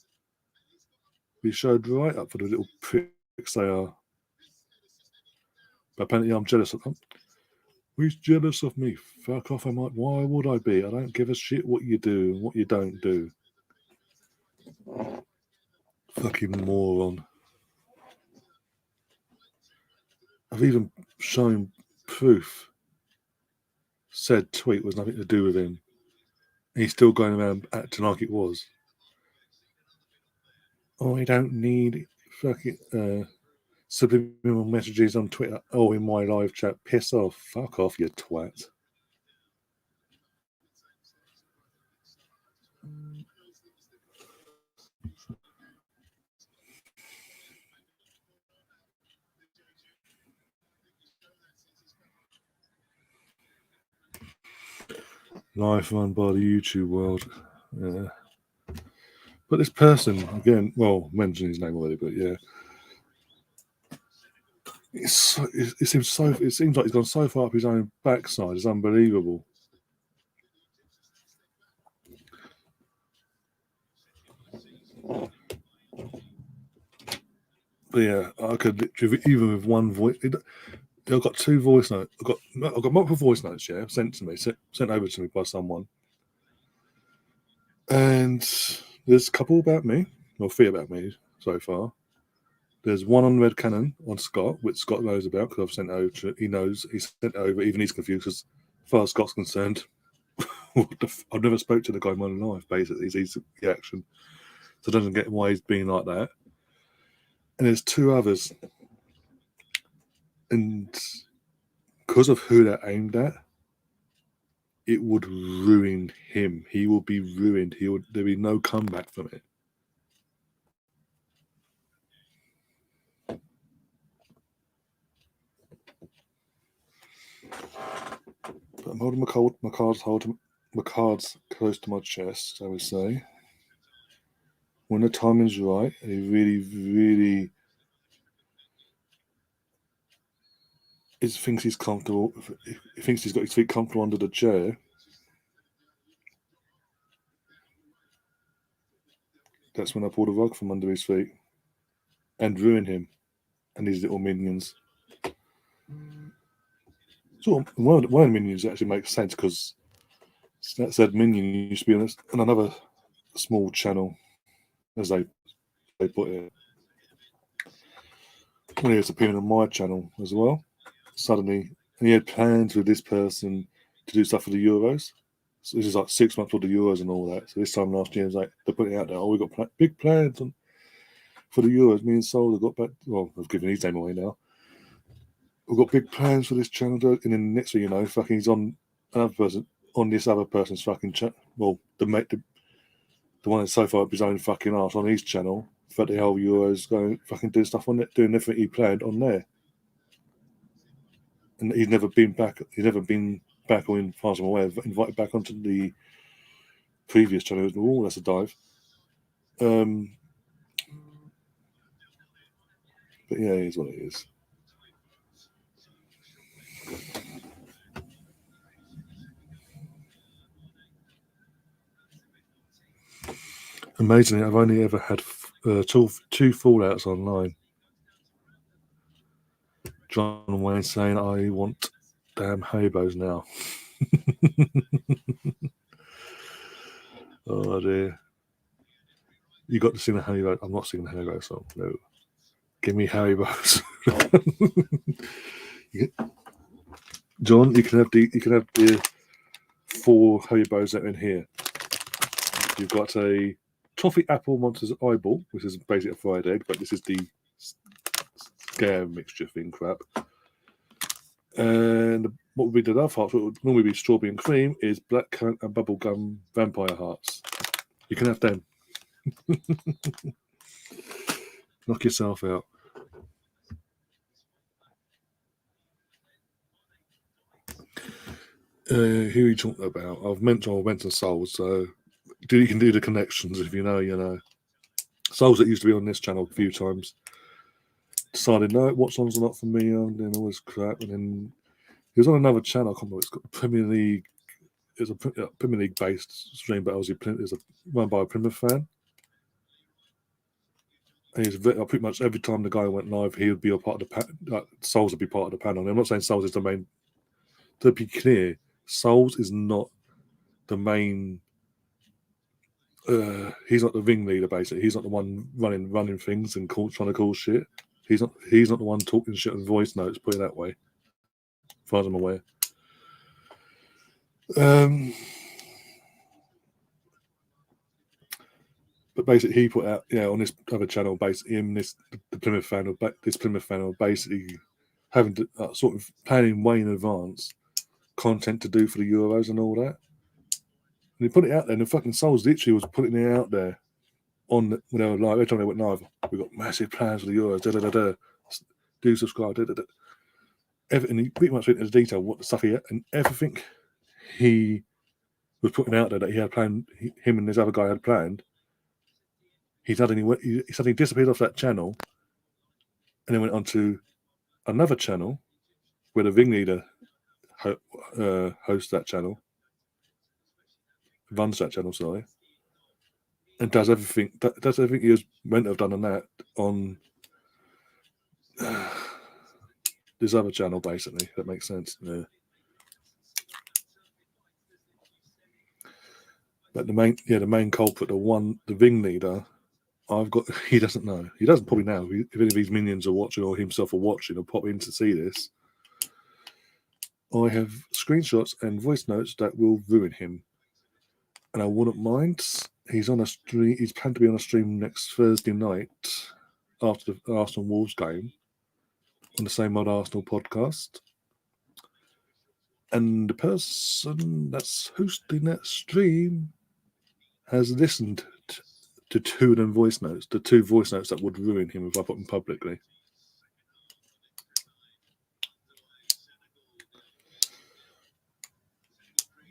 Be showed right up for the little pricks they are. But apparently I'm jealous of them. Who's jealous of me? Fuck off, why would I be? I don't give a shit what you do and what you don't do. Fucking moron. I've even shown proof. Said tweet was nothing to do with him. He's still going around acting like it was. Oh, I don't need fucking subliminal messages on Twitter. Oh, in my live chat. Piss off. Fuck off, you twat. Life run by the YouTube world. Yeah. But this person, again, well, mentioned his name already, but yeah. It seems like he's gone so far up his own backside. It's unbelievable. But yeah, I could literally, even with one voice. I've got two voice notes. I've got multiple voice notes. Yeah, sent over to me by someone. And there's a couple about me, or three about me so far. There's one on Red Cannon on Scott, which Scott knows about because I've sent over to. He knows he's sent over. Even he's confused because, as far as Scott's concerned, I've never spoke to the guy in my life. Basically, he's reaction, so I don't get why he's being like that. And there's two others, and because of who they're aimed at, it would ruin him. He will be ruined. There'll be no comeback from it. But I'm holding my cards close to my chest, I would say. When the timing's right, and he really, really thinks he's comfortable, he thinks he's got his feet comfortable under the chair, that's when I pull the rug from under his feet and ruin him and his little minions. So one of the minions actually makes sense because that said minion used to be on another small channel, as they put it. When he was appearing on my channel as well, suddenly, and he had plans with this person to do stuff for the Euros. So this is like 6 months for the Euros and all that. So this time last year, it was like they're putting it out there. Oh, we got big plans for the Euros. Me and Sol have got back. Well, I've given his name away now. We've got big plans for this channel, and then next thing you know, fucking he's on another person on this other person's fucking chat. Well, the one that's so far up his own fucking arse on his channel for the whole Euros, going fucking doing stuff on it, doing everything he planned on there. And he's never been back. He's never been back, or in far as I'm aware, invited back onto the previous channel. Oh, that's a dive. But yeah, it is what it is. Amazingly, I've only ever had two fallouts online. John Wayne saying, I want damn Habos now. Oh dear. You got to sing the Haribo. I'm not singing the Haribo song. No. Give me Haribos. John, you can have the 4 Haribos that are in here. You've got a toffee apple monsters eyeball, which is basically a fried egg, but this is the scare mixture thing crap. And what would be the other hearts, what would normally be strawberry and cream, is blackcurrant and bubblegum vampire hearts. You can have them. Knock yourself out. Who are you talking about? I've mentioned Souls, so you can do the connections if you know, you know. Souls that used to be on this channel a few times. Decided, no, watch songs are not for me, and then all this crap. And then he was on another channel, I can't remember, it's got Premier League. It's a Premier League based stream, but obviously it's run by a Plymouth fan. And he's pretty much every time the guy went live, he would be a part of the Souls would be part of the panel. And I'm not saying Souls is the main. To be clear, Souls is not the main. He's not the ringleader. Basically, he's not the one running things and trying to call shit. He's not the one talking shit on voice notes. Put it that way, as far as I'm aware. But basically, he put out, on this other channel, basically, the Plymouth fan will basically having to sort of planning way in advance content to do for the Euros and all that. And he put it out there, and the fucking Souls literally was putting it out there on when they were live. Every time they went live, we got massive plans for the Euros. Do subscribe. Everything. He pretty much went into detail what the stuff he had, and everything he was putting out there that he had planned. Him and this other guy had planned. He suddenly disappeared off that channel, and then went on to another channel where the ringleader hosts that channel, runs that channel, sorry, and does everything. Does everything he was meant to have done on that on this other channel, basically. That makes sense. Yeah. But the main culprit, the ringleader. He doesn't know. He doesn't probably know. If any of these minions are watching or himself are watching or pop in to see this, I have screenshots and voice notes that will ruin him. And I wouldn't mind. He's on a stream. He's planned to be on a stream next Thursday night after the Arsenal Wolves game on the Same Old Arsenal podcast. And the person that's hosting that stream has listened to two of them voice notes, the two voice notes that would ruin him if I put them publicly.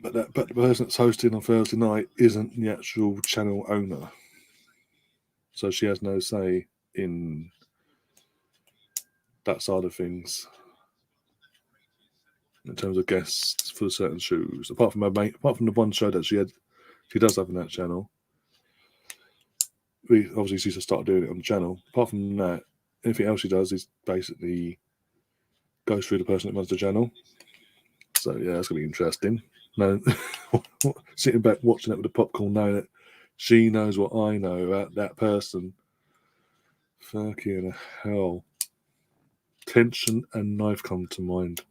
But the person that's hosting on Thursday night isn't the actual channel owner. So she has no say in that side of things. In terms of guests for certain shows. Apart from the one show that she does have on that channel. Obviously she's just started doing it on the channel. Apart from that, anything else she does is basically goes through the person that runs the channel. So yeah, that's gonna be interesting. No, sitting back watching it with the popcorn, knowing that she knows what I know about that person. Fucking hell. Tension and knife come to mind.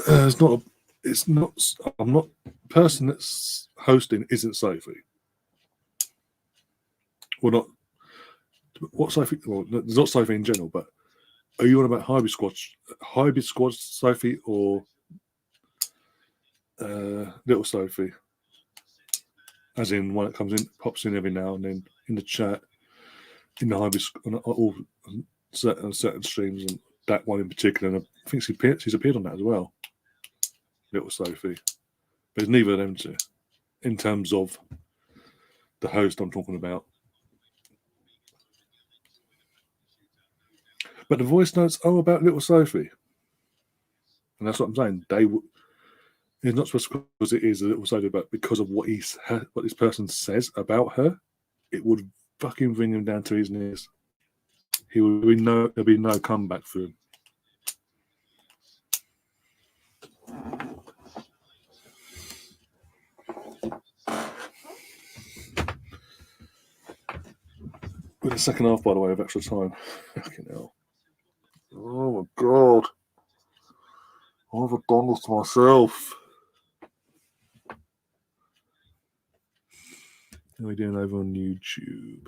I'm not. The person that's hosting isn't Sophie. Well, not. What Sophie? Well, there's not Sophie in general, but are you on about Hybrid Squad Sophie, or Little Sophie? As in one that comes in, pops in every now and then in the chat, in the Hybrid, on all certain streams, and that one in particular. And I think she's appeared on that as well. Little Sophie. But it's neither of them two, in terms of the host I'm talking about. But the voice notes are about Little Sophie. And that's what I'm saying. It's not just because it is a Little Sophie, but because of what this person says about her, it would fucking bring him down to his knees. There'll be no comeback for him. the second half, by the way, of extra time. Fucking hell. Oh my God. Why have I done this to myself? How are we doing over on YouTube?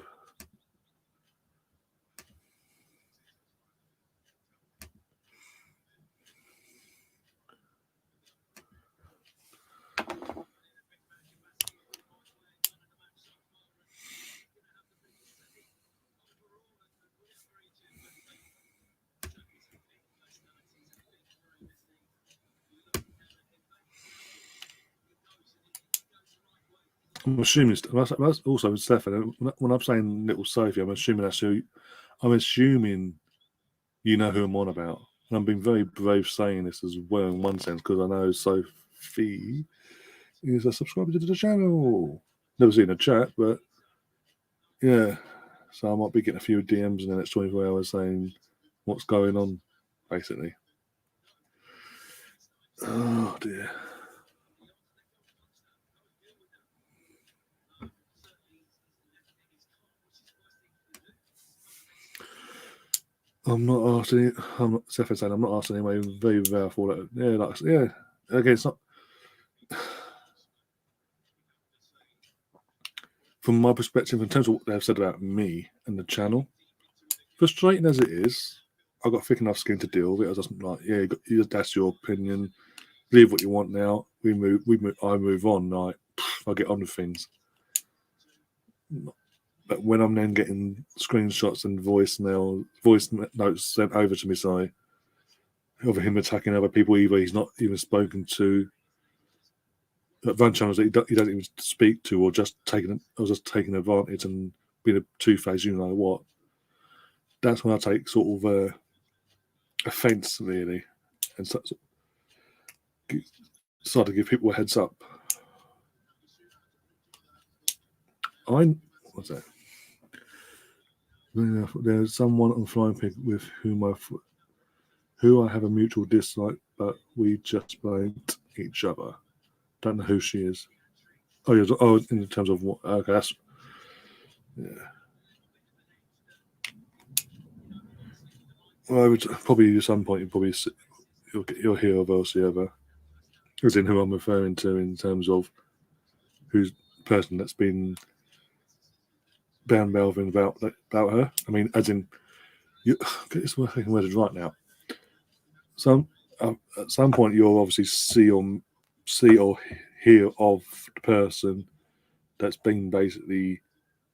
I'm assuming that's also Stefan. When I'm saying little Sophie, I'm assuming that's who. I'm assuming you know who I'm on about. And I'm being very brave saying this as well in one sense because I know Sophie is a subscriber to the channel. Never seen a chat, but yeah. So I might be getting a few DMs in the next 24 hours saying what's going on, basically. Oh dear. I'm not asking. I'm not. Stefan saying I'm not asking anyway. Very rare for that. Yeah. Again, it's not. From my perspective, in terms of what they've said about me and the channel, frustrating as it is, I've got thick enough skin to deal with it. I just like, that's your opinion. Leave what you want now. I move on. Like, I get on with things. But when I'm then getting screenshots and voice notes sent over to me, of him attacking other people, either he's not even spoken to, run channels that he doesn't even speak to, or just taking advantage and being a two-faced, you know what. That's when I take sort of offence, really, and start to give people a heads up. What's that? There's someone on Flying Pig with who I have a mutual dislike, but we just blamed each other. Don't know who she is. Oh, yeah. Oh, in terms of what? Okay, that's yeah. Well, I would probably at some point you'll hear of Elsie, as in who I'm referring to in terms of who's the person that's been melving about her. I mean, as in, it's working worded right now. At some point you'll obviously see or hear of the person that's been basically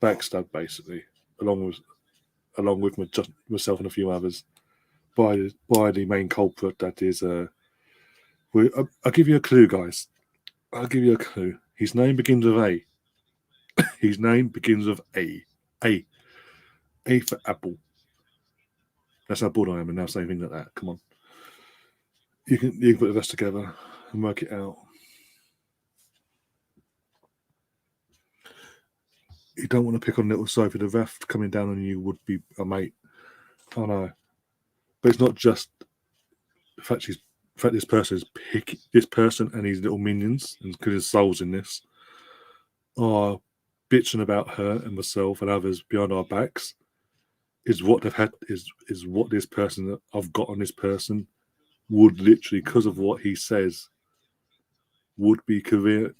backstabbed, basically, along with myself and a few others, by the main culprit. That is, I'll give you a clue, guys. I'll give you a clue. His name begins with A. His name begins with A. A. A for apple. That's how bored I am, and now saying things like that. Come on. You can put the rest together and work it out. You don't want to pick on little Sophie. The ref coming down on you would be a mate. I know. But it's not just the fact this person and his little minions, and because his soul's in this, are bitching about her and myself and others behind our backs. Is what they've had is what this person that I've got on this person would literally, because of what he says, would be career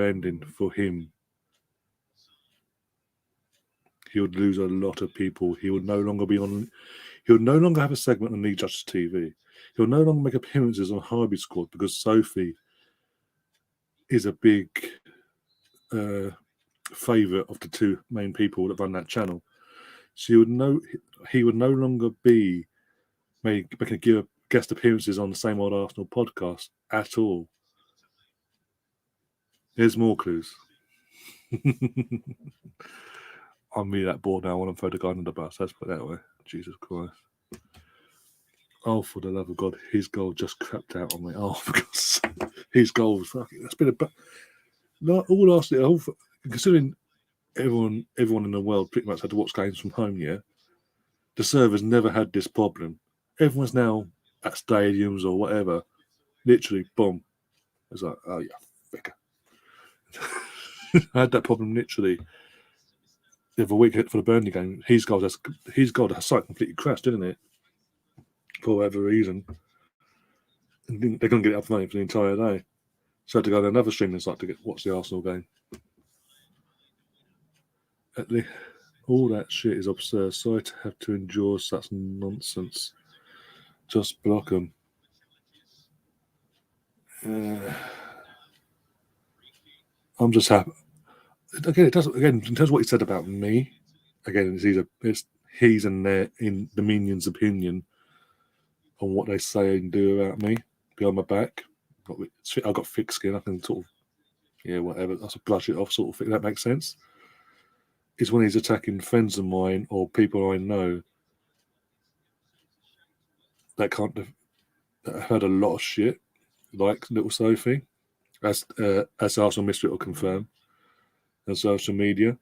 ending for him. He would lose a lot of people. He would no longer be on. He would no longer have a segment on League Justice TV. He'll no longer make appearances on Hybrid Squad because Sophie is a big favourite of the two main people that run that channel. He would no longer be making guest appearances on the Same Old Arsenal podcast at all. Here's more clues. I'm really that bored now. I want to throw the guy under the bus. Let's put it that way. Jesus Christ. Oh, for the love of God, his goal just crapped out on me. Oh, for God's sake. His goal was fucking... That's been considering everyone in the world pretty much had to watch games from home, yeah, the servers never had this problem. Everyone's now at stadiums or whatever. Literally, boom. It's like, oh, yeah, thicker. I had that problem literally. the other week for the Burnley game, his goal has site completely crashed, didn't it? For whatever reason. And they couldn't get it up and running for the entire day. So I had to go to another streaming site to watch the Arsenal game. All that shit is absurd. Sorry to have to endure such nonsense. Just block them. I'm just happy. Again, it doesn't. Again, in terms of what he said about me, again, it's his and in the minions' opinion on what they say and do about me behind my back. I've got thick skin. I can sort of, whatever. That's a brush it off sort of thing. That makes sense. Is when he's attacking friends of mine or people I know that that have heard a lot of shit, like little Sophie, as Arsenal Mystery will confirm, and social media.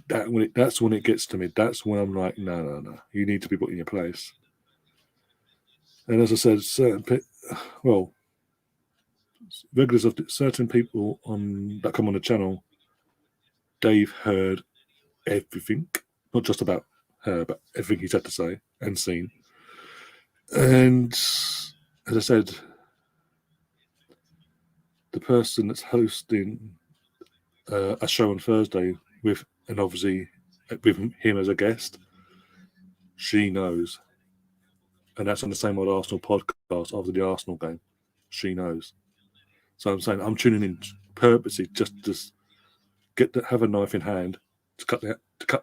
That's when it gets to me. That's when I'm like, no. You need to be put in your place. And as I said, regulars of certain people that come on the channel, they've heard everything, not just about her, but everything he's had to say and seen. And as I said, the person that's hosting a show on Thursday and obviously with him as a guest, she knows. And that's on the same old Arsenal podcast after the Arsenal game. She knows. So I'm saying I'm tuning in purposely just to have a knife in hand to cut the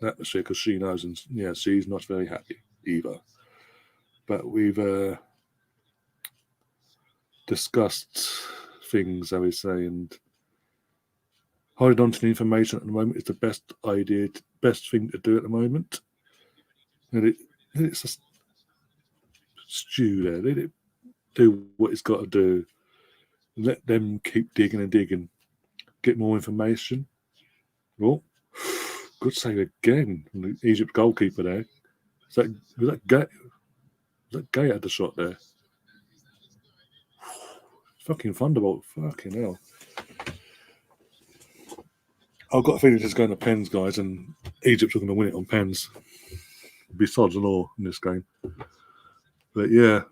atmosphere because she knows, and she's not very happy either. But we've discussed things, I would say, and holding on to the information at the moment is the best thing to do at the moment. And it's just stew there. Let it do what it's got to do. Let them keep digging and digging. Get more information. Oh, good save again from the Egypt goalkeeper there. Was that Gay had the shot there? Fucking Thunderbolt. Fucking hell. I've got a feeling it's going to pens, guys, and Egypt are going to win it on pens. Besides the law in this game. But I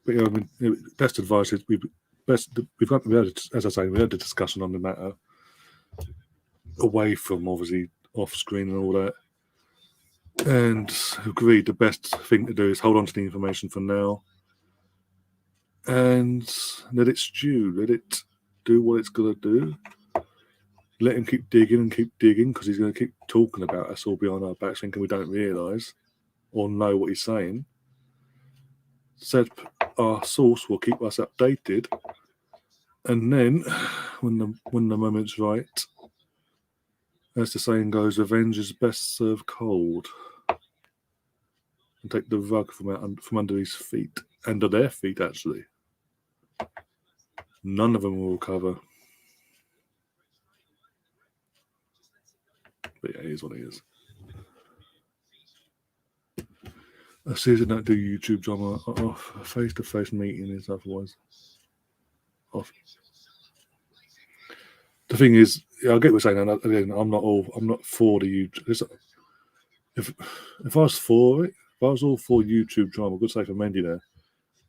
mean, best advice is we've had, as I say, we had a discussion on the matter away from obviously off screen and all that, and agreed the best thing to do is hold on to the information for now and let it stew, let it do what it's gonna do. Let him keep digging because he's going to keep talking about us all behind our backs, thinking we don't realise or know what he's saying. Said our source will keep us updated, and then when the moment's right, as the saying goes, revenge is best served cold, and take the rug from under his feet, under their feet actually. None of them will recover. But it is what it is. A season don't do YouTube drama off. A face-to-face meeting is otherwise off. The thing is, I get what you're saying. Again, I'm not for the YouTube. If I was for it, if I was all for YouTube drama, good say for Mendy there.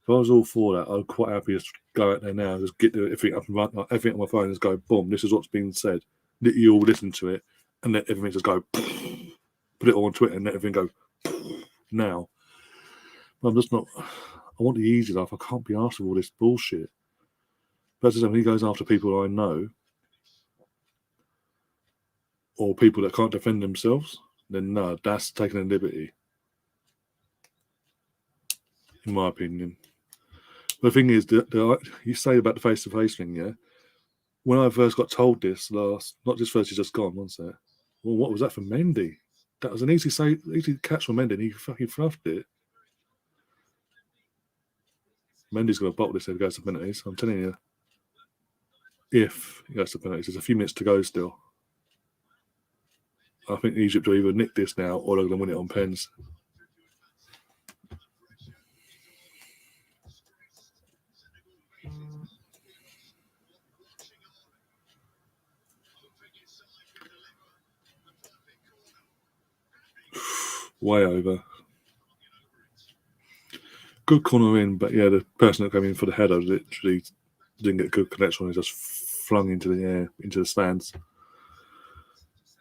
If I was all for that, I'd quite happy to go out there now, just get everything up and run, everything on my phone, and just go, boom, this is what's being said. Let you all listen to it, and let everything just go, put it all on Twitter, and let everything go now. But I'm just not. I want the easy life. I can't be asked for all this bullshit. But as I said, when he goes after people I know, or people that can't defend themselves, then no, that's taking a liberty, in my opinion. The thing is, you say about the face-to-face thing, yeah? When I first got told this not just first, he's just gone, wasn't it? Well, what was that for Mendy? That was an easy catch for Mendy, and he fucking fluffed it. Mendy's going to bottle this if he goes to penalties. I'm telling you, if he goes to penalties, there's a few minutes to go still. I think Egypt will either nick this now or they're going to win it on pens. way over. Good corner in, but yeah, the person that came in for the header literally didn't get a good connection and just flung into the air, into the stands.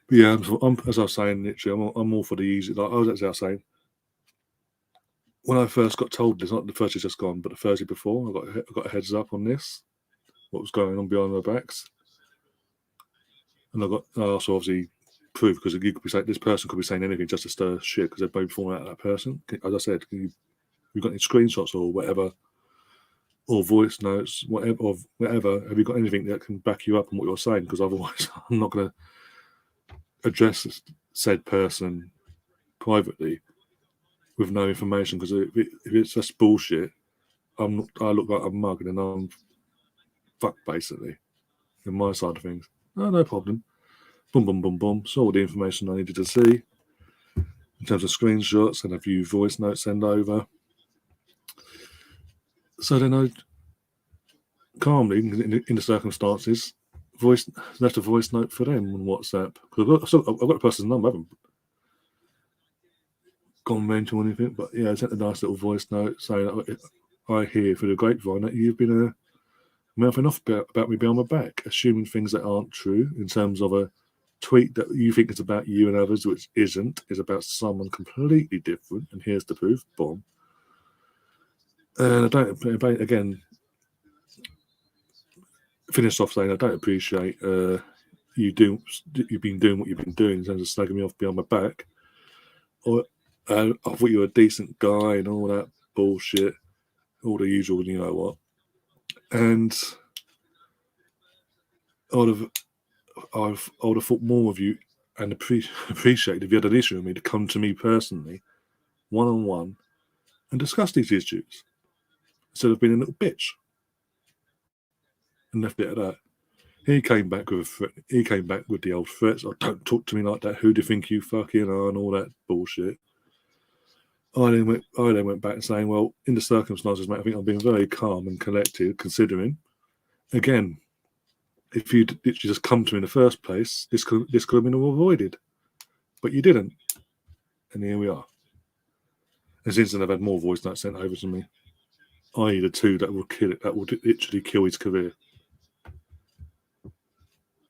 But yeah, as I was saying, literally, I'm all for the easy. Like I was saying, when I first got told this, not the Thursday just gone, but the Thursday before, I got a heads up on this, what was going on behind their backs, and I also obviously proof because you could be saying this person could be saying anything just to stir shit because they're both falling out of that person. As I said, you've got any screenshots or whatever, or voice notes, whatever. Have you got anything that can back you up on what you're saying? Because otherwise, I'm not going to address said person privately with no information. Because if it's just bullshit, I look like I'm mugging and I'm fucked basically. In my side of things, no problem. Boom, boom, boom, boom. Saw all the information I needed to see in terms of screenshots and a few voice notes send over. So then I calmly, in the circumstances, left a voice note for them on WhatsApp. Because I've got the person's number, I haven't gone mental or anything, but yeah, I sent a nice little voice note saying, I hear through the grapevine that you've been mouthing off about me behind my back, assuming things that aren't true in terms of a tweet that you think is about you and others, which isn't, is about someone completely different, and here's the proof, boom. And I don't, again, finished off saying I don't appreciate you've been doing what you've been doing in terms of slagging me off behind my back, or I thought you were a decent guy and all that bullshit, all the usual, you know what. And I would have thought more of you and appreciated if you had an issue with me to come to me personally, one-on-one, and discuss these issues instead of being a little bitch. And left it at that. He came back with the old threats. Oh, don't talk to me like that. Who do you think you fucking are? And all that bullshit. I then went back and saying, well, in the circumstances, mate, I think I've been very calm and collected, considering, again, if you'd literally just come to me in the first place, this could have been all avoided. But you didn't. And here we are. And since then, I've had more voice notes sent over to me, i.e. the two that will kill it, that will literally kill his career.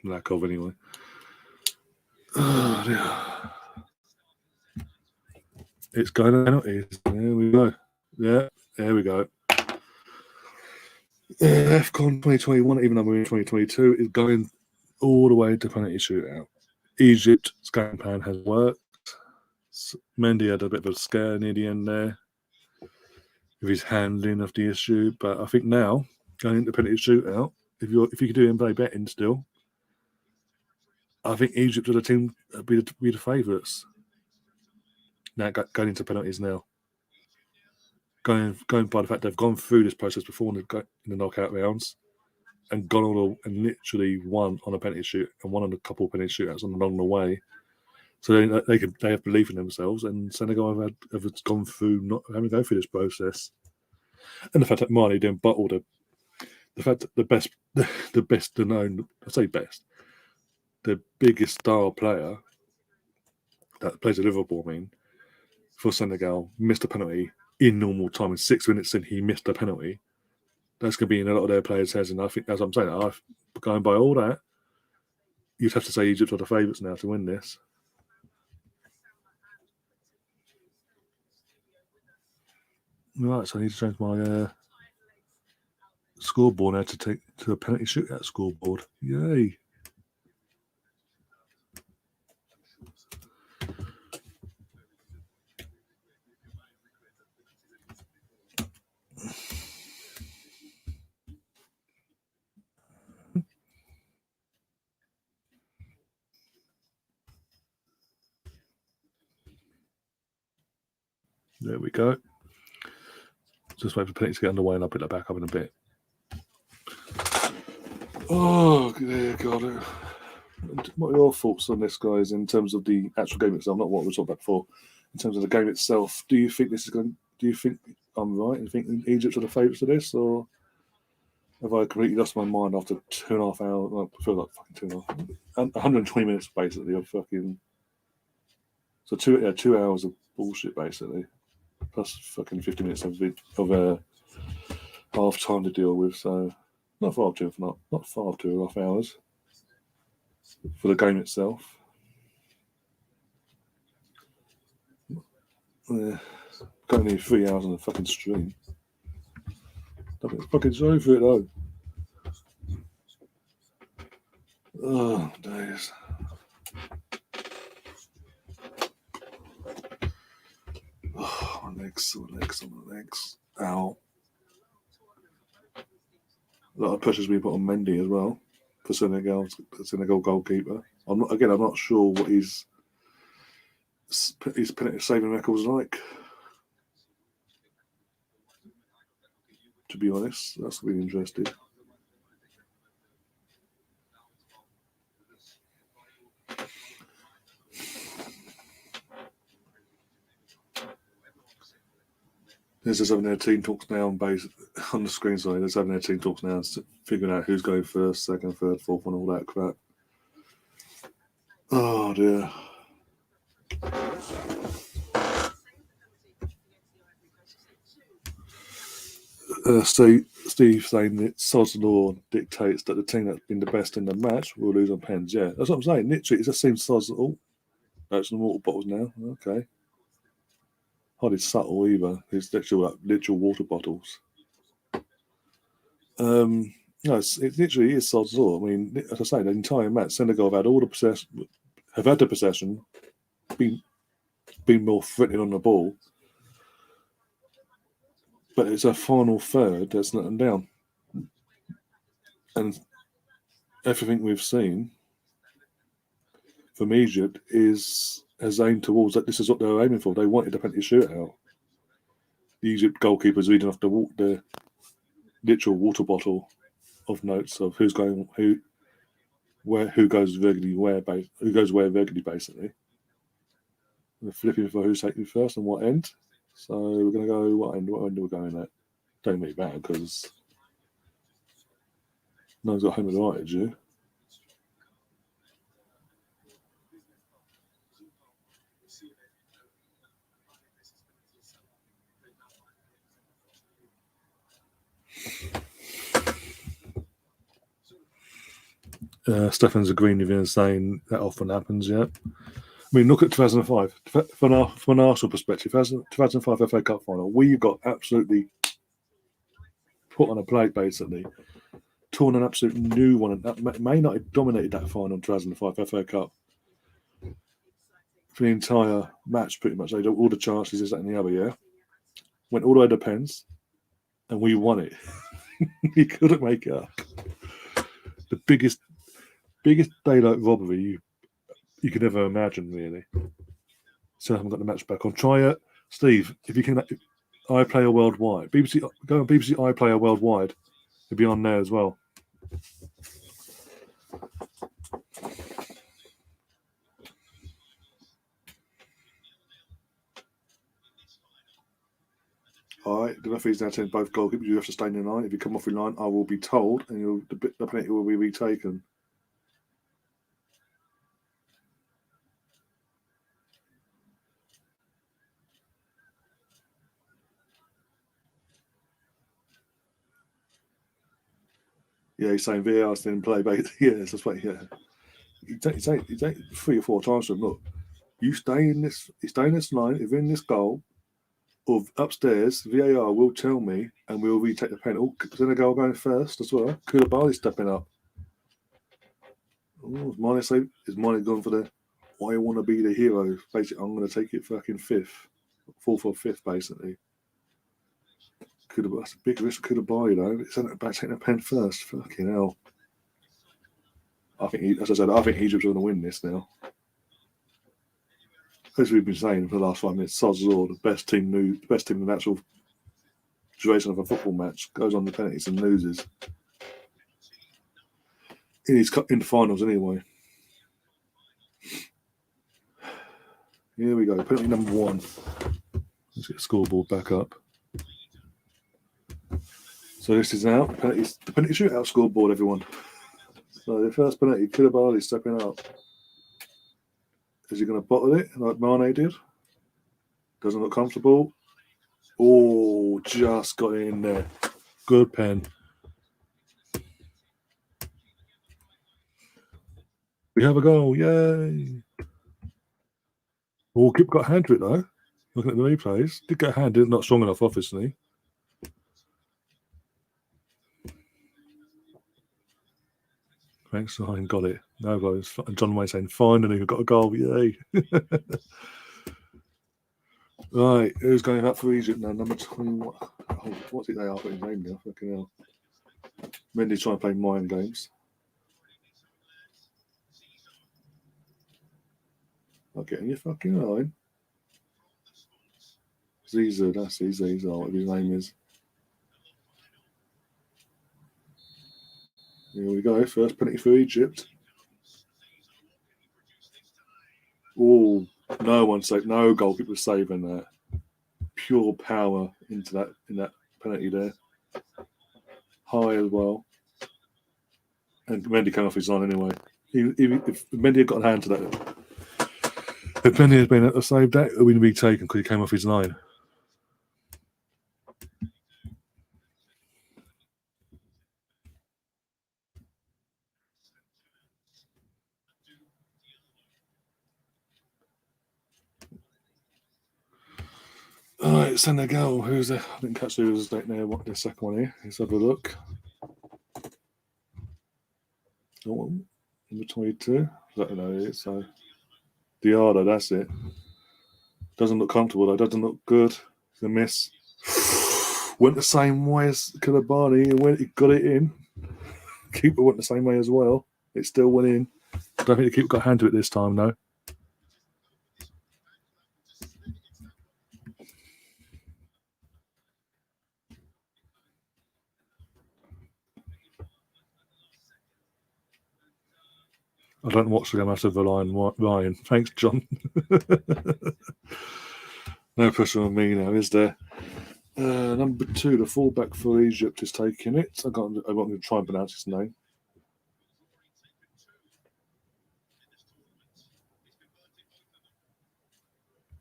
Lack of, anyway. Oh, dear. It's going to penalties. There we go. Yeah, there we go. AFCON 2021, even though we're in 2022, is going all the way to penalty shootout. Egypt's game plan has worked. Mendy had a bit of a scare near the end there with his handling of the issue, but I think now going into penalty shootout, if you can do NBA betting still, I think Egypt are the team be the favourites. Now going into penalties now, going by the fact they've gone through this process before in the knockout rounds and gone all and literally won on a penalty shoot and won on a couple of penalty shootouts along the way. So they have belief in themselves, and Senegal have gone through not having to go through this process. And the fact that Mane didn't bottle the fact that the best known, I say best, the biggest star player that plays at Liverpool, for Senegal, missed a penalty in normal time. In 6 minutes in, he missed a penalty. That's going to be in a lot of their players' heads, and I think, as I'm saying, going by all that, you'd have to say Egypt are the favourites now to win this. Right, so I need to change my scoreboard now to take to a penalty shootout scoreboard. Yay! There we go. Just wait for penalty to get underway, and I'll put that back up in a bit. Oh, dear God. What are your thoughts on this, guys, in terms of the actual game itself? Not what we talked about before. In terms of the game itself, do you think I'm right? Do you think Egypt are the favourites of this, or have I completely lost my mind after 2.5 hours? Well, I feel like fucking 2.5. 120 minutes basically of fucking. So 2 hours of bullshit, basically. Plus fucking 50 minutes of half time to deal with, so not far 2.5 hours for the game itself. Got only 3 hours on the fucking stream. Don't be fucking sorry for it though. Oh, days. Oh, my legs. Ow. A lot of pressure's been put on Mendy as well for Senegal goalkeeper. I'm not sure what his penalty saving record was like. To be honest, that's really interesting. There's just having their team talks now on the screen. Sorry, there's having their team talks now, figuring out who's going first, second, third, fourth, and all that crap. Oh dear. Steve saying that sod's law dictates that the team that's been the best in the match will lose on pens. Yeah, that's what I'm saying. Literally, it just seems sod's law. That's the water bottles now. Okay. Hardly subtle either. It's literal water bottles. No, it literally is sod's law. I mean, as I say, the entire match, Senegal have had the possession, been more threatening on the ball, but it's a final third that's let them down, and everything we've seen from Egypt has aimed towards that. This is what they were aiming for. They wanted a penalty shootout. The Egypt goalkeeper's reading off the literal water bottle of notes of who goes regularly where regularly, basically. We're flipping for who's taking first and what end. So we're going to go what end are we going at? Don't make it bad because no one's got home advantage, you. Stefan's agreeing with you and saying that often happens, yeah. I mean, look at 2005. From an Arsenal perspective, 2005 FA Cup final, we got absolutely put on a plate, basically. Torn an absolute new one. And that may not have dominated that final in 2005 FA Cup. For the entire match, pretty much. They had all the chances, this, that, and the other, yeah. Went all the way to pens, and we won it. We couldn't make it up. The biggest daylight robbery you could ever imagine, really. So I haven't got the match back on. Try it, Steve. If you can, iPlayer Worldwide. Go on BBC iPlayer Worldwide. It'll be on there as well. All right, the referee's now telling both goalkeepers you have to stay in line. If you come off your line, I will be told, and the penalty will be retaken. Yeah, he's saying VAR didn't play, but yes, that's right. Yeah, you take 3 or 4 times to him. Look, you stay in this line. If you're in this goal, or upstairs, VAR will tell me, and we'll retake the penalty. Senegal going first as well. Koulibaly stepping up. Oh, is Mane gone for the? I want to be the hero. Basically, I'm going to take it fucking 4th or 5th, basically. That's a big risk. Koulibaly though. It's about taking a pen first. Fucking hell. I think Egypt's going to win this now. As we've been saying for the last 5 minutes, Sod's Law, the best team in the actual duration of a football match, goes on the penalties and loses. In the finals, anyway. Here we go. Penalty number 1. Let's get the scoreboard back up. So this is now the penalty shootout scoreboard, everyone. So the first penalty, Koulibaly stepping up. Is he going to bottle it like Mane did? Doesn't look comfortable. Oh, just got it in there. Good pen. We have a goal. Yay. Oh, Kip got a hand to it, though. Looking at the replays. Did get a hand. Not strong enough, obviously. Thanks, Ryan. Got it. No goals. And John Way saying, finally, we've got a goal. Yay. Right, who's going up for Egypt now? Number 21. Oh, what's it they are? I've got his name now. Fucking hell. Mendy's trying to play mind games. I'll get in your fucking line. Zizu, that's Zizu, whatever his name is. Here we go. First penalty for Egypt. Oh, no one saved. No goalkeeper saving that. Pure power into that in that penalty there. High as well. And Mendy came off his line anyway. If Mendy had got a hand to that, if Mendy had been able to save that, it wouldn't be taken because he came off his line. All right, Senegal. Who's there? I didn't catch who was there. What the second one here? Let's have a look. Oh, number 22. I don't know it. So Diarra, that's it. Doesn't look comfortable though. Doesn't look good. It's a miss. Went the same way as Koulibaly. He got it in. Keeper went the same way as well. It still went in. I don't think the keeper got a hand to it this time though. I don't watch the game after Ryan. Thanks, John. No pressure on me now, is there? Number 2, the fullback for Egypt is taking it. I'm going to try and pronounce his name.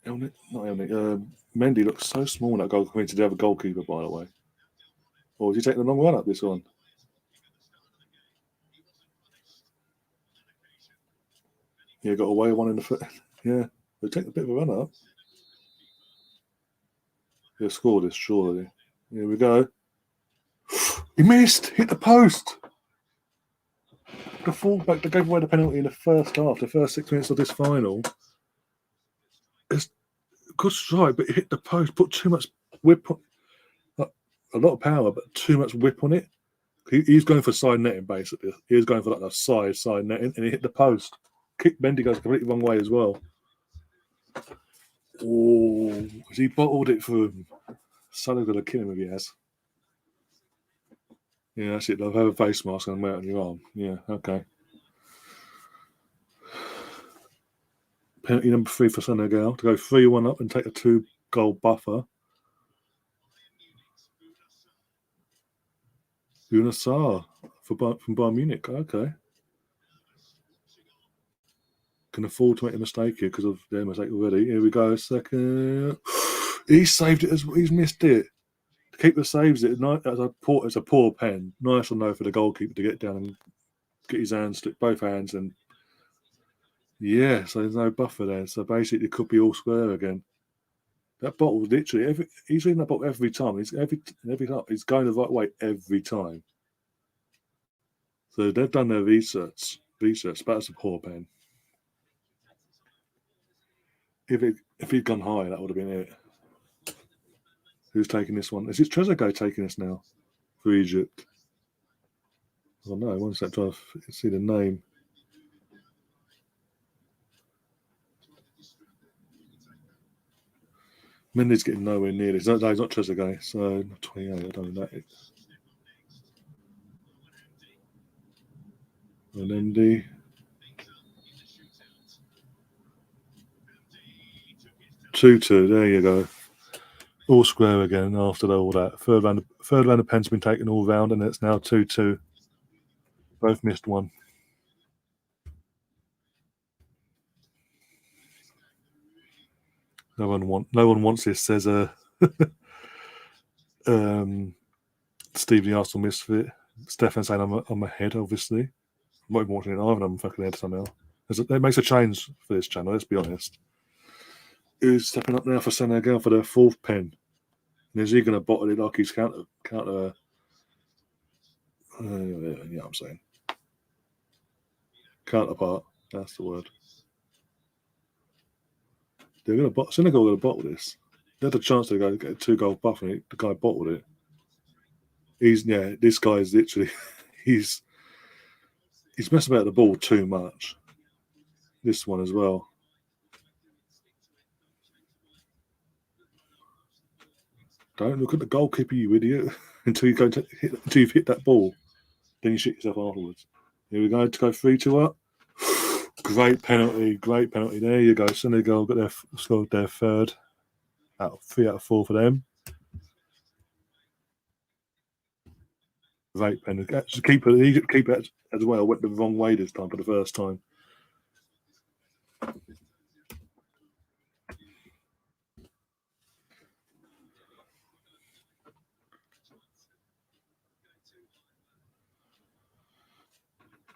Not Elnick. Mendy looks so small in that goal compared to the other goalkeeper, by the way. Or is he taking the long run up this one? Yeah, got away one in the foot. Yeah, they take a bit of a run up. He'll score this, surely. Here we go. He missed! Hit the post! The fullback that gave away the penalty in the first half, the first 6 minutes of this final. It's a good strike, but it hit the post, put too much whip on. A lot of power, but too much whip on it. He's going for side netting, basically. He was going for like a side netting, and he hit the post. Mendy goes completely wrong way as well. Oh, he bottled it for him. Son's going to kill him if he has. Yeah, that's it. They'll have a face mask and wear it on your arm. Yeah, okay. Penalty number 3 for Senegal to go 3-1 up and take a 2-goal buffer. Unasar from Bayern Munich. Okay. Can afford to make a mistake here because of their mistake already. Here we go. Second. He saved it. He's missed it. The keeper saves it. It's a poor pen. Nice or no for the goalkeeper to get down and get his hands, both hands, and yeah. So there's no buffer there. So basically, it could be all square again. That bottle, literally, he's in that bottle every time. Every time he's going the right way every time. So they've done their research, but that's a poor pen. If he'd gone high, that would have been it. Who's taking this one? Is it Trezeguet taking this now for Egypt? Oh no, one sec, trying to see the name. Mendy's getting nowhere near this. No, he's not Trezeguet, so 28, I don't know that. And Mendy. 2-2, there you go. All square again after all that. Third round of pen's been taken all round, and it's now 2-2. Both missed one. No one wants this, says Steve the Arsenal Misfit. Stefan saying I'm ahead, obviously. I'm not even watching it either, I'm fucking ahead somehow. It makes a change for this channel, let's be honest. Who's stepping up now for Senegal for their 4th pen? And is he going to bottle it like he's counter you know what I'm saying? Counterpart, that's the word. Senegal are going to bottle this. They had a chance to go get a 2-goal buff, and the guy bottled it. This guy is literally, he's messing about the ball too much. This one as well. Don't look at the goalkeeper, you idiot, until you've hit that ball. Then you shit yourself afterwards. Here we go, to go 3-2 up. Great penalty. There you go. Senegal scored their 3rd. 3 out of 4 for them. Great penalty. The keeper as well went the wrong way this time for the first time.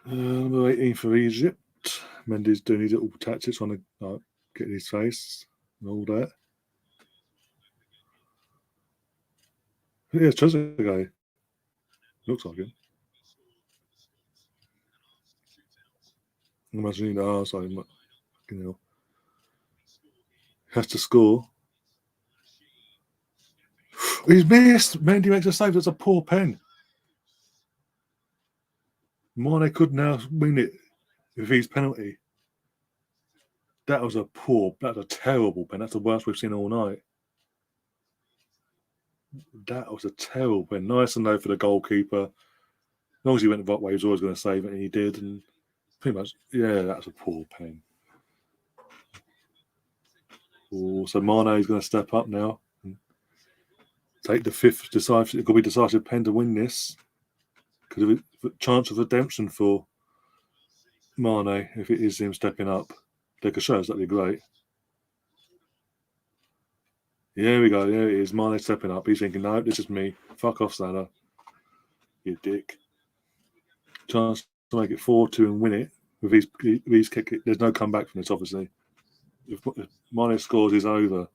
Number 18 for Egypt. Mendy's doing his little tactics, trying to get in his face and all that. Yeah, it's Trezeguet. Looks like him. Imagine, sorry, has to score. He's missed. Mendy makes a save. That's a poor pen. Mane could now win it with his penalty. That was a terrible pen. That's the worst we've seen all night. That was a terrible pen. Nice and low for the goalkeeper. As long as he went the right way, he was always going to save it, and he did. And pretty much, yeah, that's a poor pen. So Mane is going to step up now and take the 5th decisive. It could be decisive pen to win this. Could have a chance of redemption for Mane if it is him stepping up. They could show us, that'd be great. Here we go. There it is. Mane stepping up. He's thinking, no, this is me. Fuck off, Salah. You dick. Chance to make it 4-2 and win it with his kick. There's no comeback from this, obviously. If Mane scores, it's over.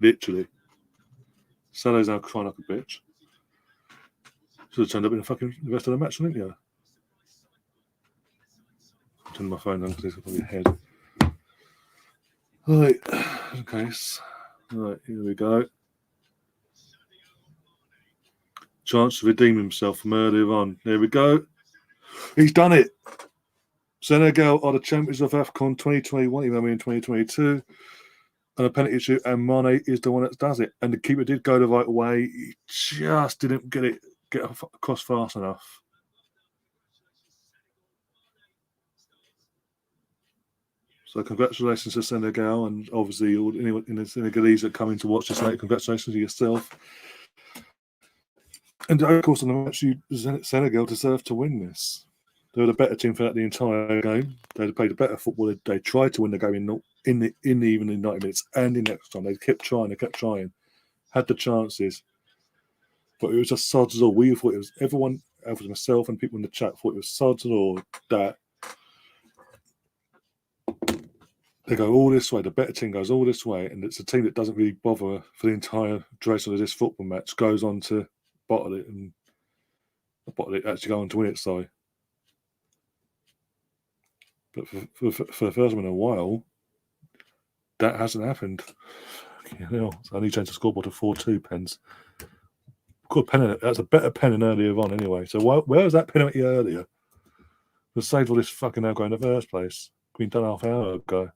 Literally. Salah's now crying like a bitch. Should have turned up in the rest of the match, shouldn't you? I'll turn my phone on because it's on your head. Right. Okay. Right, here we go. Chance to redeem himself from earlier on. There we go. He's done it. Senegal are the champions of AFCON 2021, even though we're in 2022. And a penalty shoot, and Mane is the one that does it. And the keeper did go the right way. He just didn't get across fast enough. So congratulations to Senegal, and obviously anyone in the Senegalese that come in to watch this later, congratulations to yourself. And of course, on the match, Senegal deserved to win this. They were the better team throughout the entire game. They played a better football. They tried to win the game in even in 90 minutes and in extra time. They kept trying. Had the chances, but it was just sod's law. We thought it was everyone, myself and people in the chat thought it was sod's law that they go all this way. The better team goes all this way, and it's a team that doesn't really bother for the entire duration of this football match. Goes on to bottle it actually go on to win it. So. But for the first one in a while, that hasn't happened. So I need to change the scoreboard to 4-2 pens. Good pen. That's a better pen than earlier on anyway. So where was that penalty earlier? The saved all this fucking aggro in the first place. Been done half an hour ago.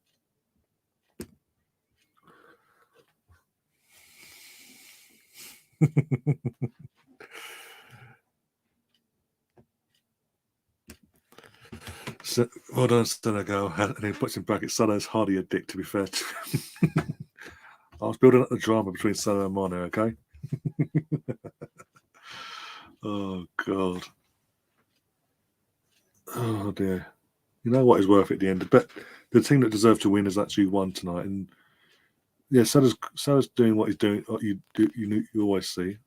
So, well done, Senegal. And he puts in brackets, Salah's hardly a dick, to be fair to him. I was building up the drama between Salah and Mane, okay? Oh, God. Oh, dear. You know what is worth it at the end? But the team that deserved to win has actually won tonight. And Yeah, Salah's doing what he's doing. What you always see.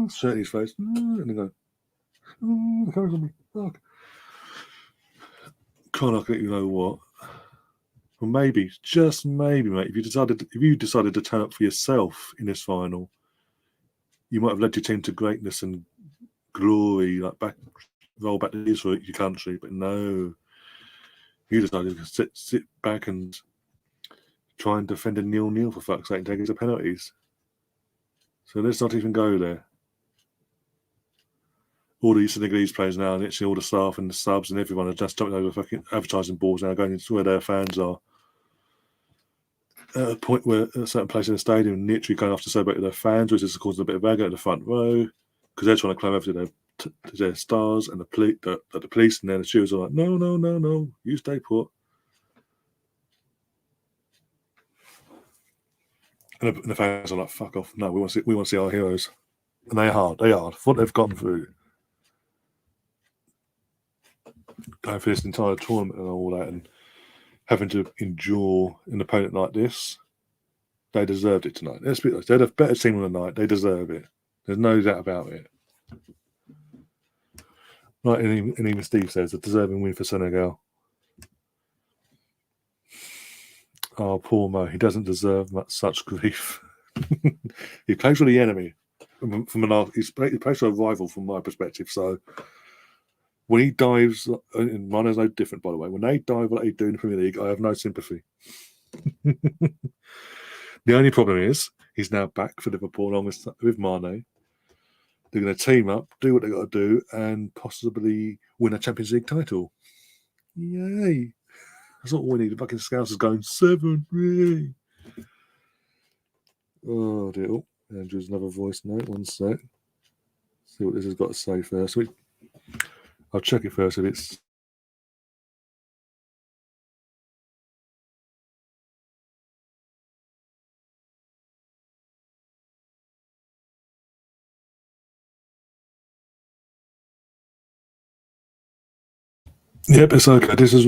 Straight in his face, and they go, the camera's on me. Fuck. Can't I get you know what? Well, maybe, just maybe, mate. If you decided to turn up for yourself in this final, you might have led your team to greatness and glory, like roll back the years for your country. But no, you decided to sit back and try and defend a 0-0 for fuck's sake and take it to penalties. So let's not even go there. All these Senegalese players now, and literally all the staff and the subs and everyone are just jumping over fucking advertising boards now, going into where their fans are. At a point where a certain place in the stadium, literally going off to celebrate with their fans, which is causing a bit of agony at the front row, because they're trying to climb over to their stars, and the police and then the stewards are like, no, you stay put. And the fans are like, fuck off. No, we want to see our heroes. And they are. For what they've gone through. Going through this entire tournament and all that, and having to endure an opponent like this, they deserved it tonight. Let's be honest. They're the better team on the night. They deserve it. There's no doubt about it. Right, and even Steve says a deserving win for Senegal. Oh, poor Mo. He doesn't deserve such grief. He plays for the enemy. He plays for a rival from my perspective. So when he dives, and Rano's no different, by the way. When they dive like they do in the Premier League, I have no sympathy. The only problem is he's now back for Liverpool along with Mane. They're going to team up, do what they got to do, and possibly win a Champions League title. Yay! That's not all we need. The fucking Scousers going 7-3. Oh dear. Oh, Andrew's another voice note. One sec. See what this has got to say first. I'll check it first if it's. Yep, it's okay. This is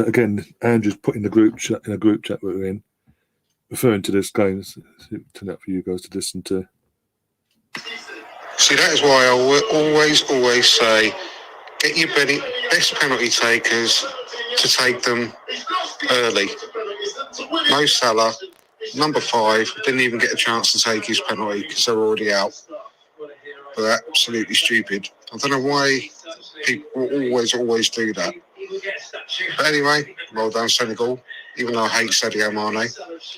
again Andrew's put in a group chat we're in, referring to this game. Turn out for you guys to listen to. See, that is why I always say, get your best penalty takers to take them early. Mo Salah, number 5, didn't even get a chance to take his penalty because they're already out. They're absolutely stupid. I don't know why people always do that. But anyway, well done, Senegal. Even though I hate Sadio Mane,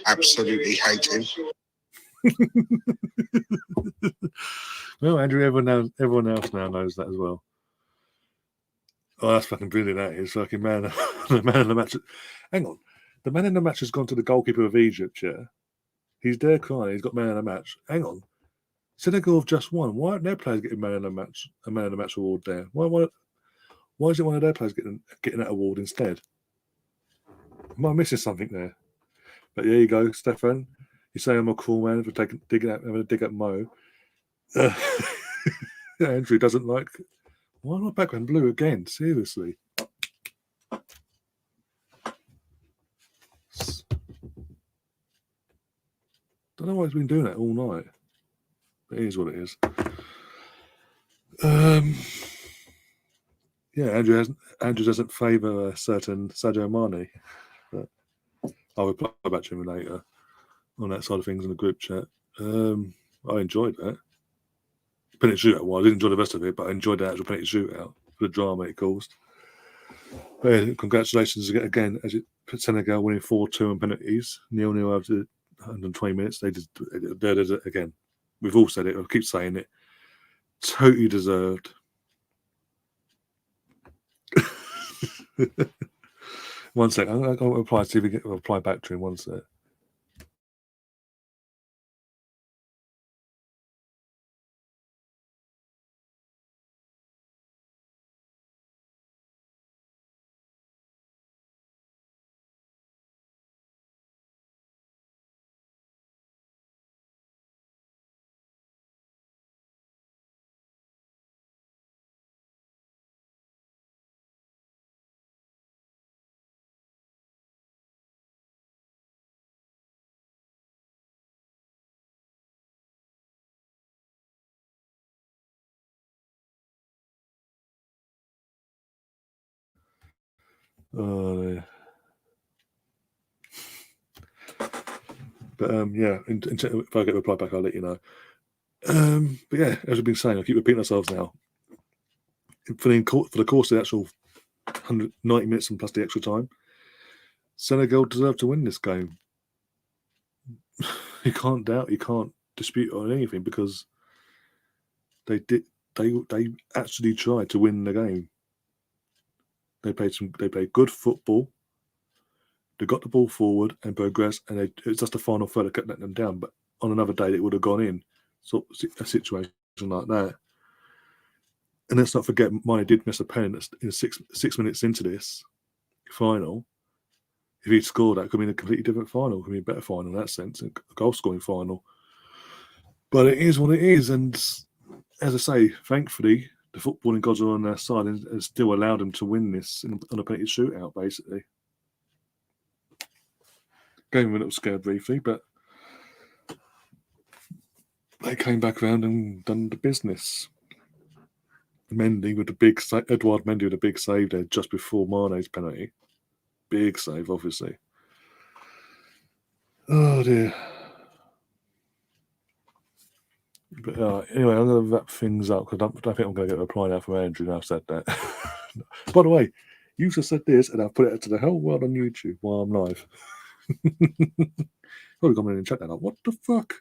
absolutely hate him. Well, Andrew, everyone else now knows that as well. Oh, that's fucking brilliant. That is fucking man. The man in the match. Hang on, the man in the match has gone to the goalkeeper of Egypt. Yeah, he's there crying. He's got man in the match. Hang on, Senegal have just won. Why aren't their players getting man in the match award there? Why is it one of their players getting that award instead? Am I missing something there? But there you go, Stefan. You say I'm a cool man for having to dig up Mo. Andrew doesn't like. Why am I background blue again? Seriously. Don't know why he's been doing that all night. But it is what it is. Yeah, Andrew doesn't favour a certain Sadio Mane. But I'll reply back to him later on that side of things in the group chat. I enjoyed that. Penalty shootout. Well, I didn't enjoy the rest of it, but I enjoyed the actual penalty shootout for the drama it caused. But yeah, congratulations again as it put Senegal winning 4-2 on penalties, 0-0 after 120 minutes. They did it again. We've all said it. I keep saying it. Totally deserved. One sec. I'll reply. See if we get a reply back to him. One sec. Yeah. But yeah, if I get a reply back, I'll let you know. But yeah, as we've been saying, I keep repeating ourselves now. For the course of the actual 190 minutes and plus the extra time, Senegal deserve to win this game. You can't doubt, you can't dispute on anything because they did. They actually tried to win the game. They played good football. They got the ball forward and progressed, and it's just the final third that kept letting them down. But on another day, it would have gone in. So a situation like that. And let's not forget, Mane did miss a penalty in 6 minutes into this final. If he'd scored, that could have been a completely different final. It could be a better final in that sense, a goal-scoring final. But it is what it is, and as I say, thankfully, the footballing gods are on their side and still allowed them to win this on a penalty shootout, basically. Gave them a little scare briefly, but they came back around and done the business. Mendy with the big Edouard Mendy with a big save there just before Mane's penalty. Big save, obviously. Oh dear. But anyway, I'm going to wrap things up because I don't think I'm going to get a reply now from Andrew now I've said that. By the way, you just said this and I've put it to the whole world on YouTube while I'm live. Probably come in and check that out. What the fuck?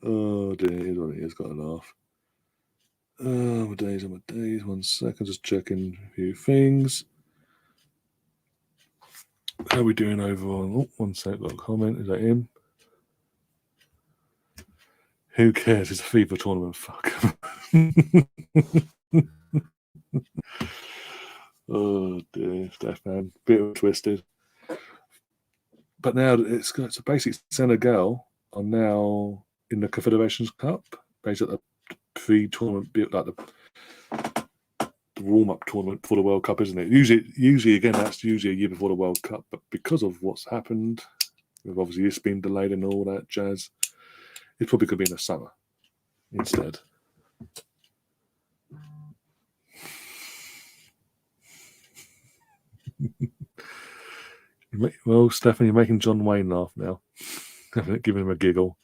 Oh dear, here's what it is. Got to laugh. Oh, my days. 1 second, just checking a few things. How are we doing overall? Oh, 1 sec, got a comment. Is that him? Who cares? It's a FIFA tournament. Fuck. Oh dear, Stefan. Bit twisted. But now it's so basically Senegal are now in the Confederations Cup, basically the pre-tournament, like the warm-up tournament for the World Cup, isn't it? Usually again, that's usually a year before the World Cup, but because of what's happened, with obviously this being delayed and all that jazz, it's probably going to be in the summer instead. Well, Stephanie, you're making John Wayne laugh now. Giving him a giggle.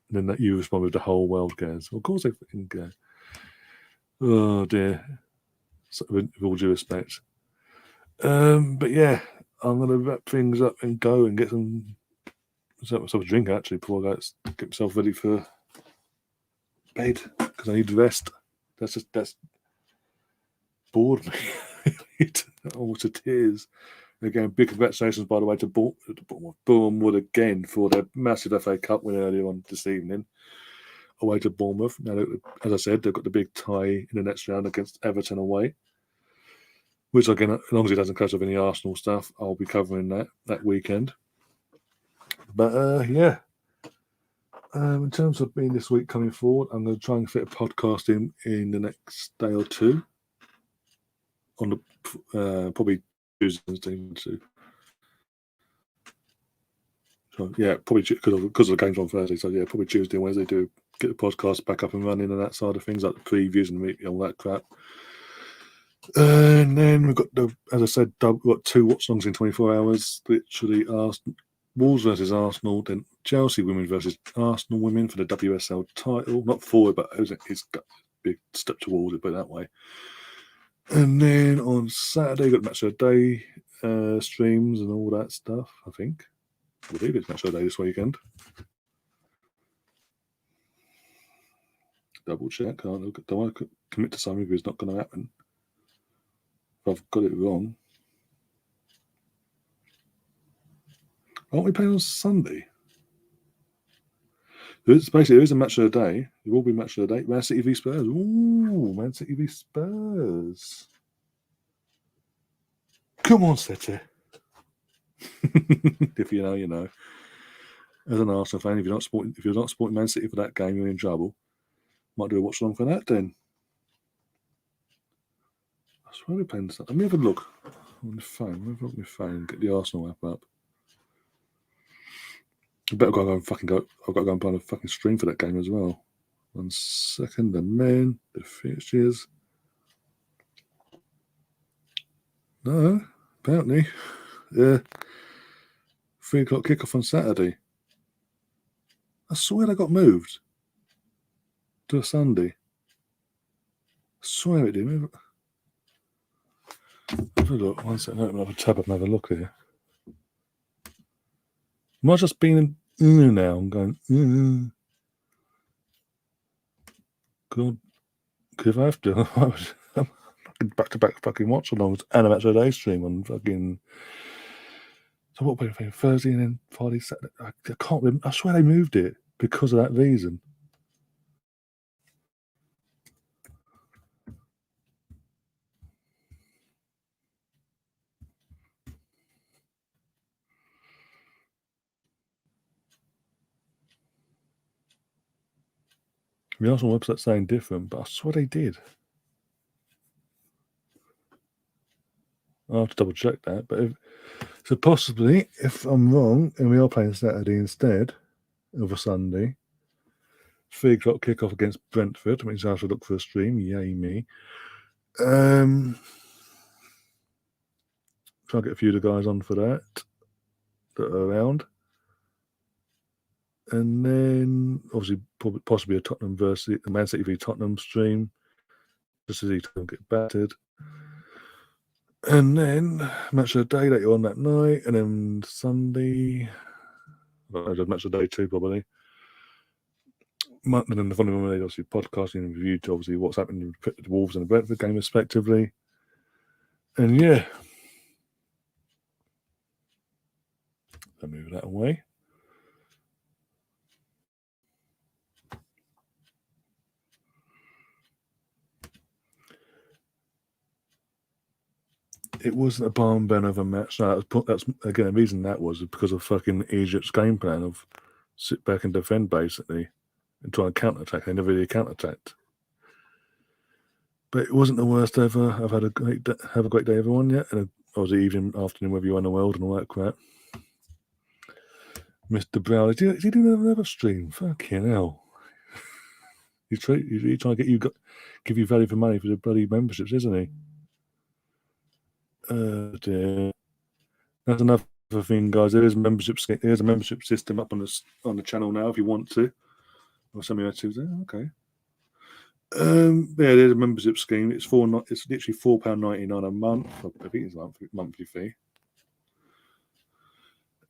And then that you respond with the whole world cares. Well, of course they fucking care. Oh dear. So, with all due respect. But yeah, I'm going to wrap things up and go and get myself a drink actually before I go get myself ready for bed because I need rest. That's bored me. All to tears. Again, big congratulations, by the way, to Bournemouth again for their massive FA Cup win earlier on this evening. Away to Bournemouth. Now, as I said, they've got the big tie in the next round against Everton away. Which, again, as long as it doesn't clash with any Arsenal stuff, I'll be covering that weekend. But, yeah. In terms of being this week coming forward, I'm going to try and fit a podcast in the next day or two. On the probably Tuesday. So, yeah, probably because of the games on Thursday. So, yeah, probably Tuesday and Wednesday do get the podcast back up and running and that side of things, like the previews and all that crap. And then we've got, as I said, we've got 2 watch-alongs in 24 hours. Literally, Wolves versus Arsenal, then Chelsea women versus Arsenal women for the WSL title. Not forward, but it's got a big step towards it, put it that way. And then on Saturday, we've got Match of the Day streams and all that stuff, I think. I believe it's Match of the Day this weekend. Double check. Don't want to commit to something if it's not going to happen. If I've got it wrong. Aren't we playing on Sunday? There is a Match of the Day. There will be Match of the Day. Man City v Spurs. Ooh, Man City v Spurs. Come on, City. If you know, you know. As an Arsenal fan, if you're not supporting Man City for that game, you're in trouble. Might do a watch along for that then. I swear we're playing something. Let me have a look on the phone. Let me have a look on my phone. Get the Arsenal app up. I better go and fucking go. I've got to go and plan a fucking stream for that game as well. 1 second. The men, the fixtures. No, apparently. 3 o'clock kickoff on Saturday. I swear they got moved to a Sunday. I swear it did. Have a look. One second. Open up a tab and have a look here. Am I just being now? I'm going. God, if I have to, I'm back-to-back fucking watch-alongs and a match of the day stream on fucking. So what were we Thursday and then Friday, Saturday? I can't remember. I swear they moved it because of that reason. The Arsenal website's saying different, but I swear they did. I'll have to double check that. But so possibly, if I'm wrong, and we are playing Saturday instead of a Sunday, 3 o'clock kickoff against Brentford, which I have to look for a stream. Yay me. Try and get a few of the guys on for that are around. And then, obviously, possibly a Tottenham versus a Man City v Tottenham stream, just as he don't get battered. And then, match of the day later on that night, and then Sunday, match of the day too, probably. And then the following Monday, obviously, podcasting and review to obviously what's happening with the Wolves and the Brentford game, respectively. And yeah, I'll move that away. It wasn't a barn burner of a match. No, that's again, the reason that was because of fucking Egypt's game plan of sit back and defend, basically, and try and counter-attack. They never really counter-attacked. But it wasn't the worst ever. I've had a great day, have a great day, everyone, yeah? And obviously evening, afternoon, whether you're in the world and all that crap. Mr. Brown, is he doing another stream? Fucking hell. He's trying to give you value for money for the bloody memberships, isn't he? Dear. That's another thing, guys. There's a membership system up on the channel now if you want to. Or something else. Okay. There's a membership scheme. It's literally £4.99 a month. I think it's a monthly fee.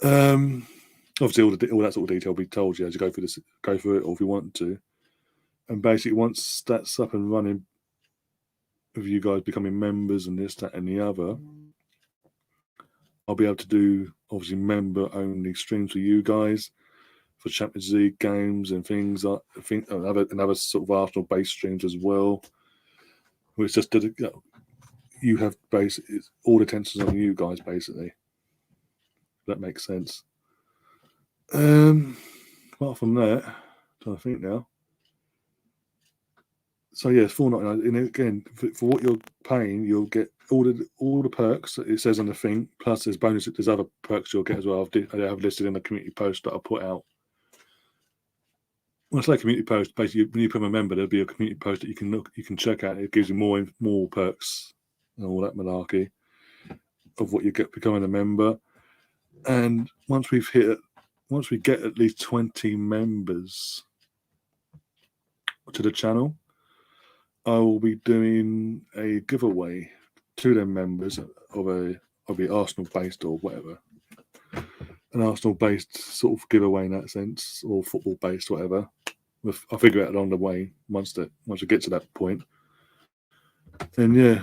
Obviously, all that sort of detail will be told you as you go through it, or if you want to. And basically, once that's up and running, with you guys becoming members and this, that, and the other, I'll be able to do obviously member-only streams for you guys for Champions League games and things. I think another sort of Arsenal-based streams as well. Where it's just you have basically all the attention's on you guys, basically. That makes sense. Apart from that, I'm trying to think now. So yeah, it's $4.99. And again, for what you're paying, you'll get all the perks that it says on the thing. Plus, there's bonuses. There's other perks you'll get as well. I have listed in the community post that I put out. When I say community post, basically when you become a member, there'll be a community post that you can check out. It gives you more perks and all that malarkey of what you get becoming a member. And once we get at least 20 members to the channel, I will be doing a giveaway to them members of a Arsenal-based or whatever, an Arsenal-based sort of giveaway in that sense, or football-based, whatever. I'll figure it out along the way once we get to that point. And yeah,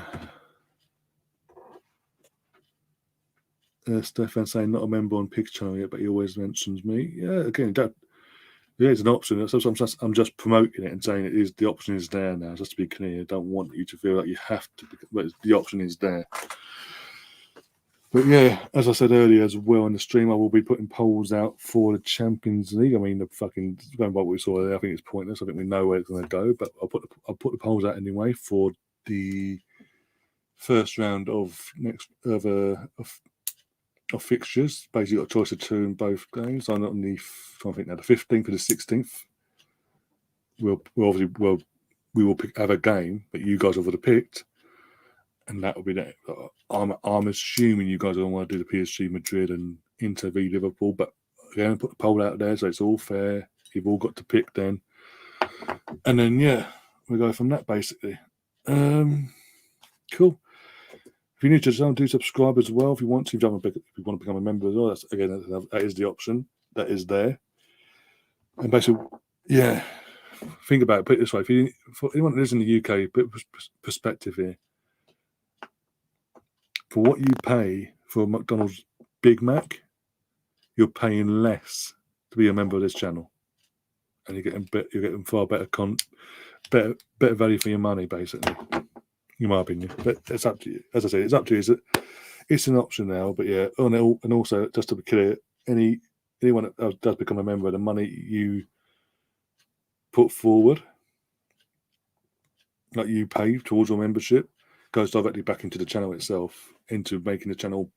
Stefan saying not a member on Pig's channel yet, but he always mentions me. Yeah, again, it's an option. So I'm just promoting it and saying the option is there now. Just to be clear, I don't want you to feel like you have to, but the option is there. But yeah, as I said earlier as well in the stream, I will be putting polls out for the Champions League. I mean, going by what we saw there, I think it's pointless. I think we know where it's going to go, but I'll put the polls out anyway for the first round of fixtures. Basically, got a choice of two in both games. I'm on the 15th or the 16th. We will have a game, but you guys have already picked. and that will be that. I'm assuming you guys don't want to do the PSG Madrid and Inter v Liverpool, but again, put the poll out there, so it's all fair. You've all got to pick then, and then we go from that basically. Cool. If you're new to the channel, do subscribe as well if you want to. If you want to become a member as well, that is the option that is there. And basically, think about it. Put it this way: for anyone that lives in the UK, put perspective here. For what you pay for a McDonald's Big Mac, you're paying less to be a member of this channel, and you're getting far better better value for your money, basically. In my opinion, but it's up to you. As I say, it's up to you. It's an option now, but and also just to be clear, anyone that does become a member, the money you put forward, like you pay towards your membership, goes directly back into the channel itself, into making the channel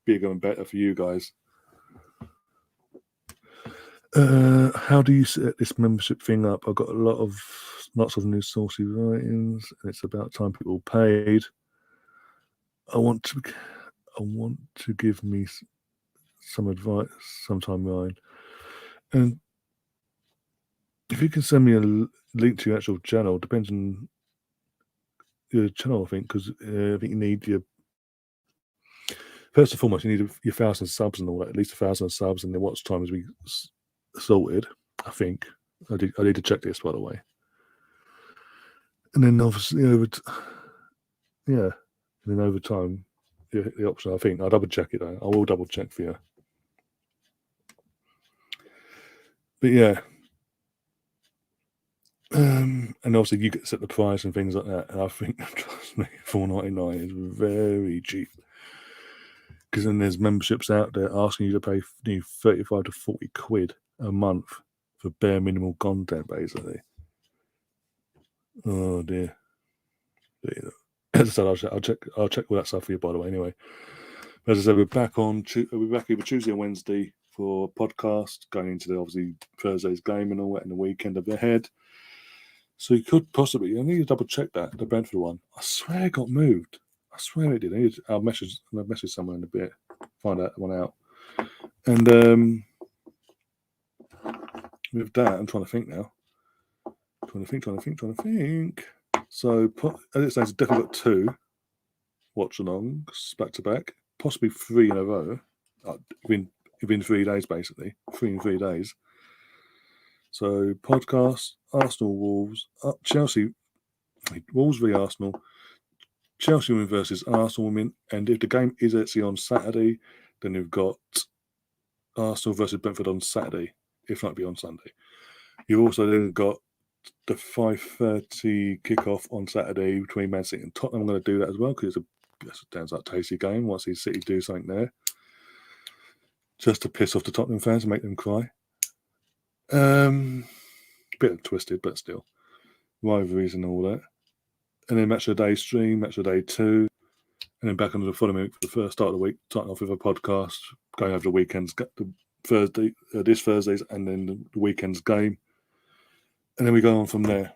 bigger and better for you guys. How do you set this membership thing up? I've got lots of new saucy writings, and it's about time people paid. I want to give me some advice sometime, Ryan. And if you can send me a link to your actual channel, depends on your channel, I think, because I think you need first and foremost, you need your 1,000 subs and all that, at least 1,000 subs, and then watch time as we sorted. I think I need to check this, by the way. And then obviously over time, the option, I think I'll double check it though. I will double check for you. But and obviously you get to set the price and things like that. And I think, trust me, $4.99 is very cheap. Because then there's memberships out there asking you to pay 35 to 40 quid a month for bare minimal content, basically. Oh dear. As I said, I'll check all that stuff for you, by the way. Anyway, as I said, we'll be back either Tuesday or Wednesday for podcast, going into obviously Thursday's game and all that, and the weekend up ahead. So you could possibly, I need to double check that, the Brentford one. I swear it got moved. I swear it did. I'll message someone in a bit, find that one out. And with that, I'm trying to think now. Trying to think. So as it says, definitely got 2 watch-alongs back to back, possibly 3 in a row. Within 3 days, basically. 3 in 3 days. So podcast, Arsenal Wolves, Chelsea, Wolves v Arsenal, Chelsea women versus Arsenal women, and if the game is actually on Saturday, then we've got Arsenal versus Brentford on Saturday, if not, be on Sunday. You've also then got the 5:30 kickoff on Saturday between Man City and Tottenham. I'm going to do that as well because it's a damn tasty game. Want to see City do something there, just to piss off the Tottenham fans and make them cry. Bit twisted, but still, rivalries and all that. And then match of the day stream, match of the day 2, and then back on the following week for the first start of the week, starting off with a podcast, going over the weekends, this Thursday's, and then the weekend's game. And then we go on from there.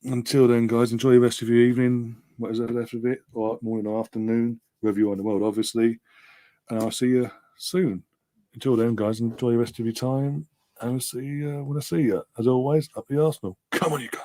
Until then, guys, enjoy the rest of your evening. What is there left of it? Or morning or afternoon, wherever you are in the world, obviously. And I'll see you soon. Until then, guys, enjoy the rest of your time. And I'll see you when I see you. As always, up the Arsenal. Come on, you guys.